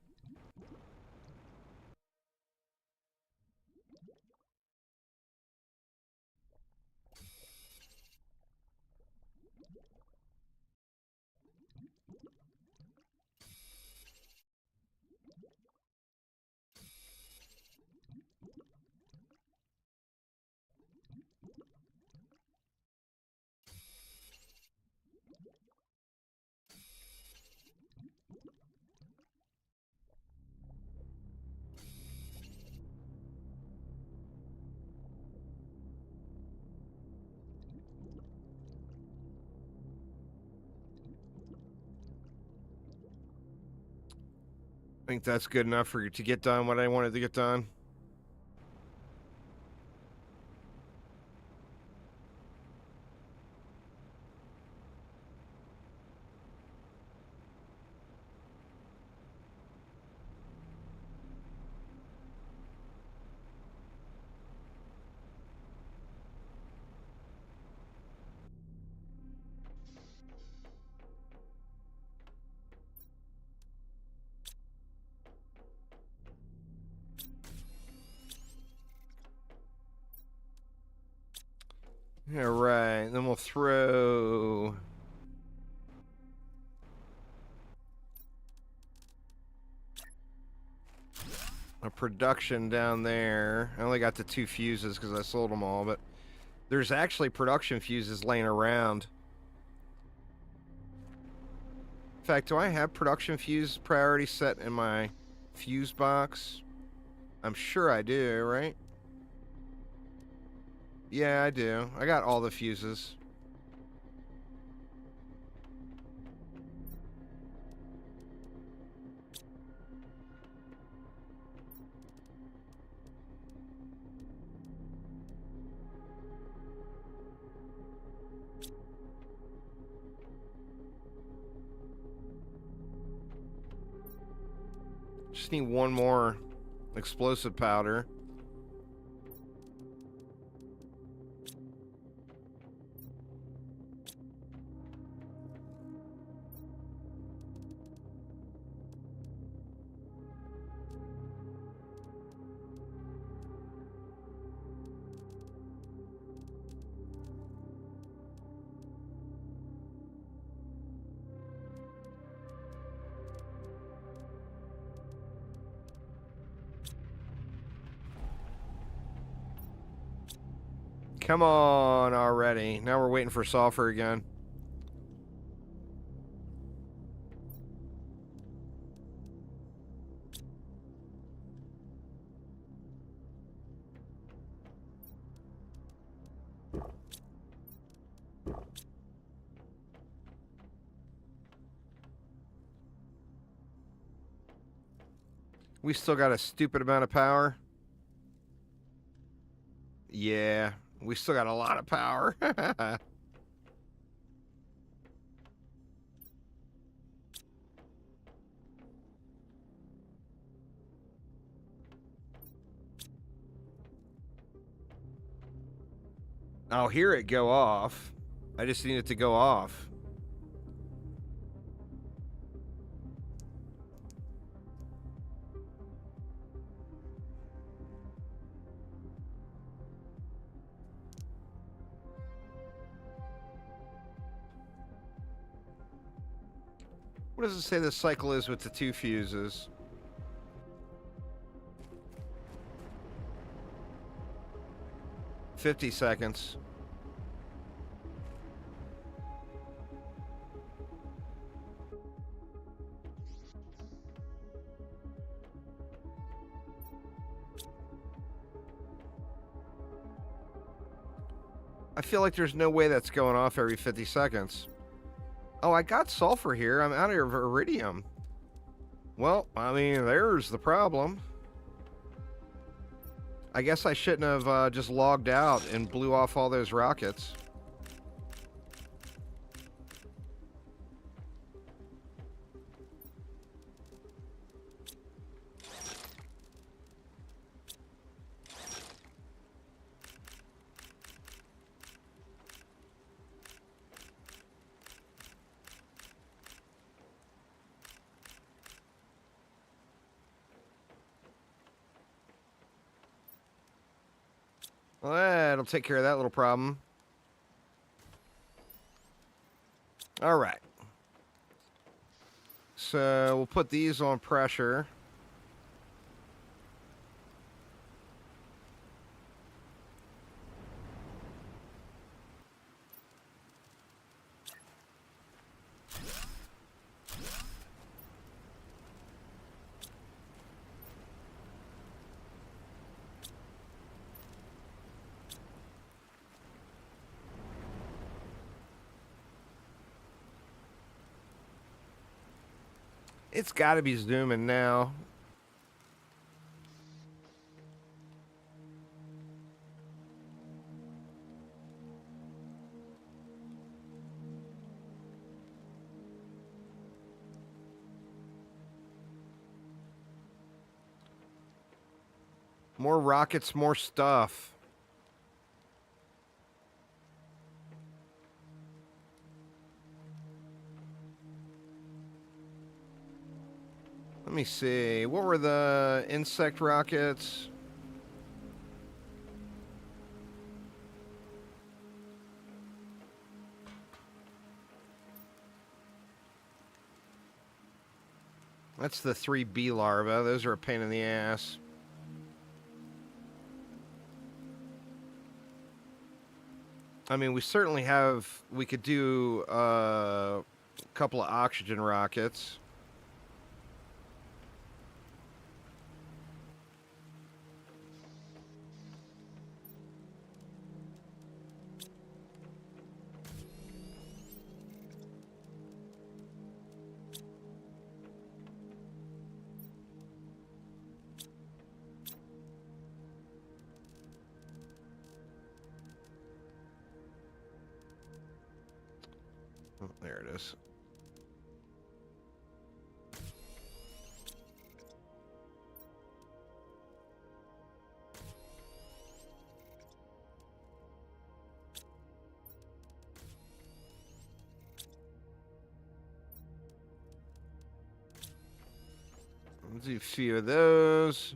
Speaker 1: I think that's good enough for you to get done what I wanted to get done. All right, then we'll throw... a production down there. I only got the 2 fuses because I sold them all, but there's actually production fuses laying around. In fact, do I have production fuse priority set in my fuse box? I'm sure I do, right? Yeah, I do. I got all the fuses. Just need one more explosive powder. Come on already. Now we're waiting for sulfur again. We still got a stupid amount of power. Yeah, we still got a lot of power. I'll hear it go off. I just need it to go off. What does it say the cycle is with the 2 fuses? "50 seconds. I feel like there's no way that's going off every 50 seconds. Oh, I got sulfur here. I'm out of iridium. Well, I mean, there's the problem. I guess I shouldn't have just logged out and blew off all those rockets. Well, that'll take care of that little problem. All right. So we'll put these on pressure. It's got to be zooming now. More rockets, more stuff. Let me see. What were the insect rockets? That's the 3 bee larvae. Those are a pain in the ass. I mean, we certainly have... We could do a couple of oxygen rockets. Oh, there it is. Let's do a few of those.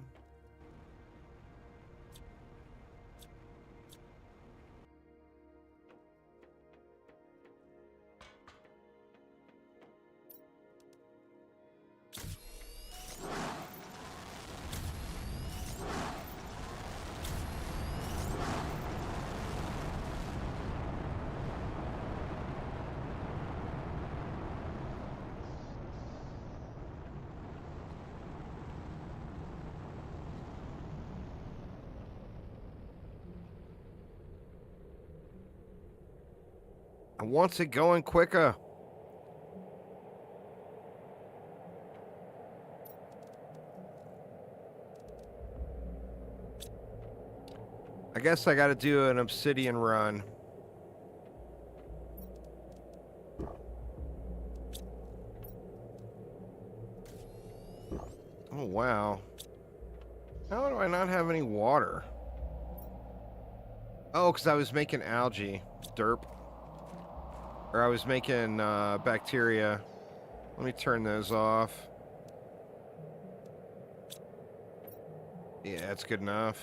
Speaker 1: I want it going quicker. I guess I gotta do an obsidian run. Oh, wow. How do I not have any water? Oh, because I was making algae. Derp. Or I was making bacteria. Let me turn those off. Yeah, that's good enough.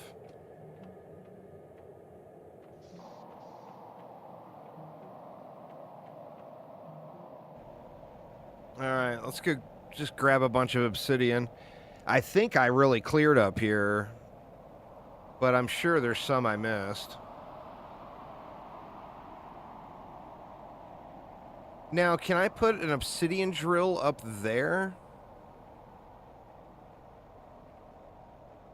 Speaker 1: Alright, let's go just grab a bunch of obsidian. I think I really cleared up here, but I'm sure there's some I missed. Now, can I put an obsidian drill up there?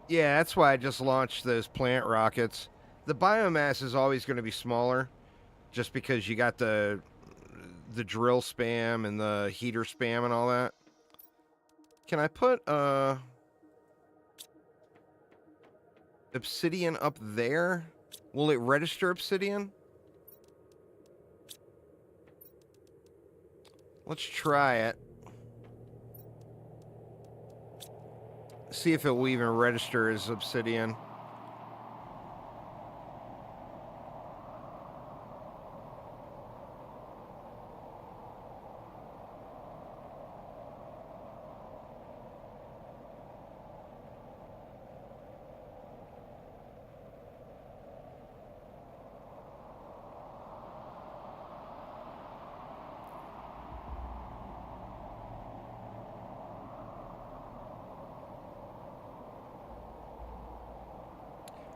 Speaker 1: Yeah, that's why I just launched those plant rockets. The biomass is always going to be smaller, just because you got the drill spam and the heater spam and all that. Can I put obsidian up there? Will it register obsidian? Let's try it. See if it will even register as obsidian.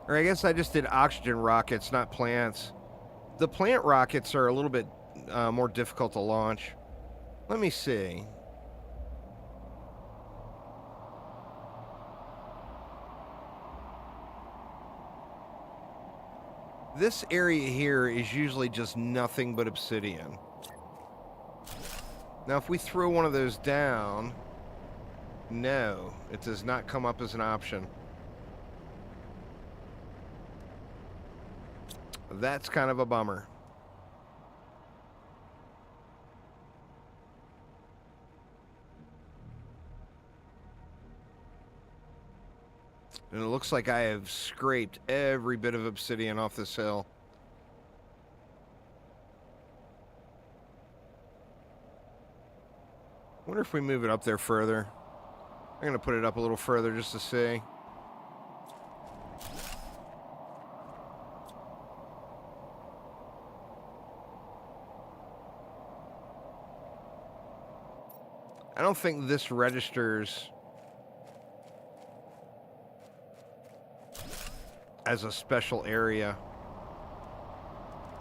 Speaker 1: Or I guess I just did oxygen rockets, not plants. The plant rockets are a little bit more difficult to launch. Let me see. This area here is usually just nothing but obsidian. Now, if we throw one of those down... No, it does not come up as an option. That's kind of a bummer. And it looks like I have scraped every bit of obsidian off this hill. I wonder if we move it up there further. I'm going to put it up a little further just to see. I don't think this registers as a special area.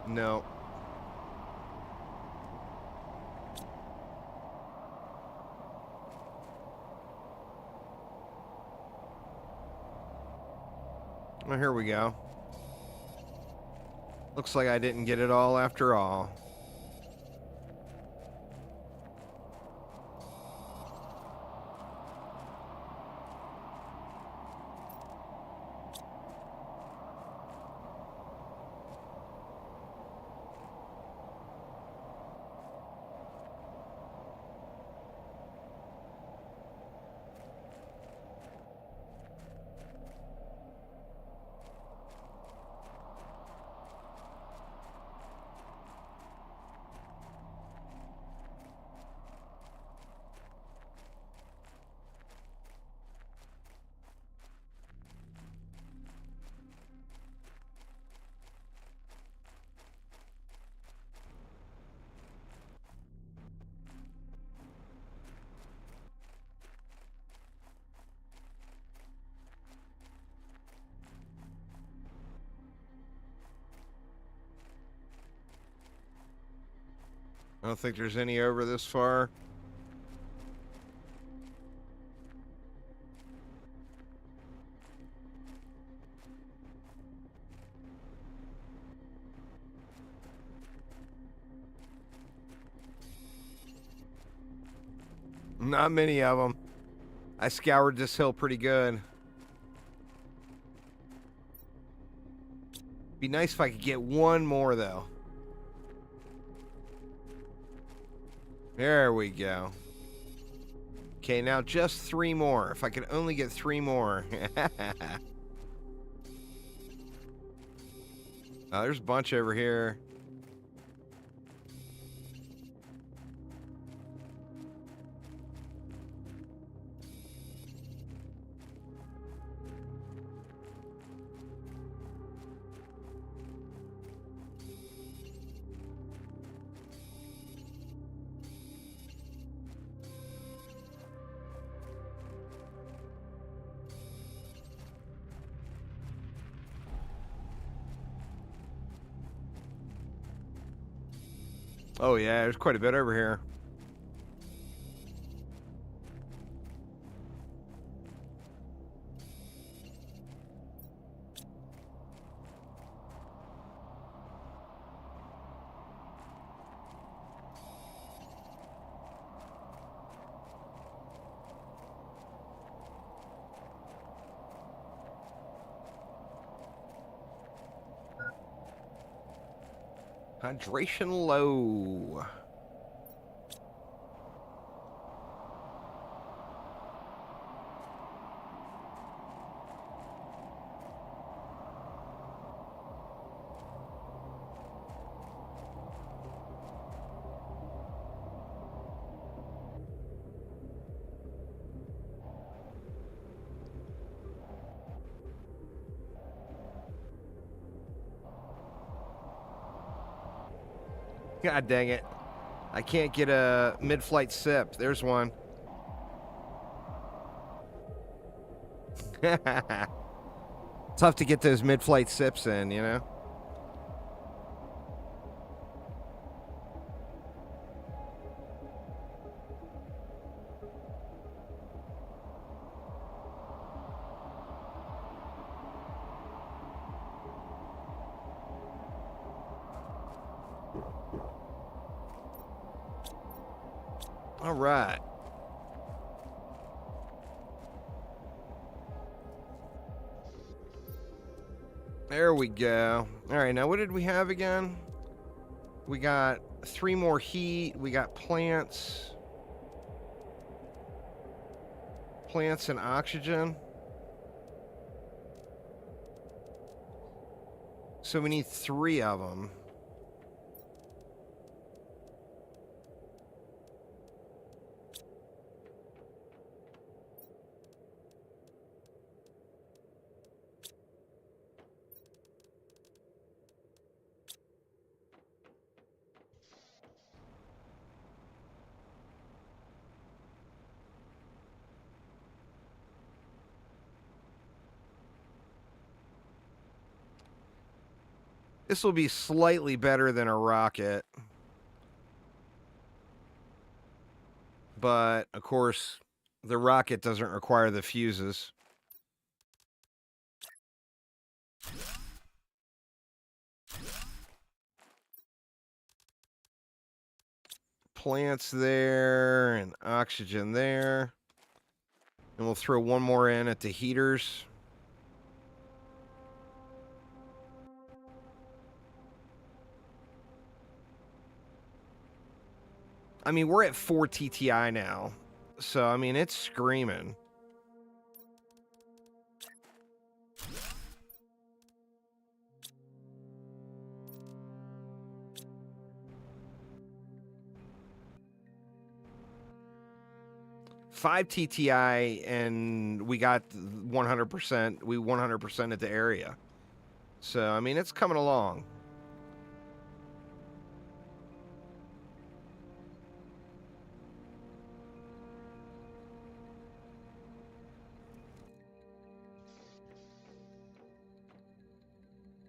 Speaker 1: No. Well, here we go. Looks like I didn't get it all after all. I don't think there's any over this far. Not many of them. I scoured this hill pretty good. Be nice if I could get one more, though. There we go. Okay, now just 3 more. If I could only get 3 more. Oh, there's a bunch over here. Oh, yeah, there's quite a bit over here. Hydration low. God dang it. I can't get a mid-flight sip. There's one. Tough to get those mid-flight sips in, you know? All right. There we go. All right, now what did we have again? We got 3 more heat. We got plants. Plants and oxygen. So we need 3 of them. This will be slightly better than a rocket. But, of course, the rocket doesn't require the fuses. Plants there and oxygen there. And we'll throw one more in at the heaters. I mean, we're at 4 TTI now. So, I mean, it's screaming. Five TTI, and we got 100%. We 100% at the area. So, I mean, it's coming along.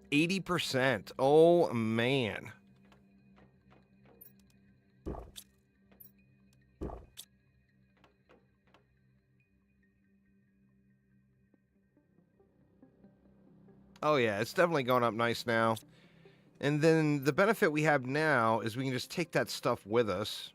Speaker 1: %. Oh, man. Oh, yeah, it's definitely going up nice now. And then the benefit we have now is we can just take that stuff with us.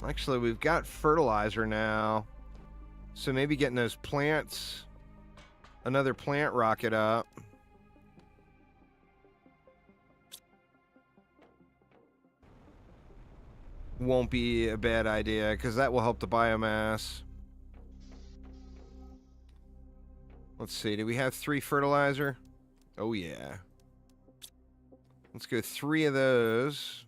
Speaker 1: Actually, we've got fertilizer now. So maybe getting those plants, another plant rocket up. Won't be a bad idea, because that will help the biomass. Let's see, do we have 3 fertilizer? Oh, yeah. Let's go 3 of those.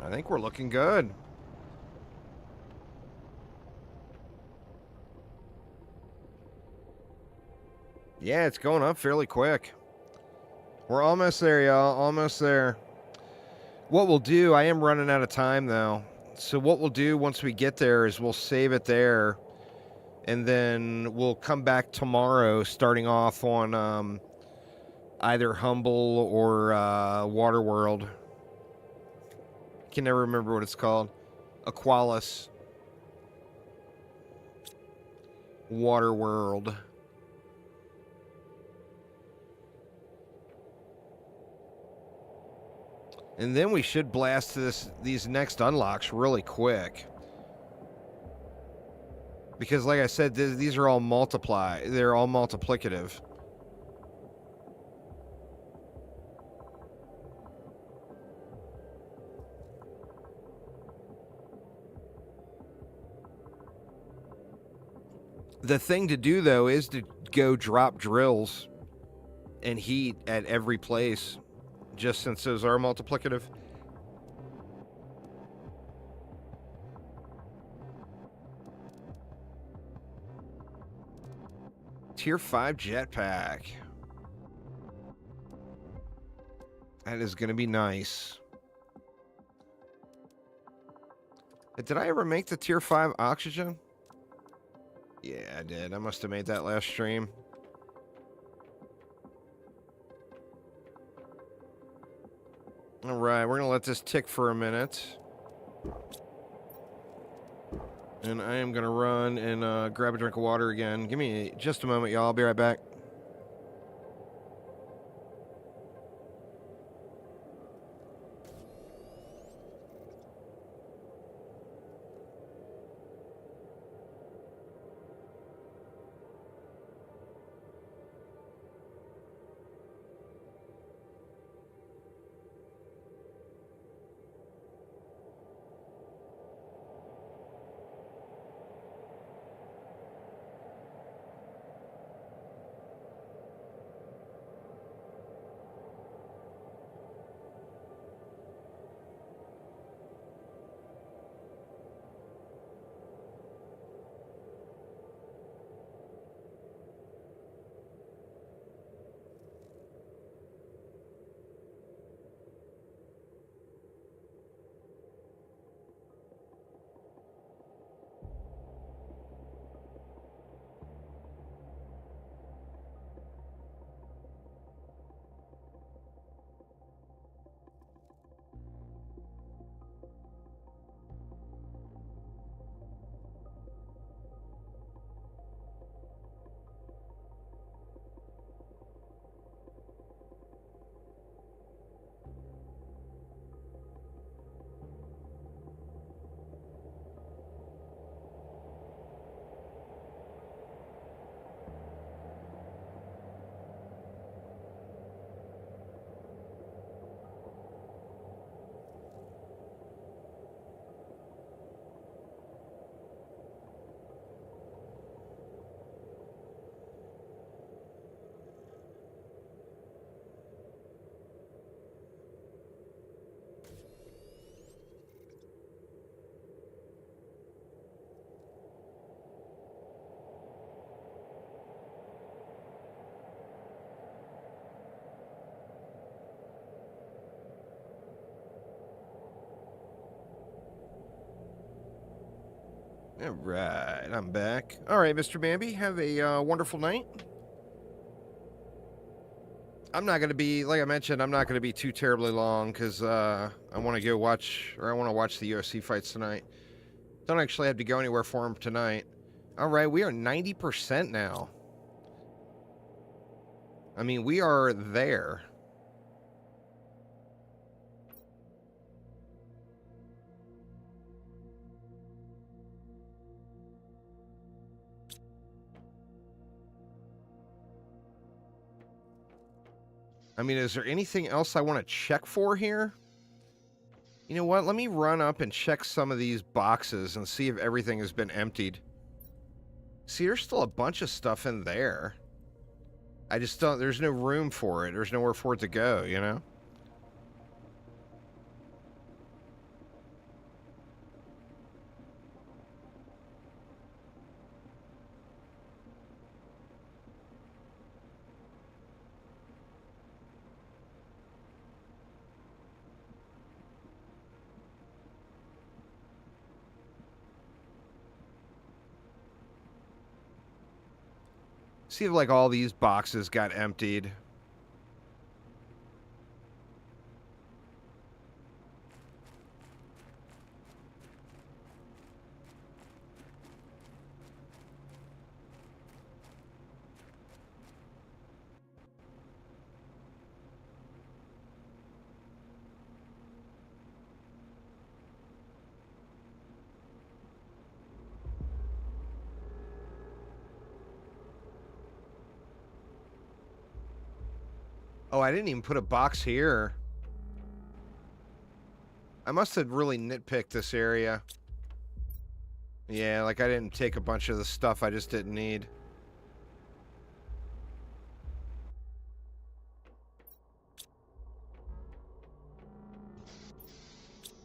Speaker 1: I think we're looking good. Yeah, it's going up fairly quick. We're almost there, y'all. Almost there. What we'll do, I am running out of time, though. So what we'll do once we get there is we'll save it there. And then we'll come back tomorrow, starting off on either Humble or Waterworld. Can never remember what it's called. Aqualis. Waterworld. And then we should blast these next unlocks really quick. Because like I said, these are all they're all multiplicative. The thing to do, though, is to go drop drills and heat at every place, just since those are multiplicative. Tier 5 jetpack. That is going to be nice. Did I ever make the Tier 5 oxygen? Yeah, I did. I must have made that last stream. All right, we're going to let this tick for a minute. And I am going to run and grab a drink of water again. Give me just a moment, y'all. I'll be right back. All right, I'm back. All right, Mr. Bambi, have a wonderful night. I'm not going to be, like I mentioned, I'm not going to be too terribly long because I want to go watch, or I want to watch the UFC fights tonight. Don't actually have to go anywhere for them tonight. All right, we are 90% now. I mean, we are there. I mean, is there anything else I want to check for here? You know what? Let me run up and check some of these boxes and see if everything has been emptied. See, there's still a bunch of stuff in there. I just don't, there's no room for it. There's nowhere for it to go, you know? See if, like, all these boxes got emptied. Oh, I didn't even put a box here. I must have really nitpicked this area. Yeah, like I didn't take a bunch of the stuff I just didn't need.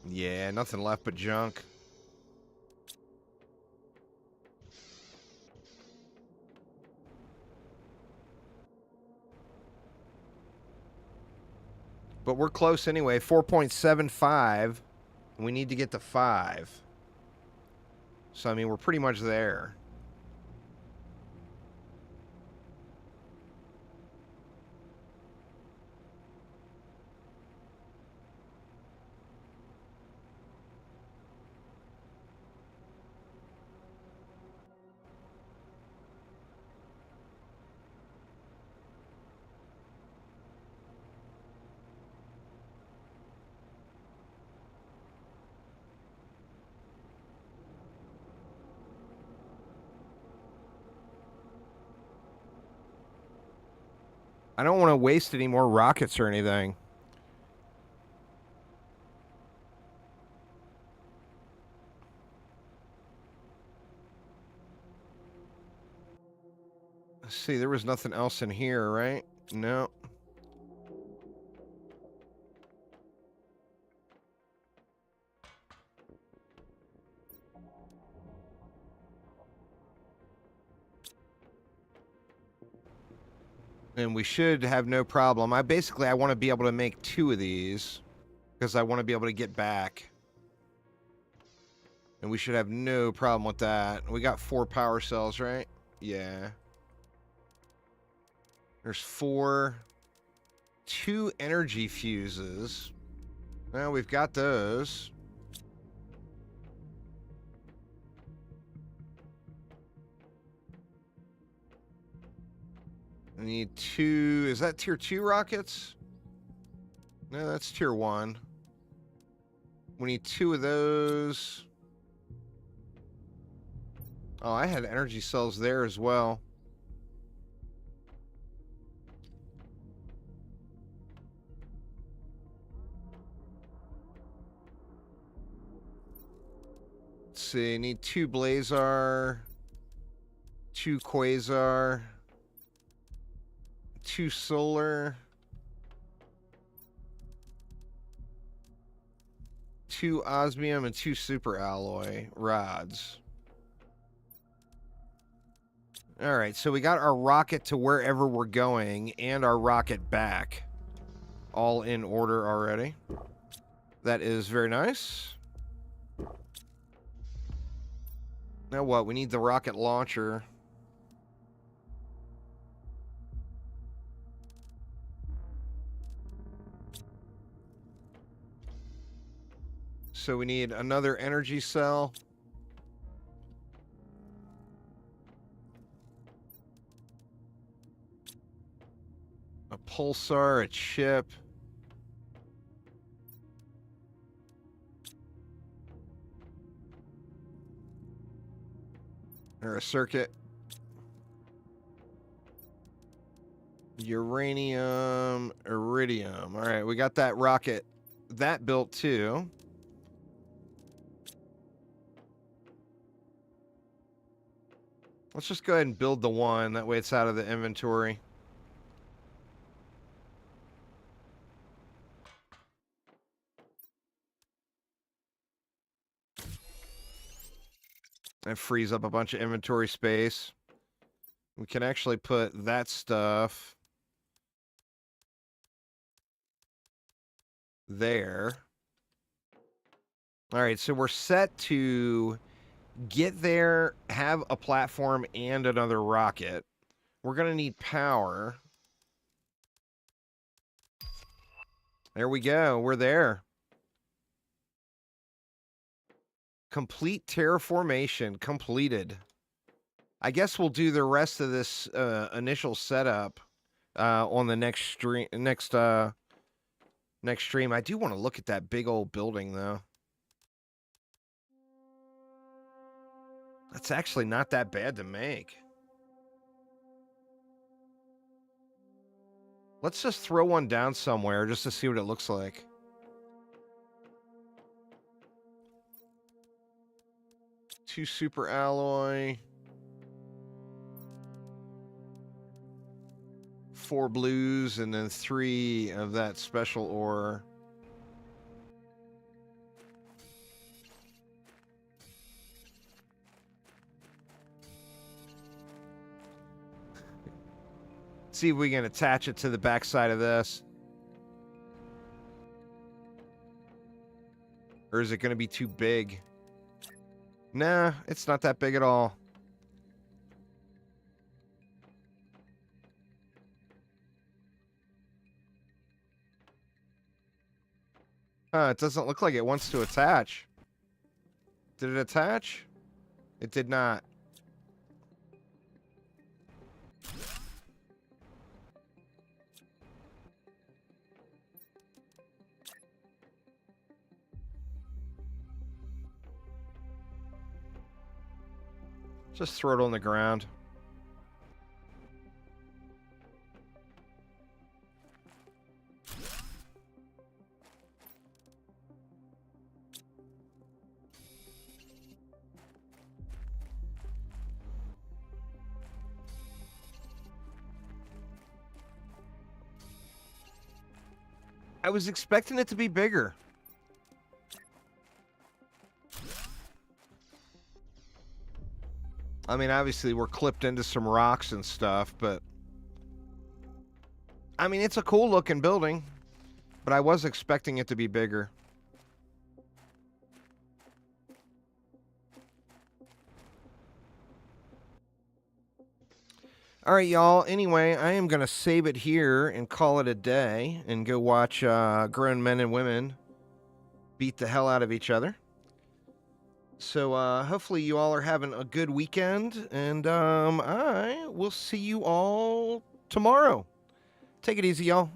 Speaker 1: Yeah, nothing left but junk. But we're close anyway. 4.75. We need to get to 5. So, I mean, we're pretty much there. I don't want to waste any more rockets or anything. Let's see, there was nothing else in here, right? No. And we should have no problem. I want to be able to make 2 of these because I want to be able to get back. And we should have no problem with that. We got 4 power cells, right? Yeah. There's 4. 2 energy fuses. Well, we've got those. I need 2. Is that tier 2 rockets? No, that's tier 1. We need 2 of those. Oh, I had energy cells there as well. Let's see, need 2 Blazar, 2 Quasar, 2 Solar, 2 Osmium, and 2 Super Alloy rods. All right, so we got our rocket to wherever we're going and our rocket back. All in order already. That is very nice. Now what? We need the rocket launcher. So we need another energy cell. A pulsar, a chip. Or a circuit. Uranium, iridium. All right, we got that rocket. That built too. Let's just go ahead and build the 1. That way it's out of the inventory. That frees up a bunch of inventory space. We can actually put that stuff there. All right, so we're set to get there, have a platform and another rocket. We're going to need power. There we go. We're there. Complete terraformation completed. I guess we'll do the rest of this initial setup on the next stream. Next stream. I do want to look at that big old building though. That's actually not that bad to make. Let's just throw one down somewhere just to see what it looks like. Two super alloy. 4 blues and then 3 of that special ore. See if we can attach it to the backside of this. Or is it going to be too big? Nah, it's not that big at all. It doesn't look like it wants to attach. Did it attach? It did not. Just throw it on the ground. was expecting it to be bigger. I mean, obviously we're clipped into some rocks and stuff, but I mean, it's a cool looking building, but I was expecting it to be bigger. All right, y'all. Anyway, I am going to save it here and call it a day and go watch grown men and women beat the hell out of each other. So hopefully you all are having a good weekend, and I will see you all tomorrow. Take it easy, y'all.